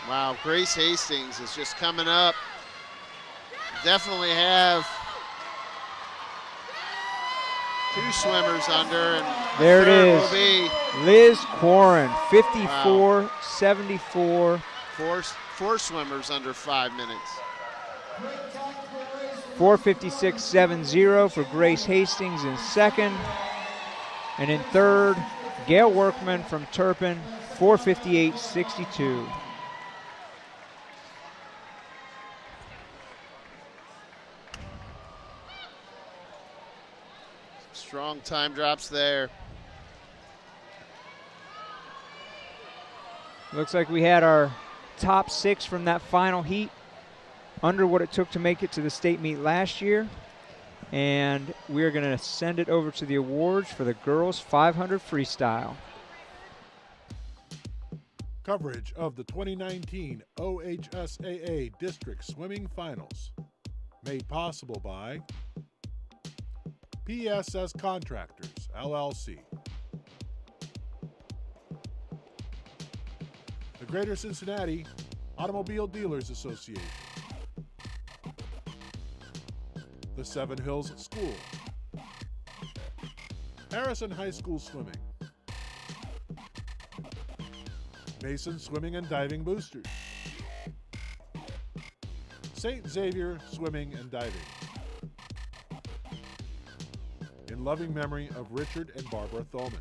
Wow, Grace Hastings is just coming up. Definitely have two swimmers under, and there it is. Will be Liz Corrin, 54.74. Four swimmers under 5 minutes. 456.70 for Grace Hastings in second. And in third, Gail Workman from Turpin, 458.62. Strong time drops there. Looks like we had our top 6 from that final heat under what it took to make it to the state meet last year. And we're going to send it over to the awards for the girls 500 freestyle. Coverage of the 2019 OHSAA District Swimming Finals. Made possible by PSS Contractors, LLC. The Greater Cincinnati Automobile Dealers Association. The Seven Hills School. Harrison High School Swimming. Mason Swimming and Diving Boosters. St. Xavier Swimming and Diving. in loving memory of Richard and Barbara Thulman.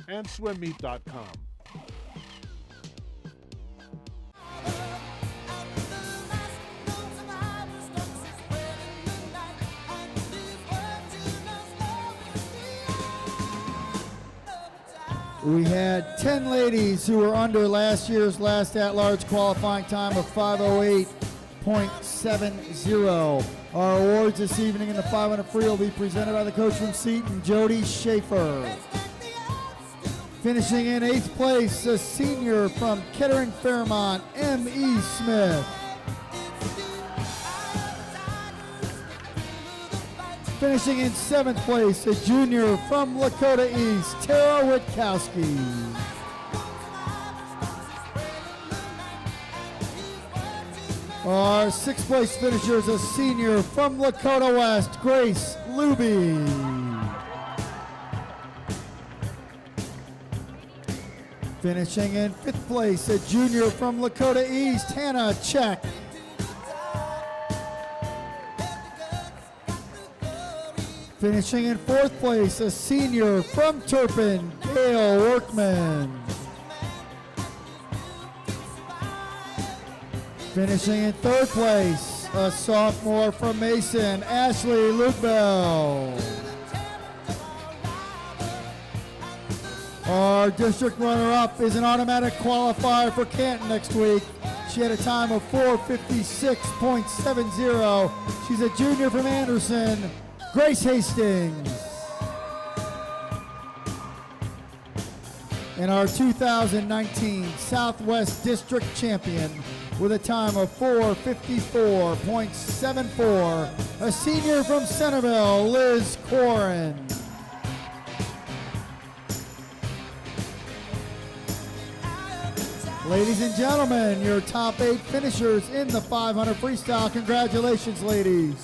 And swimmeet.com. We had 10 ladies who were under last year's last at-large qualifying time of 5:08.70. Our awards this evening in the 500 free will be presented by the coach from Seton, Jody Schaefer. Finishing in 8th place, a senior from Kettering Fairmont, M.E. Smith. Finishing in 7th place, a junior from Lakota East, Tara Witkowski. Our 6th place finisher is a senior from Lakota West, Grace Luby. Finishing in 5th place, a junior from Lakota East, Hannah Check. Finishing in 4th place, a senior from Turpin, Gail Workman. Finishing in 3rd place, a sophomore from Mason, Ashley Lukebell. Our district runner-up is an automatic qualifier for Canton next week. She had a time of 4:56.70. She's a junior from Anderson, Grace Hastings. And our 2019 Southwest District Champion with a time of 4:54.74, a senior from Centerville, Liz Corin. Ladies and gentlemen, your top 8 finishers in the 500 freestyle. Congratulations, ladies.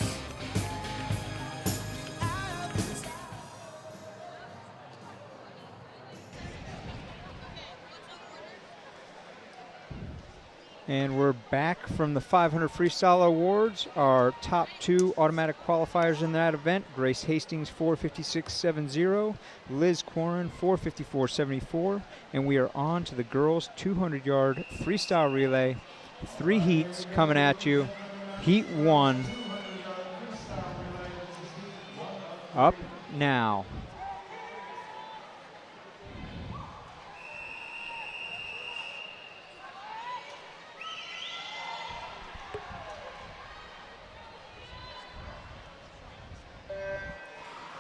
And we're back from the 500 Freestyle Awards. Our top 2 automatic qualifiers in that event, Grace Hastings 4:56.70, Liz Quarren 4:54.74, and we are on to the girls 200-yard freestyle relay. 3 heats coming at you. Heat 1 up now.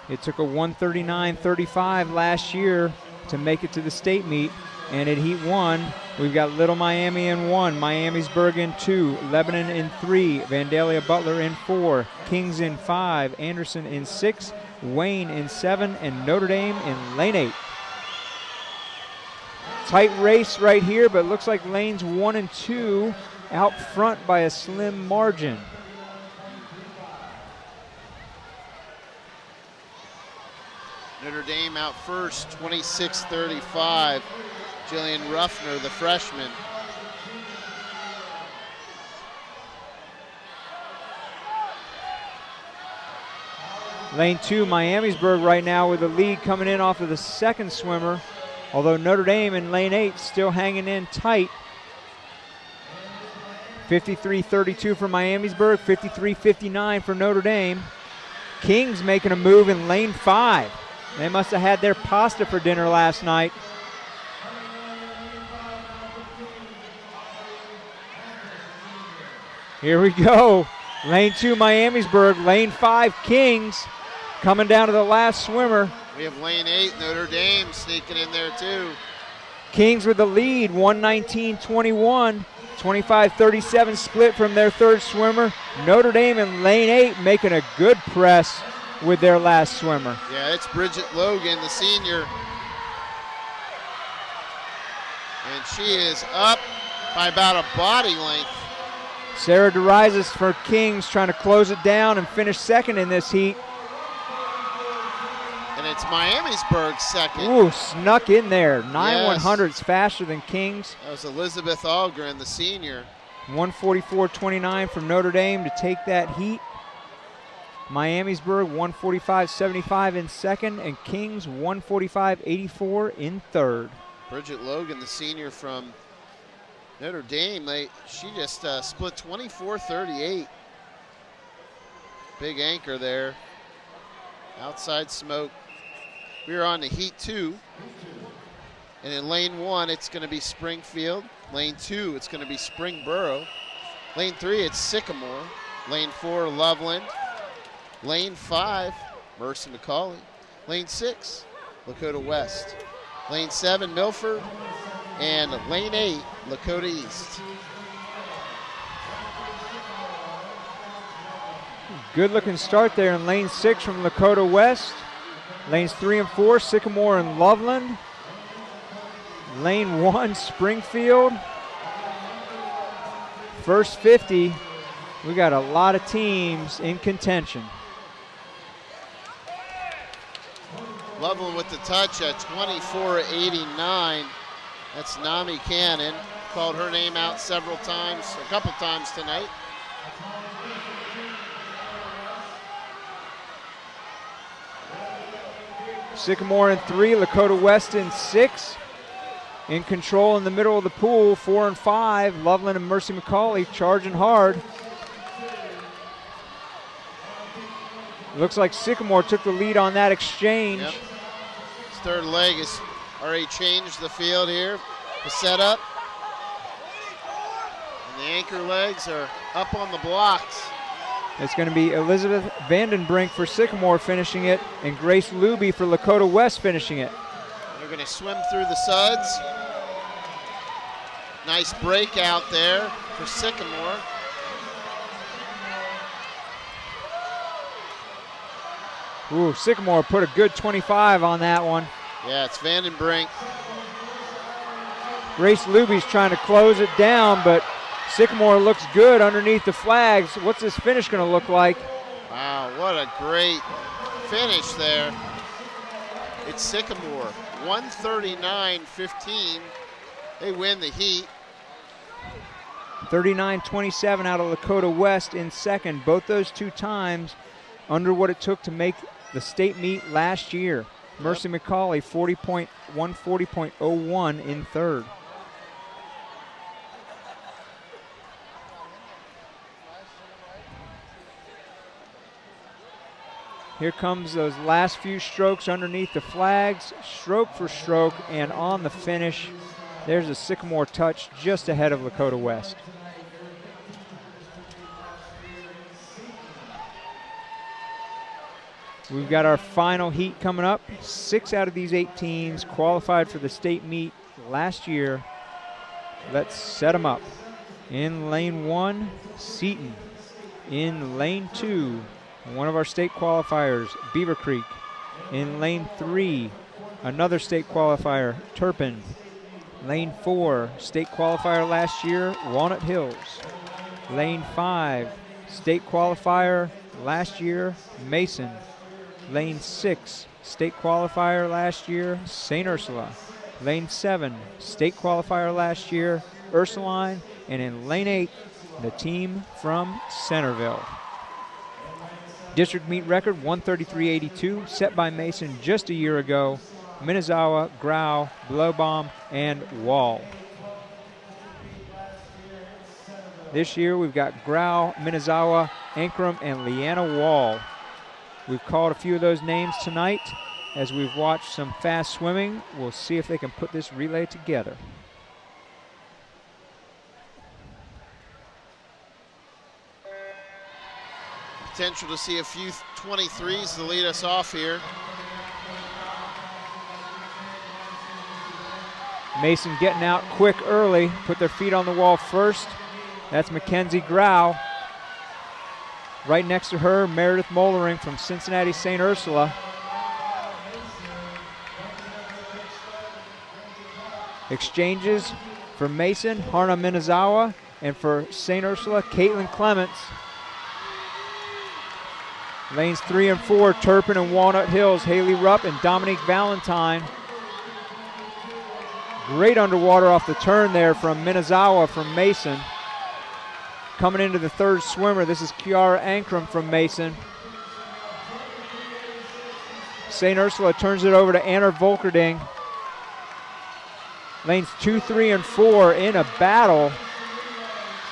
It took a 1:39.35 last year to make it to the state meet. And at Heat 1, we've got Little Miami in 1, Miamisburg in 2, Lebanon in 3, Vandalia Butler in 4, Kings in 5, Anderson in 6, Wayne in 7, and Notre Dame in lane 8. Tight race right here, but it looks like lanes 1 and 2 out front by a slim margin. Notre Dame out first, 26:35. Jillian Ruffner, the freshman. Lane 2, Miamisburg right now with the lead coming in off of the second swimmer, although Notre Dame in lane 8 still hanging in tight. 53.32 for Miamisburg, 53.59 for Notre Dame. Kings making a move in lane 5. They must have had their pasta for dinner last night. Here we go. Lane 2, Miamisburg. Lane 5, Kings. Coming down to the last swimmer. We have lane 8, Notre Dame sneaking in there too. Kings with the lead, 1:19.21. 25:37 split from their third swimmer. Notre Dame in lane 8 making a good press with their last swimmer. Yeah, it's Bridget Logan, the senior. And she is up by about a body length. Sarah DeRizes for Kings trying to close it down and finish second in this heat. And it's Miamisburg second. Ooh, snuck in there. 9/100s Yes. faster than Kings. That was Elizabeth Algren, the senior. 1:44.29 from Notre Dame to take that heat. Miamisburg 145.75 in second, and Kings 145.84 in third. Bridget Logan, the senior from Notre Dame, she just split 24-38. Big anchor there. Outside smoke. We're on to heat 2. And in lane 1, it's going to be Springfield. Lane 2, it's going to be Springboro. Lane 3, it's Sycamore. Lane 4, Loveland. Lane 5, Mercy McCauley. Lane 6, Lakota West. Lane 7, Milford. And lane 8, Lakota East. Good looking start there in lane 6 from Lakota West. Lanes 3 and 4, Sycamore and Loveland. Lane 1, Springfield. First 50, we got a lot of teams in contention. Loveland with the touch at 24.89. That's Nami Cannon. Called her name out several times, a couple times tonight. Sycamore in 3, Lakota West in 6. In control in the middle of the pool, 4 and 5. Loveland and Mercy McCauley charging hard. Looks like Sycamore took the lead on that exchange. Yep. His third leg has already changed the field here. The setup. And the anchor legs are up on the blocks. It's going to be Elizabeth Vandenbrink for Sycamore finishing it, and Grace Luby for Lakota West finishing it. They're going to swim through the suds. Nice breakout there for Sycamore. Ooh, Sycamore put a good 25 on that one. Yeah, it's Vandenbrink. Grace Luby's trying to close it down, but Sycamore looks good underneath the flags. What's this finish going to look like? Wow, what a great finish there. It's Sycamore, 139.15. They win the heat. 39-27 out of Lakota West in second. Both those two times under what it took to make the state meet last year. Mercy McCauley, 140.01 in third. Here comes those last few strokes underneath the flags, stroke for stroke, and on the finish, there's a Sycamore touch just ahead of Lakota West. We've got our final heat coming up. 6 out of these 8 teams qualified for the state meet last year. Let's set them up. In lane 1, Seton. In lane 2, one of our state qualifiers, Beaver Creek. In lane 3, another state qualifier, Turpin. Lane 4, state qualifier last year, Walnut Hills. Lane 5, state qualifier last year, Mason. Lane 6, state qualifier last year, St. Ursula. Lane 7, state qualifier last year, Ursuline. And in lane 8, the team from Centerville. District meet record 133.82, set by Mason just a year ago. Minazawa, Grau, Blowbaum, and Wall. This year we've got Grau, Minazawa, Ankrum, and Leanna Wall. We've called a few of those names tonight as we've watched some fast swimming. We'll see if they can put this relay together. Potential to see a few 23s to lead us off here. Mason getting out quick early, put their feet on the wall first. That's Mackenzie Grau. Right next to her, Meredith Mollering from Cincinnati St. Ursula. Exchanges for Mason, Harna Minazawa, and for St. Ursula, Caitlin Clements. Lanes 3 and 4, Turpin and Walnut Hills, Haley Rupp and Dominique Valentine. Great underwater off the turn there from Minazawa from Mason. Coming into the third swimmer, this is Kiara Ankrum from Mason. St. Ursula turns it over to Anna Volkerding. Lanes 2, 3, and 4 in a battle,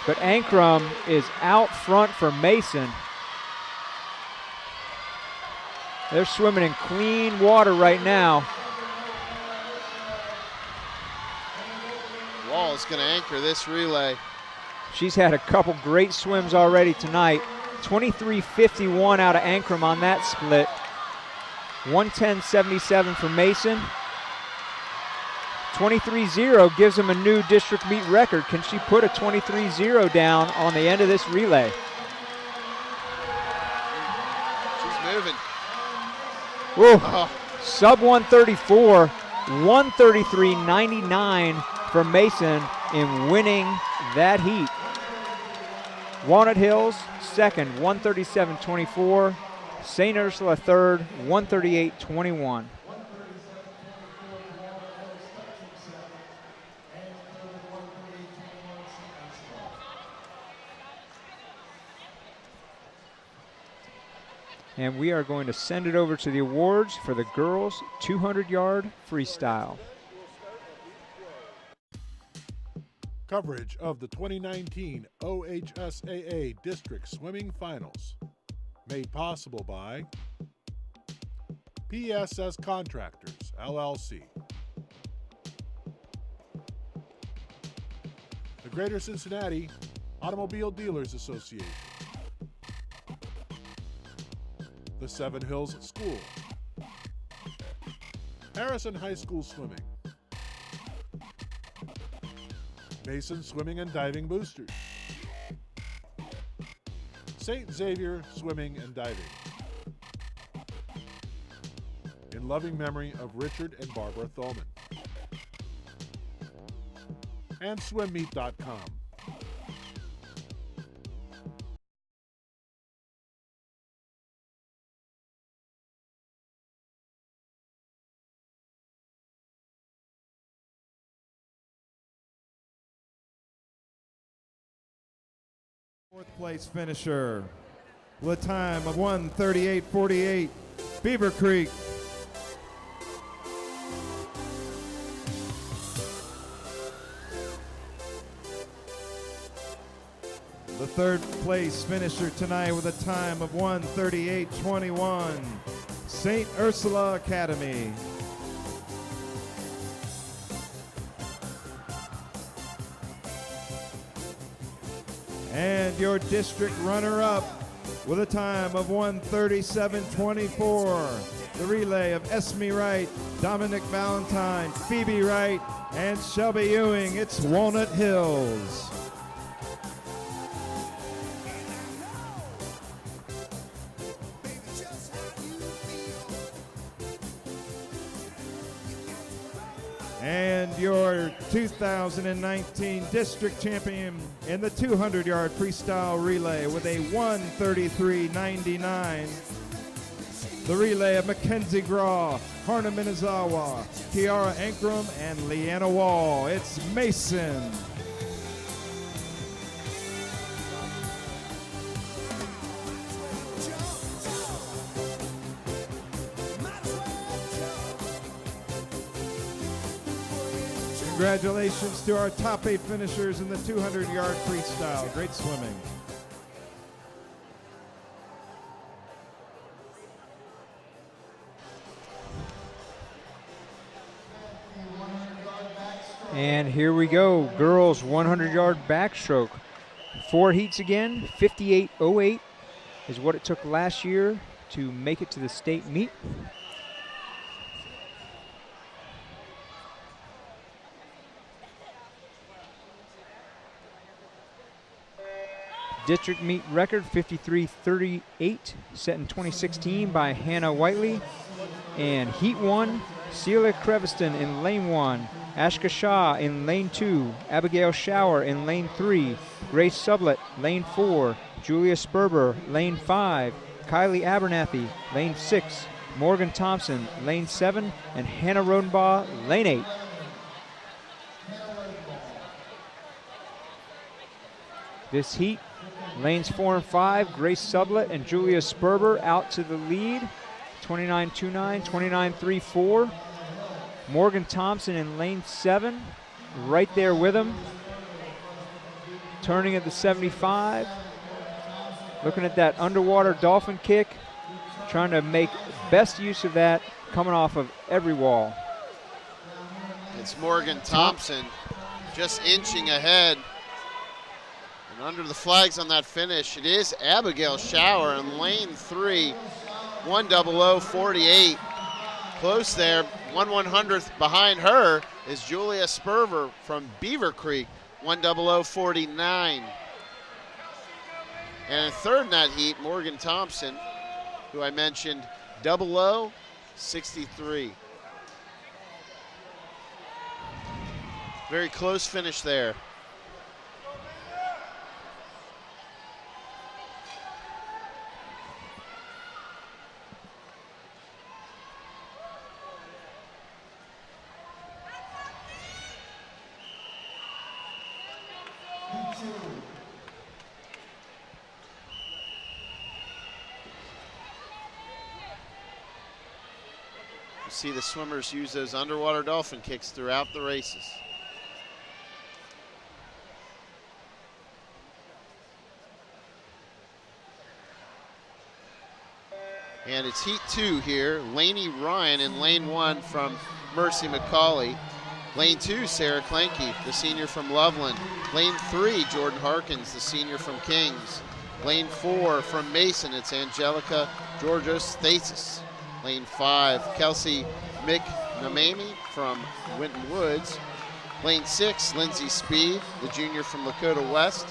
but Ankrum is out front for Mason. They're swimming in clean water right now. Wall is going to anchor this relay. She's had a couple great swims already tonight. 23.51 out of Ankrum on that split. 110.77 for Mason. 23.0 gives him a new district meet record. Can she put a 23.0 down on the end of this relay? She's moving. Whoa. Oh, Sub 134, 133.99 for Mason in winning that heat. Walnut Hills second, 137.24. St. Ursula third, 138.21. And we are going to send it over to the awards for the girls 200-yard freestyle. Coverage of the 2019 OHSAA District Swimming Finals. Made possible by PSS Contractors, LLC. The Greater Cincinnati Automobile Dealers Association. The Seven Hills School. Harrison High School Swimming. Mason Swimming and Diving Boosters. St. Xavier Swimming and Diving. In loving memory of Richard and Barbara Thulman. And swimmeet.com. Fourth place finisher with a time of 1:38.48, Beaver Creek. The third place finisher tonight with a time of 1:38.21, St. Ursula Academy. And your district runner-up with a time of 1:37.24, the relay of Esme Wright, Dominic Valentine, Phoebe Wright, and Shelby Ewing. It's Walnut Hills. And your 2019 district champion in the 200-yard freestyle relay with a 1:33.99. The relay of Mackenzie Graw, Harna Minazawa, Kiara Ankrum, and Leanna Wall. It's Mason. Congratulations to our top 8 finishers in the 200-yard freestyle. Great swimming. And here we go, girls 100-yard backstroke. 4 heats again, 58.08 is what it took last year to make it to the state meet. District meet record 53.38, set in 2016 by Hannah Whiteley. And heat 1, Celia Creviston in lane 1, Ashka Shah in lane 2, Abigail Shower in lane 3, Grace Sublett lane 4, Julia Sperber lane 5, Kylie Abernathy lane 6, Morgan Thompson lane 7, and Hannah Rodenbaugh lane 8. This heat, lanes 4 and 5, Grace Sublett and Julia Sperber out to the lead. 29.29, 29.34. Morgan Thompson in lane 7, right there with him. Turning at the 75. Looking at that underwater dolphin kick. Trying to make best use of that, coming off of every wall. It's Morgan Thompson just inching ahead. And under the flags on that finish, it is Abigail Shower in lane 3, 1:00:48. Close there, 1/100th behind her is Julia Spurver from Beaver Creek, 1:00:49. And in third in that heat, Morgan Thompson, who I mentioned, 00:63. Very close finish there. You see the swimmers use those underwater dolphin kicks throughout the races. And it's heat 2 here. Lainey Ryan in lane 1 from Mercy McCauley. Lane 2, Sarah Klenke, the senior from Loveland. Lane 3, Jordan Harkins, the senior from Kings. Lane 4 from Mason, it's Angelica Georgios Thesis. Lane 5, Kelsey McNamami from Winton Woods. Lane 6, Lindsay Speed, the junior from Lakota West.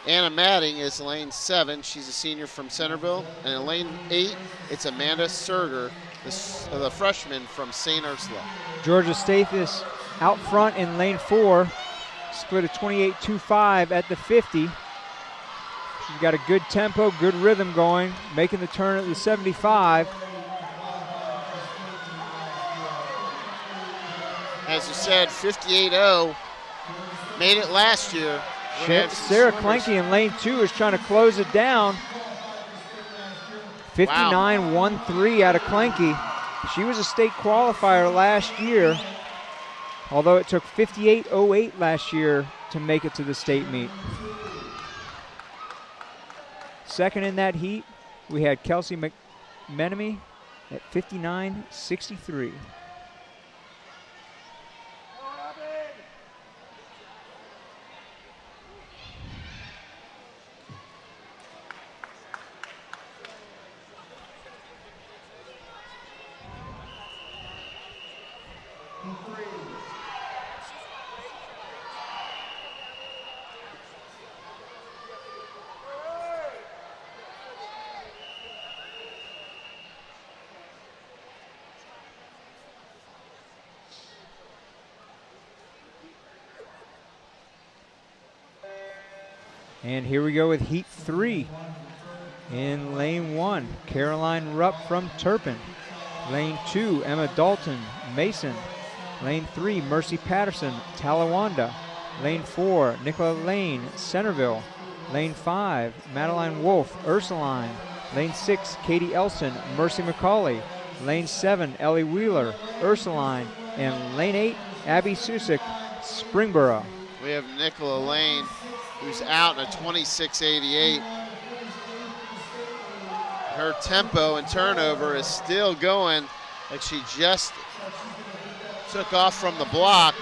Anna Madding is lane 7. She's a senior from Centerville. And in lane 8, it's Amanda Serger, the freshman from St. Ursula. Georgia Stathis out front in lane 4. Split a 28.25 at the 50. She's got a good tempo, good rhythm going, making the turn at the 75. As you said, 58.0. Made it last year. Sarah Klenke in lane 2 is trying to close it down. 59.13 out of Klenke. She was a state qualifier last year, although it took 58.08 last year to make it to the state meet. Second in that heat, we had Kelsey McMenemy at 59.63. And here we go with heat 3. In lane 1, Caroline Rupp from Turpin. Lane 2, Emma Dalton, Mason. Lane 3, Mercy Patterson, Talawanda. Lane 4, Nicola Lane, Centerville. Lane 5, Madeline Wolf, Ursuline. Lane 6, Katie Elson, Mercy McCauley. Lane 7, Ellie Wheeler, Ursuline. And lane 8, Abby Susick, Springboro. We have Nicola Lane, who's out in a 26.88. Her tempo and turnover is still going, like she just took off from the block.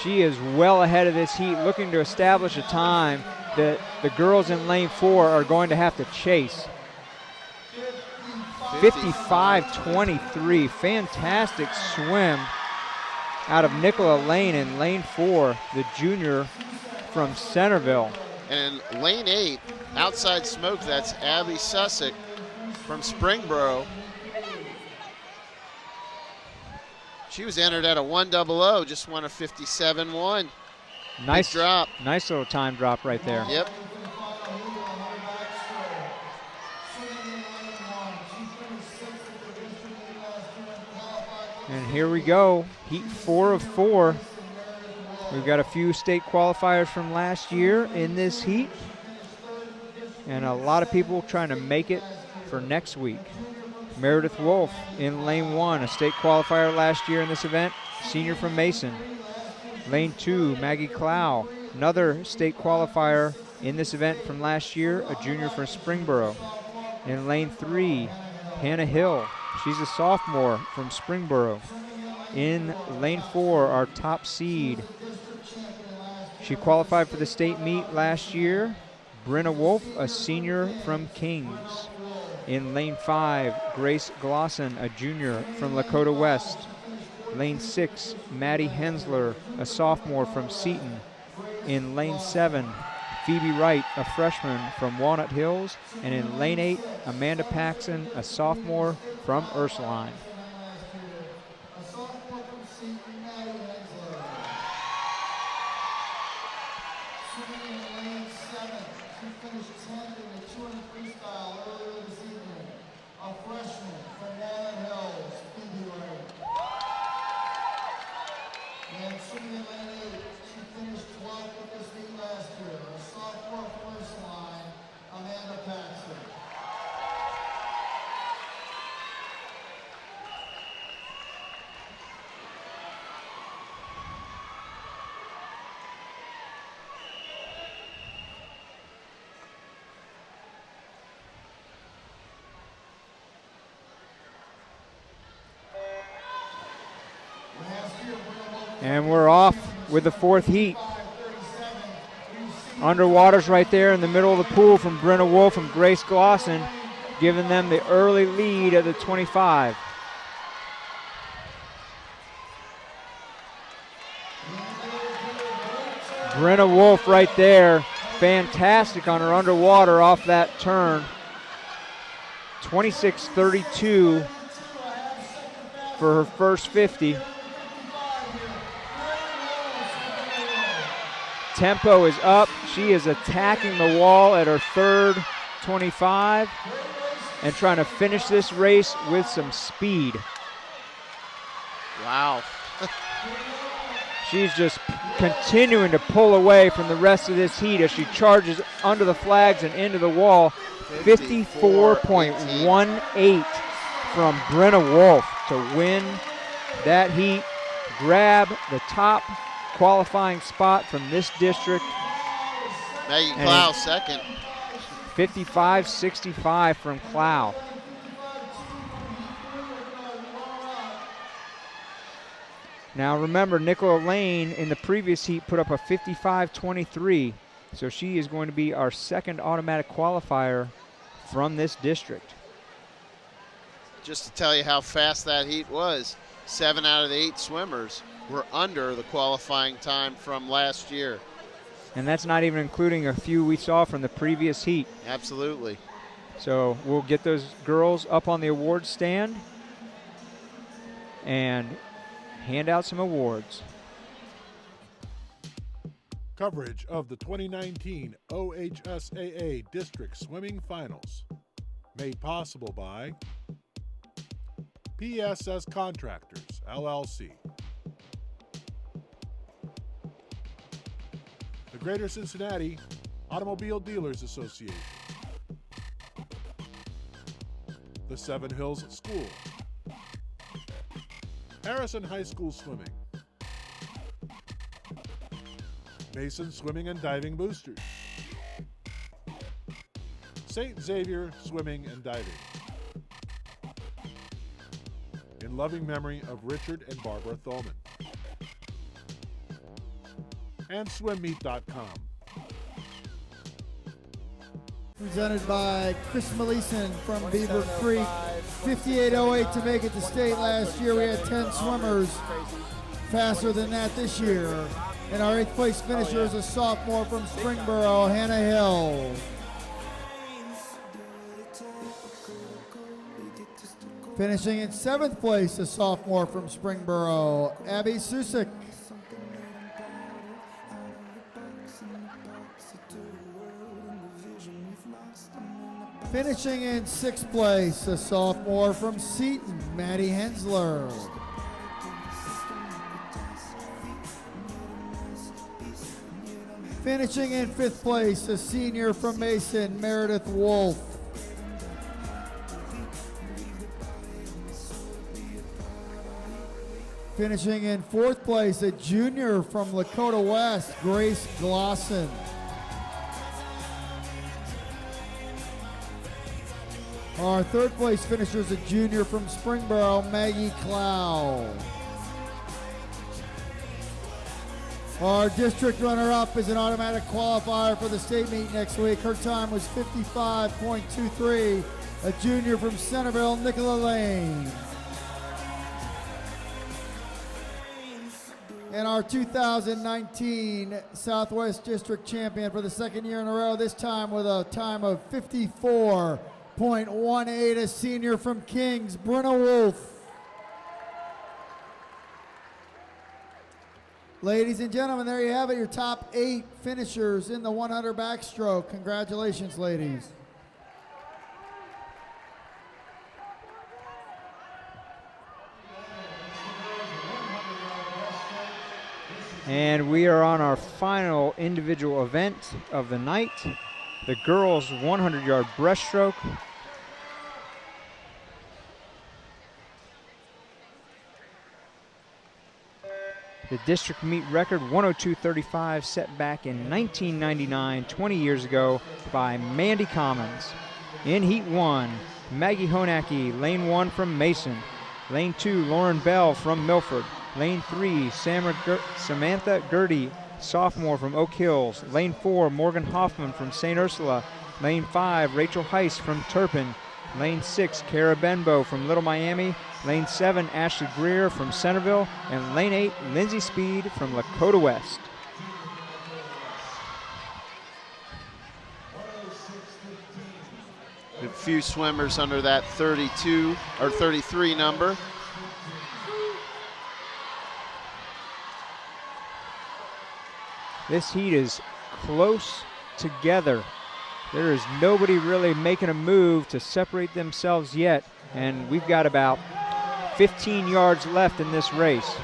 She is well ahead of this heat, looking to establish a time that the girls in lane 4 are going to have to chase. 55.23, fantastic swim out of Nicola Lane in lane 4, the junior from Centerville. And in lane 8, outside smoke, that's Abby Susick from Springboro. She was entered at a 1:00, just won a 57.1. Nice big drop. Nice little time drop right there. Yep. And here we go, heat 4 of 4. We've got a few state qualifiers from last year in this heat. and a lot of people trying to make it for next week. Meredith Wolf in lane 1, a state qualifier last year in this event, senior from Mason. Lane 2, Maggie Clow, another state qualifier in this event from last year, a junior from Springboro. In lane 3, Hannah Hill, she's a sophomore from Springboro. In lane 4, our top seed, she qualified for the state meet last year, Brenna Wolf, a senior from Kings. In lane 5, Grace Glosson, a junior from Lakota West. Lane 6, Maddie Hensler, a sophomore from Seton. In lane 7, Phoebe Wright, a freshman from Walnut Hills. And in lane 8, Amanda Paxson, a sophomore from Ursuline. And we're off with the 4th heat. Underwaters right there in the middle of the pool from Brenna Wolf and Grace Glosson, giving them the early lead at the 25. Brenna Wolf right there, fantastic on her underwater off that turn. 26:32 for her first 50. Tempo is up. She is attacking the wall at her third 25 and trying to finish this race with some speed. Wow. She's just continuing to pull away from the rest of this heat as she charges under the flags and into the wall. 54.18 from Brenna Wolf to win that heat, grab the top qualifying spot from this district. Maggie Clow second. 55.65 from Clow. Now remember, Nicola Lane in the previous heat put up a 55.23, so she is going to be our second automatic qualifier from this district. Just to tell you how fast that heat was, 7 out of the 8 swimmers were under the qualifying time from last year. And that's not even including a few we saw from the previous heat. Absolutely. So we'll get those girls up on the award stand and hand out some awards. Coverage of the 2019 OHSAA District Swimming Finals. Made possible by PSS Contractors, LLC. The Greater Cincinnati Automobile Dealers Association. The Seven Hills School. Harrison High School Swimming. Mason Swimming and Diving Boosters. St. Xavier Swimming and Diving. In loving memory of Richard and Barbara Thulman. And swimmeet.com. Presented by Chris Meleeson from Beaver Creek. 58.08 to make it to state last year. We had 10 swimmers faster than that this year. And our 8th place finisher is a sophomore from Springboro, Hannah Hill. Finishing in 7th place, a sophomore from Springboro, Abby Susick. Finishing in 6th place, a sophomore from Seton, Maddie Hensler. Finishing in 5th place, a senior from Mason, Meredith Wolf. Finishing in 4th place, a junior from Lakota West, Grace Glosson. Our 3rd place finisher is a junior from Springboro, Maggie Clow. Our district runner-up is an automatic qualifier for the state meet next week. Her time was 55.23, a junior from Centerville, Nicola Lane. And our 2019 Southwest District champion for the 2nd year in a row, this time with a time of 54.18, a senior from Kings, Brenna Wolf. Ladies and gentlemen, there you have it, your top 8 finishers in the 100 backstroke. Congratulations, ladies. And we are on our final individual event of the night, the girls' 100-yard breaststroke. The district meet record 102.35 set back in 1999, 20 years ago, by Mandy Commons. In Heat 1, Maggie Honacki, Lane 1 from Mason. Lane 2, Lauren Bell from Milford. Lane 3, Samantha Gertie, sophomore from Oak Hills. Lane 4, Morgan Hoffman from St. Ursula. Lane 5, Rachel Heiss from Turpin. Lane 6, Kara Benbow from Little Miami. Lane 7, Ashley Greer from Centerville. And Lane 8, Lindsay Speed from Lakota West. A few swimmers under that 32 or 33 number. This heat is close together. There is nobody really making a move to separate themselves yet, and we've got about 15 yards left in this race.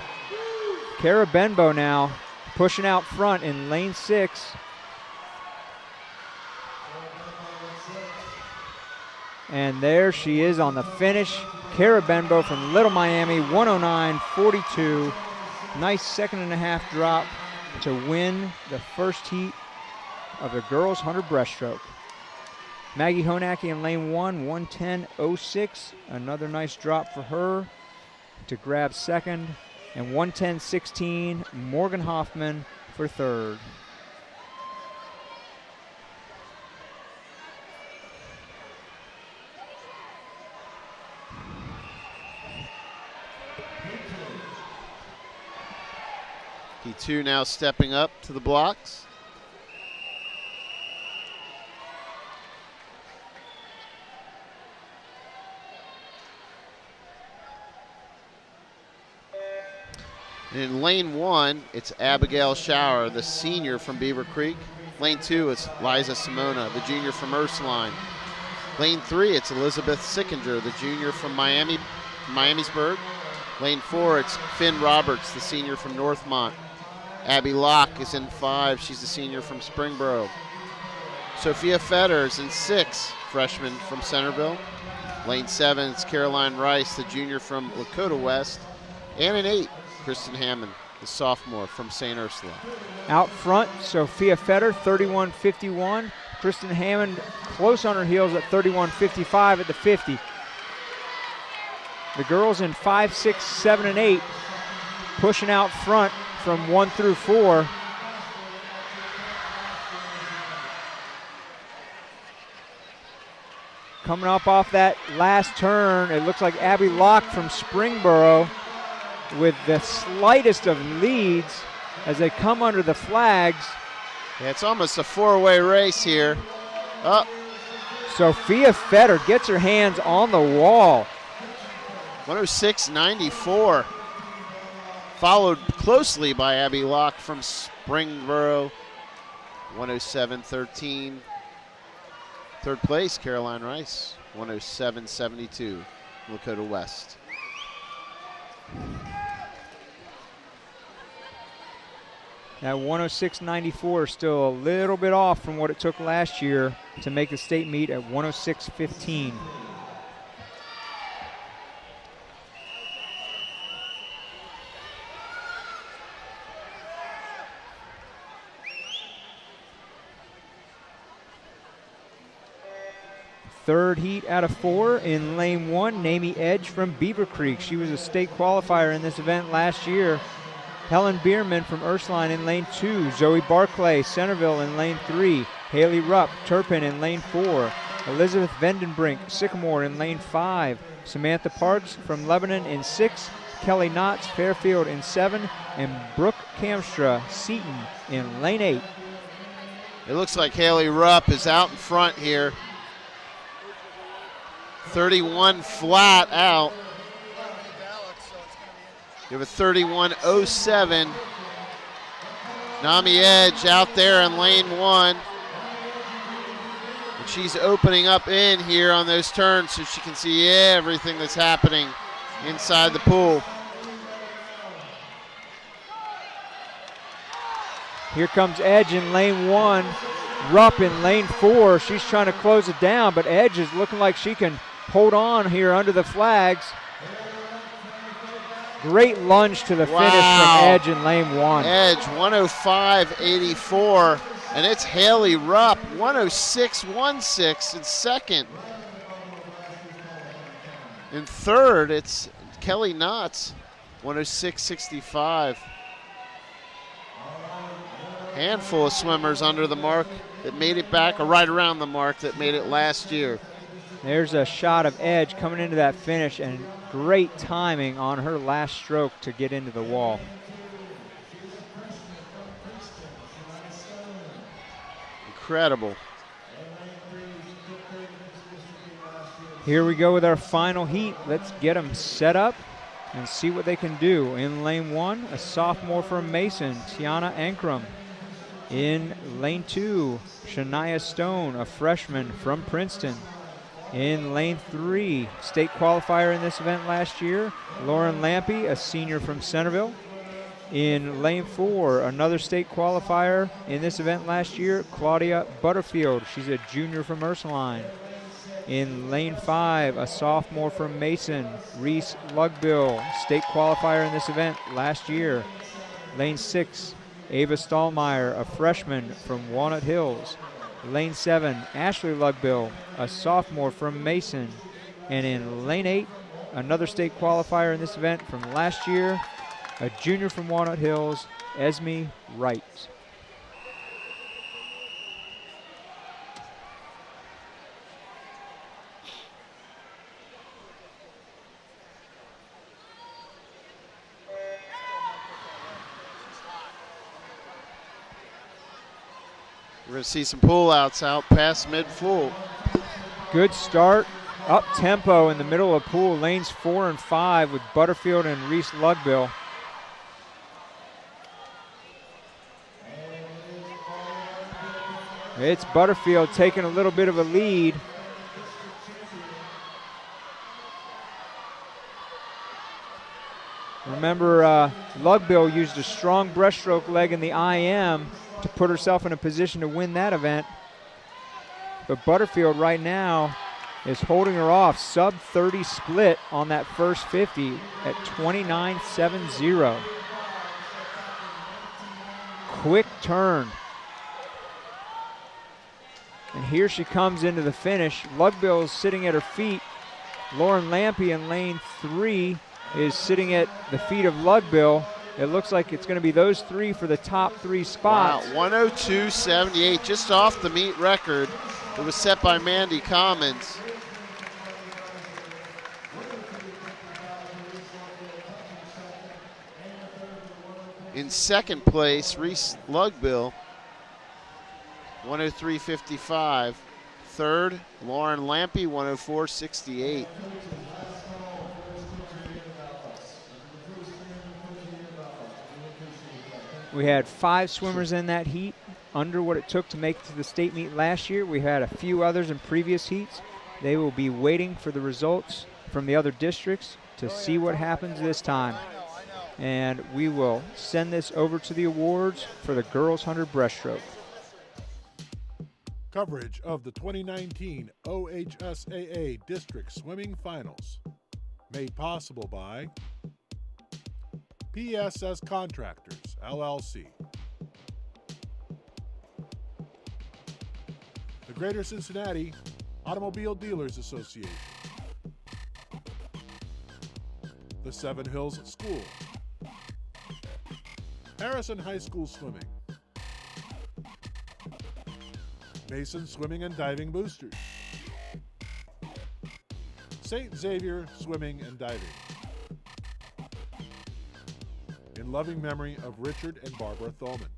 Kara Benbow now pushing out front in lane 6. And there she is on the finish. Kara Benbow from Little Miami, 109.42. Nice 2.5 drop to win the first heat of the girls' 100 breaststroke. Maggie Honacki in lane 1, 110.06. Another nice drop for her to grab second. And 110.16, Morgan Hoffman for third. P2 now stepping up to the blocks. In lane 1, it's Abigail Shower, the senior from Beaver Creek. Lane 2, it's Liza Simona, the junior from Ursuline. Lane 3, it's Elizabeth Sickinger, the junior from Miamisburg. Lane 4, it's Finn Roberts, the senior from Northmont. Abby Locke is in 5. She's the senior from Springboro. Sophia Fetter is in 6, freshman from Centerville. Lane 7, it's Caroline Rice, the junior from Lakota West. And in 8, Kristen Hammond, the sophomore from St. Ursula. Out front, Sophia Fetter, 31.51. Kristen Hammond close on her heels at 31.55 at the 50. The girls in 5, 6, 7, and 8 pushing out front from 1 through 4. Coming up off that last turn, it looks like Abby Locke from Springboro with the slightest of leads as they come under the flags. Yeah, it's almost a 4-way race here. Oh. Sophia Fetter gets her hands on the wall. 106.94. Followed closely by Abby Locke from Springboro. 107.13. Third place, Caroline Rice. 107.72. Lakota West. That 106.94 still a little bit off from what it took last year to make the state meet at 106.15. Third heat out of 4 in lane 1, Namie Edge from Beaver Creek. She was a state qualifier in this event last year. Helen Bierman from Ursuline in lane 2. Zoe Barclay, Centerville in lane 3. Haley Rupp, Turpin in lane 4. Elizabeth Vandenbrink, Sycamore in lane 5. Samantha Parks from Lebanon in 6. Kelly Knotts, Fairfield in 7. And Brooke Kamstra, Seton in lane 8. It looks like Haley Rupp is out in front here. 31 flat out. You have a 31.07. Namie Edge out there in lane 1. And she's opening up in here on those turns so she can see everything that's happening inside the pool. Here comes Edge in lane 1. Rupp in lane 4. She's trying to close it down, but Edge is looking like she can hold on here under the flags. Great lunge to the finish from Edge in lane 1. Edge 105.84, and it's Haley Rupp 106.16 in second. In third, it's Kelly Knotts 106.65. Handful of swimmers under the mark that made it back, or right around the mark that made it last year. There's a shot of Edge coming into that finish, and great timing on her last stroke to get into the wall. Incredible. Here we go with our final heat. Let's get them set up and see what they can do. In lane 1, a sophomore from Mason, Tiana Ankrum. In lane 2, Shania Stone, a freshman from Princeton. In lane 3, state qualifier in this event last year, Lauren Lampy, a senior from Centerville. In lane 4, another state qualifier in this event last year, Claudia Butterfield. She's a junior from Ursuline. In lane 5, a sophomore from Mason, Reese Lugbill, state qualifier in this event last year. Lane 6, Ava Stallmeyer, a freshman from Walnut Hills. Lane 7, Ashley Lugbill, a sophomore from Mason. And in lane 8, another state qualifier in this event from last year, a junior from Walnut Hills, Esme Wright. We're going to see some pull-outs out past mid-full. Good start, up tempo in the middle of pool, lanes 4 and 5 with Butterfield and Reese Lugbill. It's Butterfield taking a little bit of a lead. Remember, Lugbill used a strong breaststroke leg in the IM to put herself in a position to win that event. But Butterfield right now is holding her off. Sub 30 split on that first 50 at 29.70. Quick turn. And here she comes into the finish. Lugbill is sitting at her feet. Lauren Lampy in lane 3 is sitting at the feet of Lugbill. It looks like it's going to be those three for the top 3 spots. Wow, 102.78, just off the meet record. It was set by Mandy Commons. In second place, Reese Lugbill, 103.55. Third, Lauren Lampy, 104.68. We had 5 swimmers in that heat, under what it took to make it to the state meet last year. We had a few others in previous heats. They will be waiting for the results from the other districts to see what happens this time. And we will send this over to the awards for the girls 100 breaststroke. Coverage of the 2019 OHSAA District Swimming Finals. Made possible by PSS Contractors, LLC. The Greater Cincinnati Automobile Dealers Association. The Seven Hills School. Harrison High School Swimming. Mason Swimming and Diving Boosters. St. Xavier Swimming and Diving. In loving memory of Richard and Barbara Thulman.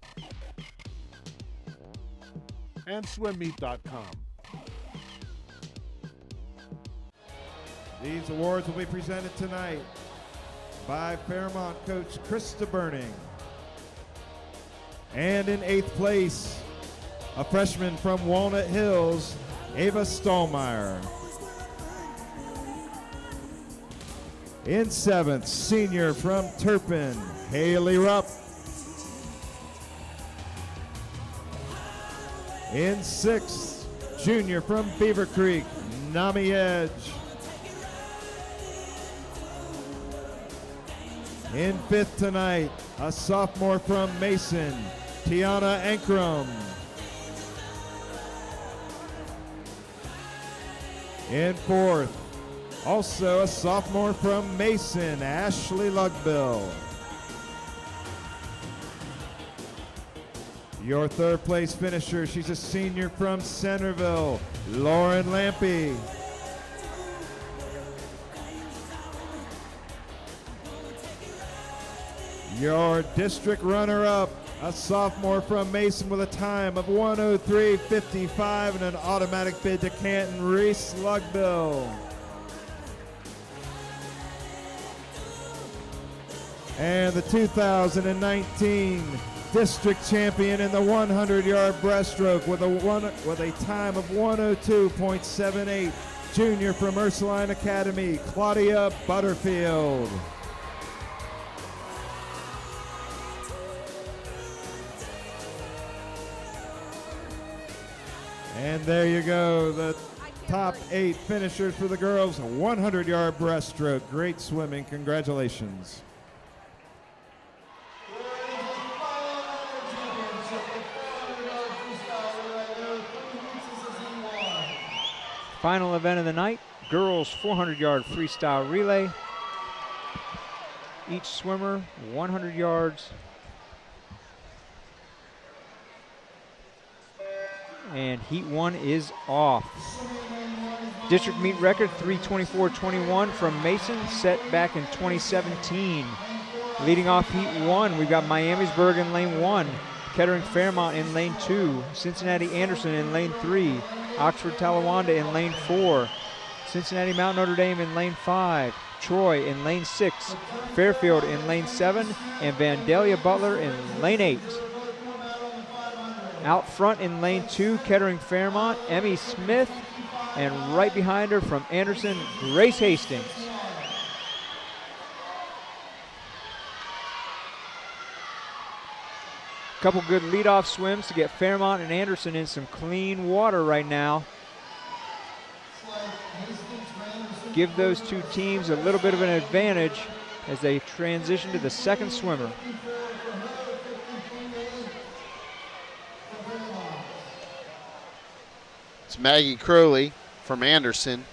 And swimmeet.com. These awards will be presented tonight by Fairmont coach Krista Burning. And in 8th place, a freshman from Walnut Hills, Ava Stallmeyer. In 7th, senior from Turpin, Haley Rupp. In 6th, junior from Beaver Creek, Nami Edge. In 5th tonight, a sophomore from Mason, Tiana Ankrum. In 4th, also a sophomore from Mason, Ashley Lugbill. Your 3rd place finisher, she's a senior from Centerville, Lauren Lampy. Your district runner-up, a sophomore from Mason with a time of 1:03.55 and an automatic bid to Canton, Reese Lugbill. And the 2019 district champion in the 100-yard breaststroke with a time of 1:02.78, junior from Ursuline Academy, Claudia Butterfield. And there you go, the top 8 finishers for the girls' 100-yard breaststroke. Great swimming, congratulations. Final event of the night, girls 400-yard freestyle relay. Each swimmer 100 yards. And heat 1 is off. District meet record 3:24.21 from Mason, set back in 2017. Leading off heat 1, we've got Miamisburg in lane 1, Kettering Fairmont in lane 2, Cincinnati Anderson in lane 3, Oxford Talawanda in lane 4, Cincinnati Mount Notre Dame in lane 5, Troy in lane 6, Fairfield in lane 7, and Vandalia Butler in lane 8. Out front in lane 2, Kettering Fairmont, Emmy Smith, and right behind her from Anderson, Grace Hastings. Couple good leadoff swims to get Fairmont and Anderson in some clean water right now. Give those two teams a little bit of an advantage as they transition to the second swimmer. It's Maggie Crowley from Anderson,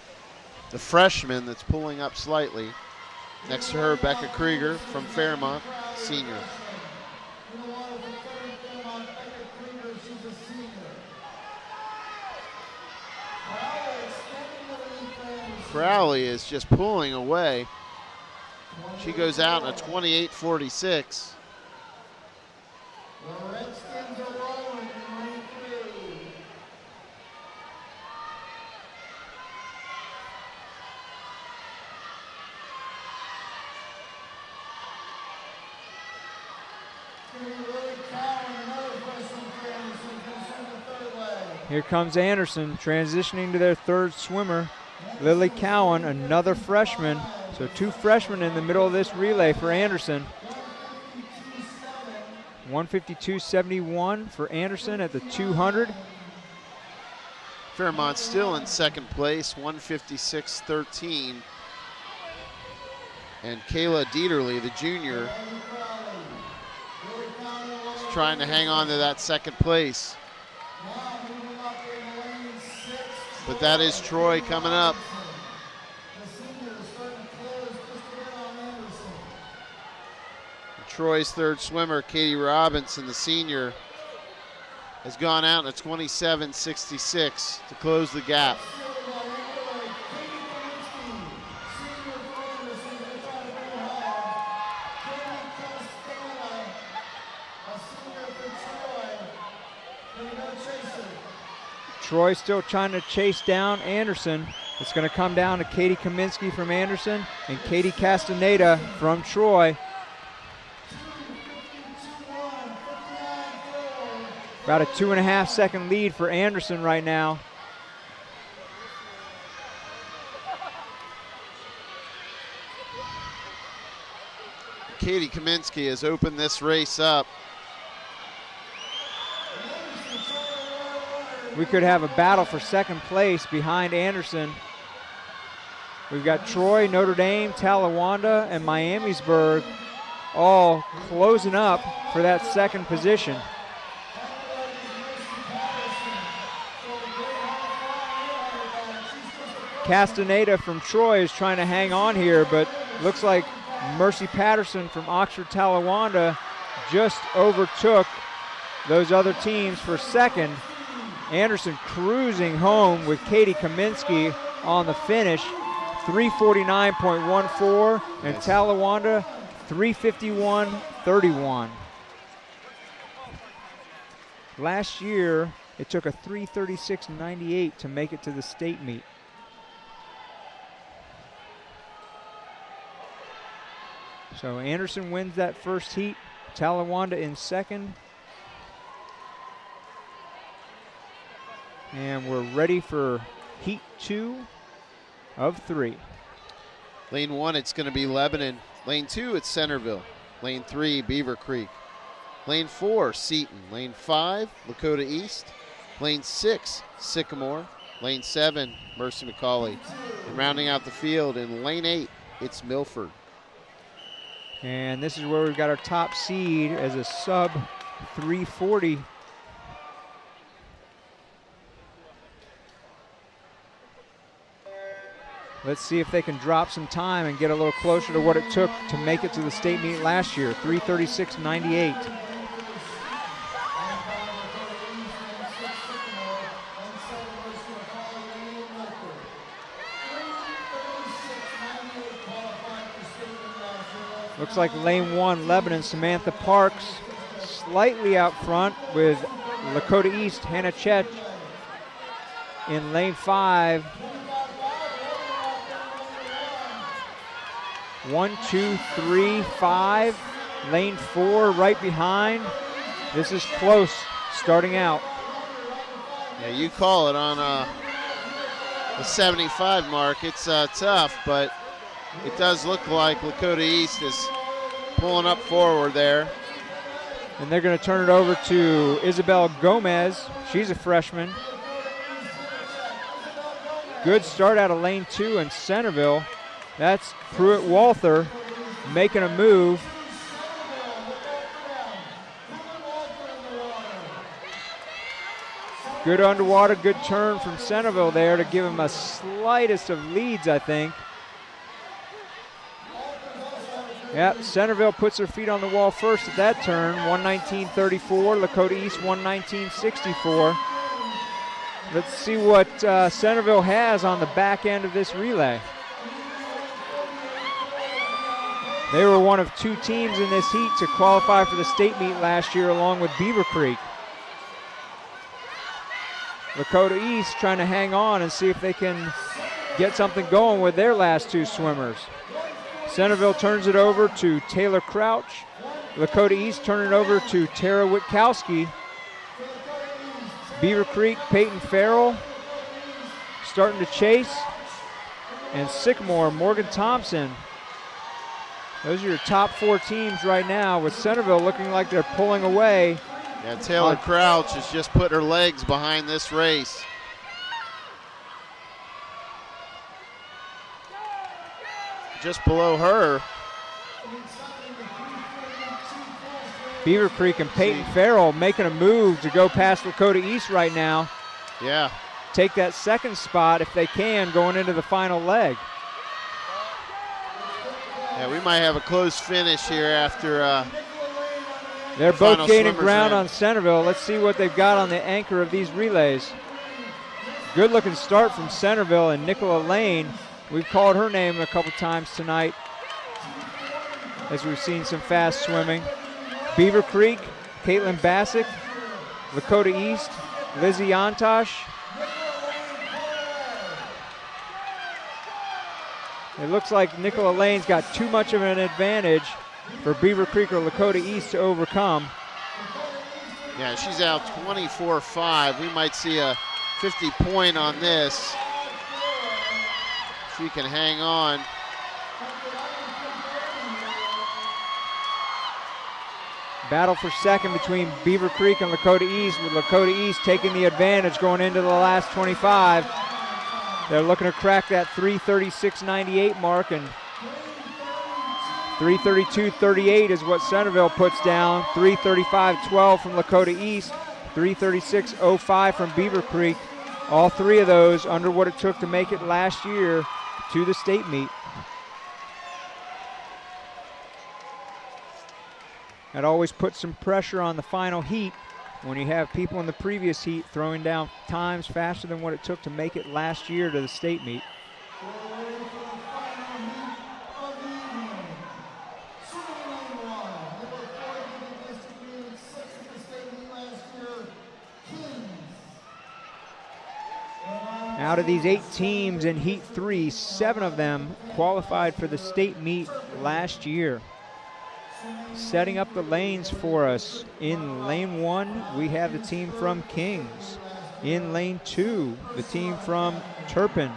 the freshman that's pulling up slightly. Next to her, Becca Krieger from Fairmont, senior. Crowley is just pulling away. She goes out in a 28.46. Here comes Anderson transitioning to their third swimmer. Lily Cowan, another freshman. So two freshmen in the middle of this relay for Anderson. 152.71 for Anderson at the 200. Fairmont still in second place, 156.13. And Kayla Dieterle, the junior, is trying to hang on to that second place. But that is Troy coming up. Troy's third swimmer, Katie Robinson, the senior, has gone out in a 27.66 to close the gap. Troy still trying to chase down Anderson. It's going to come down to Katie Kaminsky from Anderson and Katie Castaneda from Troy. About a 2.5 second lead for Anderson right now. Katie Kaminsky has opened this race up. We could have a battle for second place behind Anderson. We've got Troy, Notre Dame, Talawanda, and Miamisburg all closing up for that second position. Castaneda from Troy is trying to hang on here, but looks like Mercy Patterson from Oxford Talawanda just overtook those other teams for second. Anderson cruising home with Katie Kaminsky on the finish, 349.14, and Talawanda 351.31. Last year, it took a 336.98 to make it to the state meet. So Anderson wins that first heat, Talawanda in second. And we're ready for heat 2 of 3. Lane 1, it's going to be Lebanon. Lane 2, it's Centerville. Lane 3, Beaver Creek. Lane 4, Seton. Lane 5, Lakota East. Lane 6, Sycamore. Lane 7, Mercy McCauley. And rounding out the field in lane 8, it's Milford. And this is where we've got our top seed as a sub 340. Let's see if they can drop some time and get a little closer to what it took to make it to the state meet last year, 336.98. Looks like lane 1, Lebanon, Samantha Parks, slightly out front with Lakota East, Hannah Chet in lane 5. 1, 2, 3, 5. Lane 4 right behind. This is close starting out. Yeah, you call it on the 75 mark. It's tough, but it does look like Lakota East is pulling up forward there. And they're going to turn it over to Isabel Gomez. She's a freshman. Good start out of lane 2 in Centerville. That's Pruitt Walther making a move. Good underwater, good turn from Centerville there to give him a slightest of leads, I think. Yep, Centerville puts her feet on the wall first at that turn, 119.34, Lakota East 119.64. Let's see what Centerville has on the back end of this relay. They were one of 2 teams in this heat to qualify for the state meet last year along with Beaver Creek. Lakota East trying to hang on and see if they can get something going with their last 2 swimmers. Centerville turns it over to Taylor Crouch. Lakota East turn it over to Tara Witkowski. Beaver Creek, Peyton Farrell starting to chase. And Sycamore, Morgan Thompson Those are your top 4 teams right now, with Centerville looking like they're pulling away. Yeah, Taylor Crouch has just put her legs behind this race. Just below her, Beaver Creek and Peyton Farrell making a move to go past Lakota East right now. Yeah. Take that second spot if they can going into the final leg. Yeah, we might have a close finish here after they're both gaining ground ran. on Centerville. Let's see what they've got on the anchor of these relays. Good looking start from Centerville and Nicola Lane. We've called her name a couple times tonight as we've seen some fast swimming. Beaver Creek, Caitlin Bassick, Lakota East, Lizzie Antosh. It looks like Nicola Lane's got too much of an advantage for Beaver Creek or Lakota East to overcome. Yeah, she's out 24-5. We might see a 50-point on this. She can hang on. Battle for second between Beaver Creek and Lakota East, with Lakota East taking the advantage going into the last 25. They're looking to crack that 3:36.98 mark, and 3:32.38 is what Centerville puts down. 3:35.12 from Lakota East, 3:36.05 from Beaver Creek. All 3 of those under what it took to make it last year to the state meet. That always puts some pressure on the final heat when you have people in the previous heat throwing down times faster than what it took to make it last year to the state meet. Out of these 8 teams in Heat 3, 7 of them qualified for the state meet last year. Setting up the lanes for us. In lane 1, we have the team from Kings. In lane 2, the team from Turpin.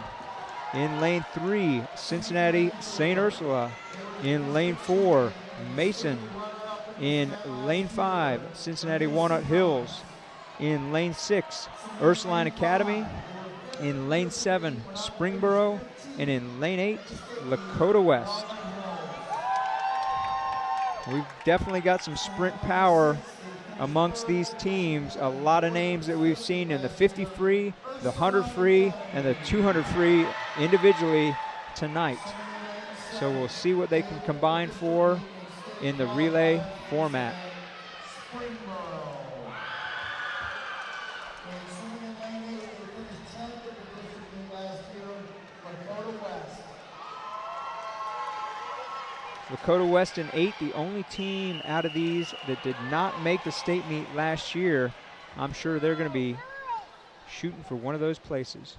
In lane 3, Cincinnati St. Ursula. In lane 4, Mason. In lane 5, Cincinnati Walnut Hills. In lane 6, Ursuline Academy. In lane 7, Springboro. And in lane 8, Lakota West. We've definitely got some sprint power amongst these teams. A lot of names that we've seen in the 50 free, the 100 free, and the 200 free individually tonight. So we'll see what they can combine for in the relay format. Lakota West in 8, the only team out of these that did not make the state meet last year. I'm sure they're going to be shooting for one of those places.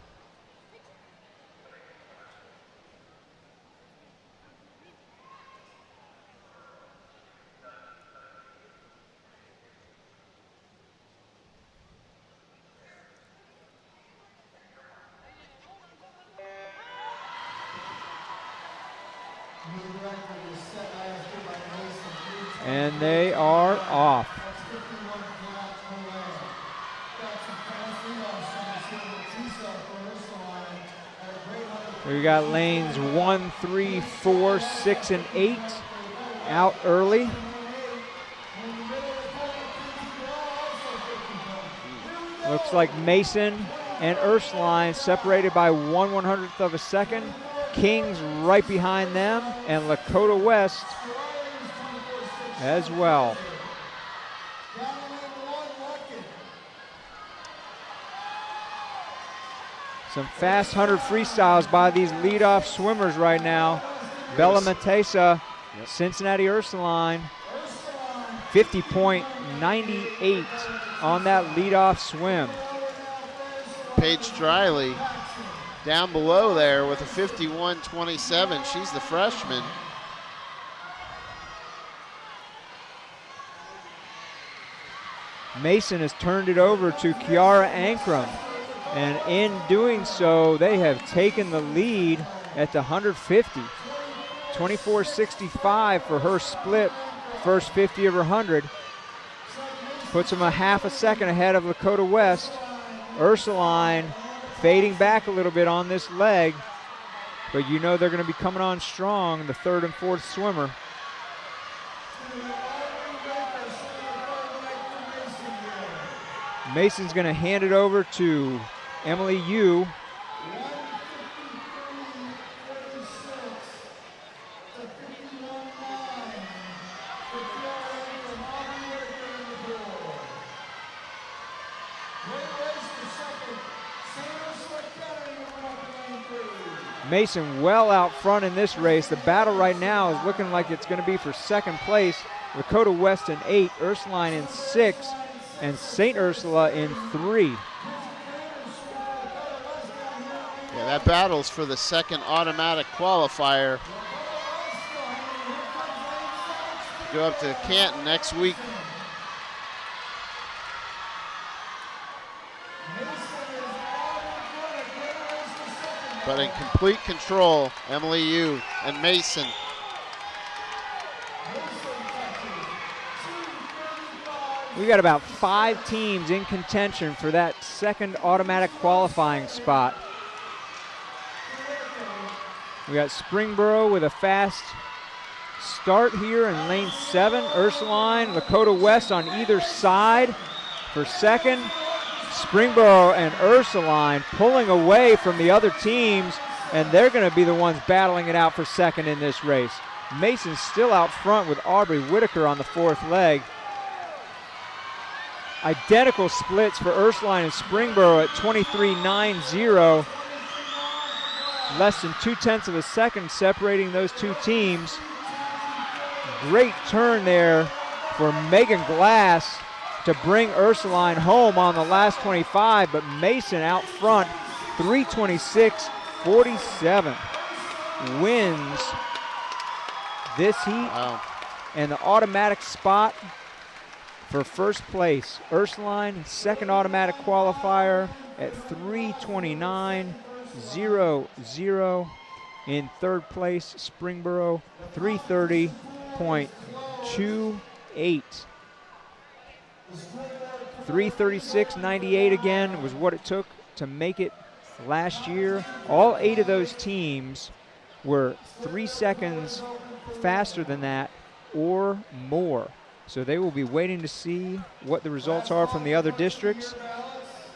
And they are off. We got lanes 1, 3, 4, 6, and 8 out early. Looks like Mason and Ursuline separated by 1/100th of a second. Kings right behind them, and Lakota West as well. Some fast 100 freestyles by these leadoff swimmers right now. Bella Matesa, Cincinnati Ursuline, 50.98 on that leadoff swim. Paige Striley down below there with a 51.27. She's the freshman. Mason has turned it over to Kiara Ankrum, and in doing so, they have taken the lead at the 150. 24.65 for her split, first 50 of her 100. Puts them a half a second ahead of Lakota West. Ursuline fading back a little bit on this leg, but you know they're going to be coming on strong, the third and fourth swimmer. Mason's going to hand it over to Emily Yu. Mason well out front in this race. The battle right now is looking like it's going to be for second place. Lakota West in 8, Ursuline in 6, and St. Ursula in 3. Yeah, that battle's for the second automatic qualifier. Go up to Canton next week. But in complete control, Emily Yu and Mason. We got about 5 teams in contention for that second automatic qualifying spot. We got Springboro with a fast start here in lane 7. Ursuline, Lakota West on either side for second. Springboro and Ursuline pulling away from the other teams, and they're going to be the ones battling it out for second in this race. Mason's still out front with Aubrey Whitaker on the 4th leg. Identical splits for Ursuline and Springboro at 23.90. Less than 0.2 of a second separating those two teams. Great turn there for Megan Glass to bring Ursuline home on the last 25, but Mason out front, 3:26.47, wins this heat. Wow. And the automatic spot for first place. Ursuline, second automatic qualifier at 3:29.00. In third place, Springboro, 3:30.28. 3:36.98 again was what it took to make it last year. All 8 of those teams were 3 seconds faster than that or more. So they will be waiting to see what the results are from the other districts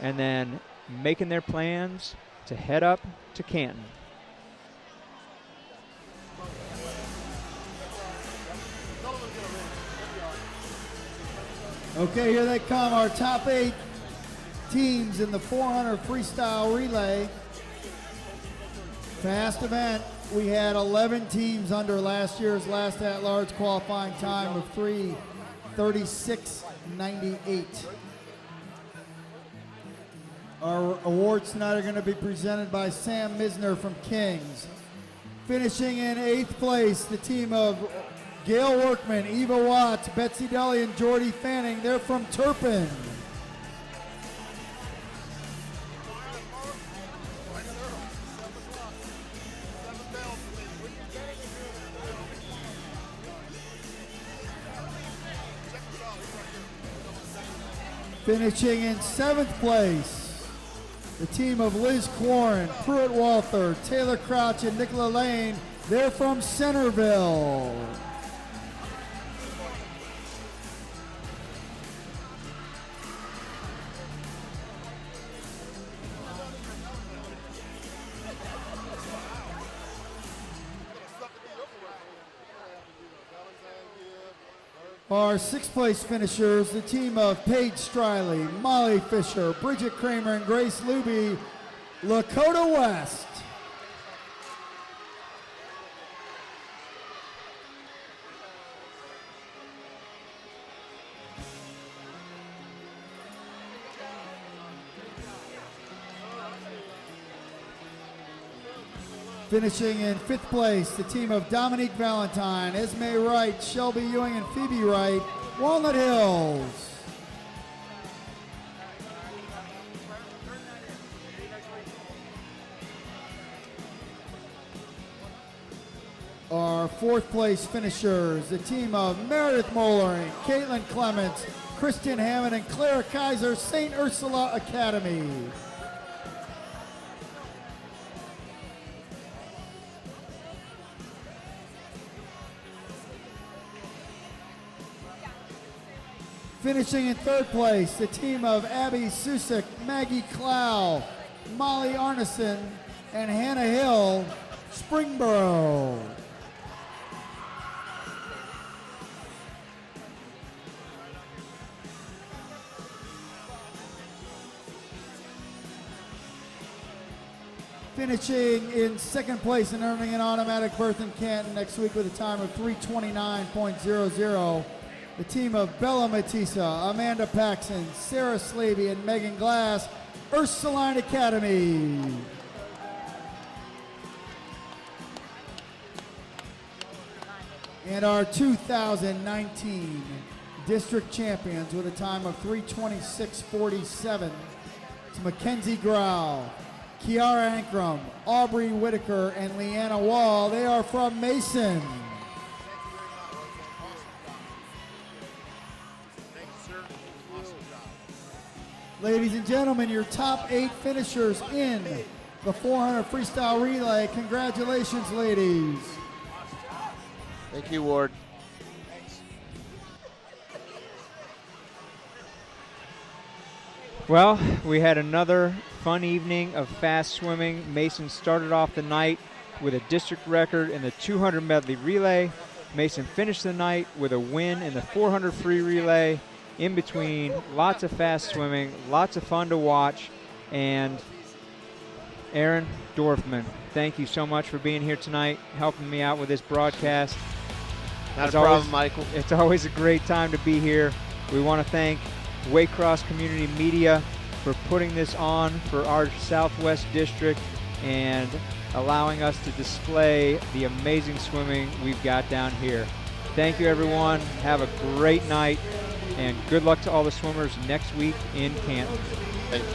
and then making their plans to head up to Canton. Okay, here they come, our top 8 teams in the 400 freestyle relay. Fast event. We had 11 teams under last year's last at-large qualifying time of 3:36.98. Our awards tonight are going to be presented by Sam Misner from Kings. Finishing in 8th place, the team of Gail Workman, Eva Watts, Betsy Deli, and Jordy Fanning. They're from Turpin. Finishing in 7th place, the team of Liz Quarren, Pruitt Walther, Taylor Crouch, and Nicola Lane. They're from Centerville. Our 6th place finishers, the team of Paige Striley, Molly Fisher, Bridget Kramer, and Grace Luby, Lakota West. Finishing in 5th place, the team of Dominique Valentine, Esme Wright, Shelby Ewing, and Phoebe Wright, Walnut Hills. Our fourth place finishers, the team of Meredith Mollering, Caitlin Clements, Kristen Hammond, and Clara Kaiser, St. Ursula Academy. Finishing in third place, the team of Abby Susick, Maggie Clow, Molly Arneson, and Hannah Hill, Springboro. Finishing in second place and earning an automatic berth in Canton next week with a time of 3:29.00. The team of Bella Matissa, Amanda Paxson, Sarah Slavey, and Megan Glass, Ursuline Academy. And our 2019 district champions with a time of 3:26.47. It's Mackenzie Grau, Kiara Ankrum, Aubrey Whitaker, and Leanna Wall. They are from Mason. Ladies and gentlemen, your top 8 finishers in the 400 freestyle relay. Congratulations, ladies. Thank you, Ward. Well, we had another fun evening of fast swimming. Mason started off the night with a district record in the 200 medley relay. Mason finished the night with a win in the 400 free relay. In between, lots of fast swimming, lots of fun to watch. And Aaron Dorfman, thank you so much for being here tonight, helping me out with this broadcast. Not a problem, Michael. It's always a great time to be here. We want to thank Waycross Community Media for putting this on for our Southwest District and allowing us to display the amazing swimming we've got down here. Thank you, everyone. Have a great night, and good luck to all the swimmers next week in Canton. Thank you.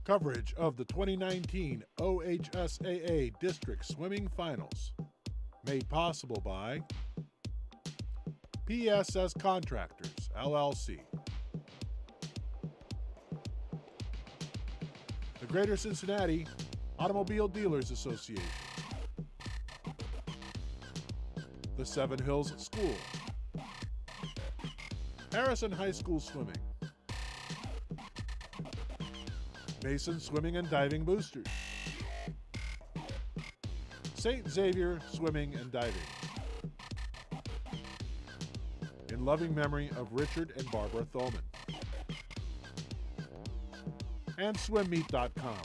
Coverage of the 2019 OHSAA District Swimming Finals. Made possible by PSS Contractors, LLC. The Greater Cincinnati Automobile Dealers Association. The Seven Hills School. Harrison High School Swimming. Mason Swimming and Diving Boosters. St. Xavier Swimming and Diving. In loving memory of Richard and Barbara Thulman. And SwimMeet.com.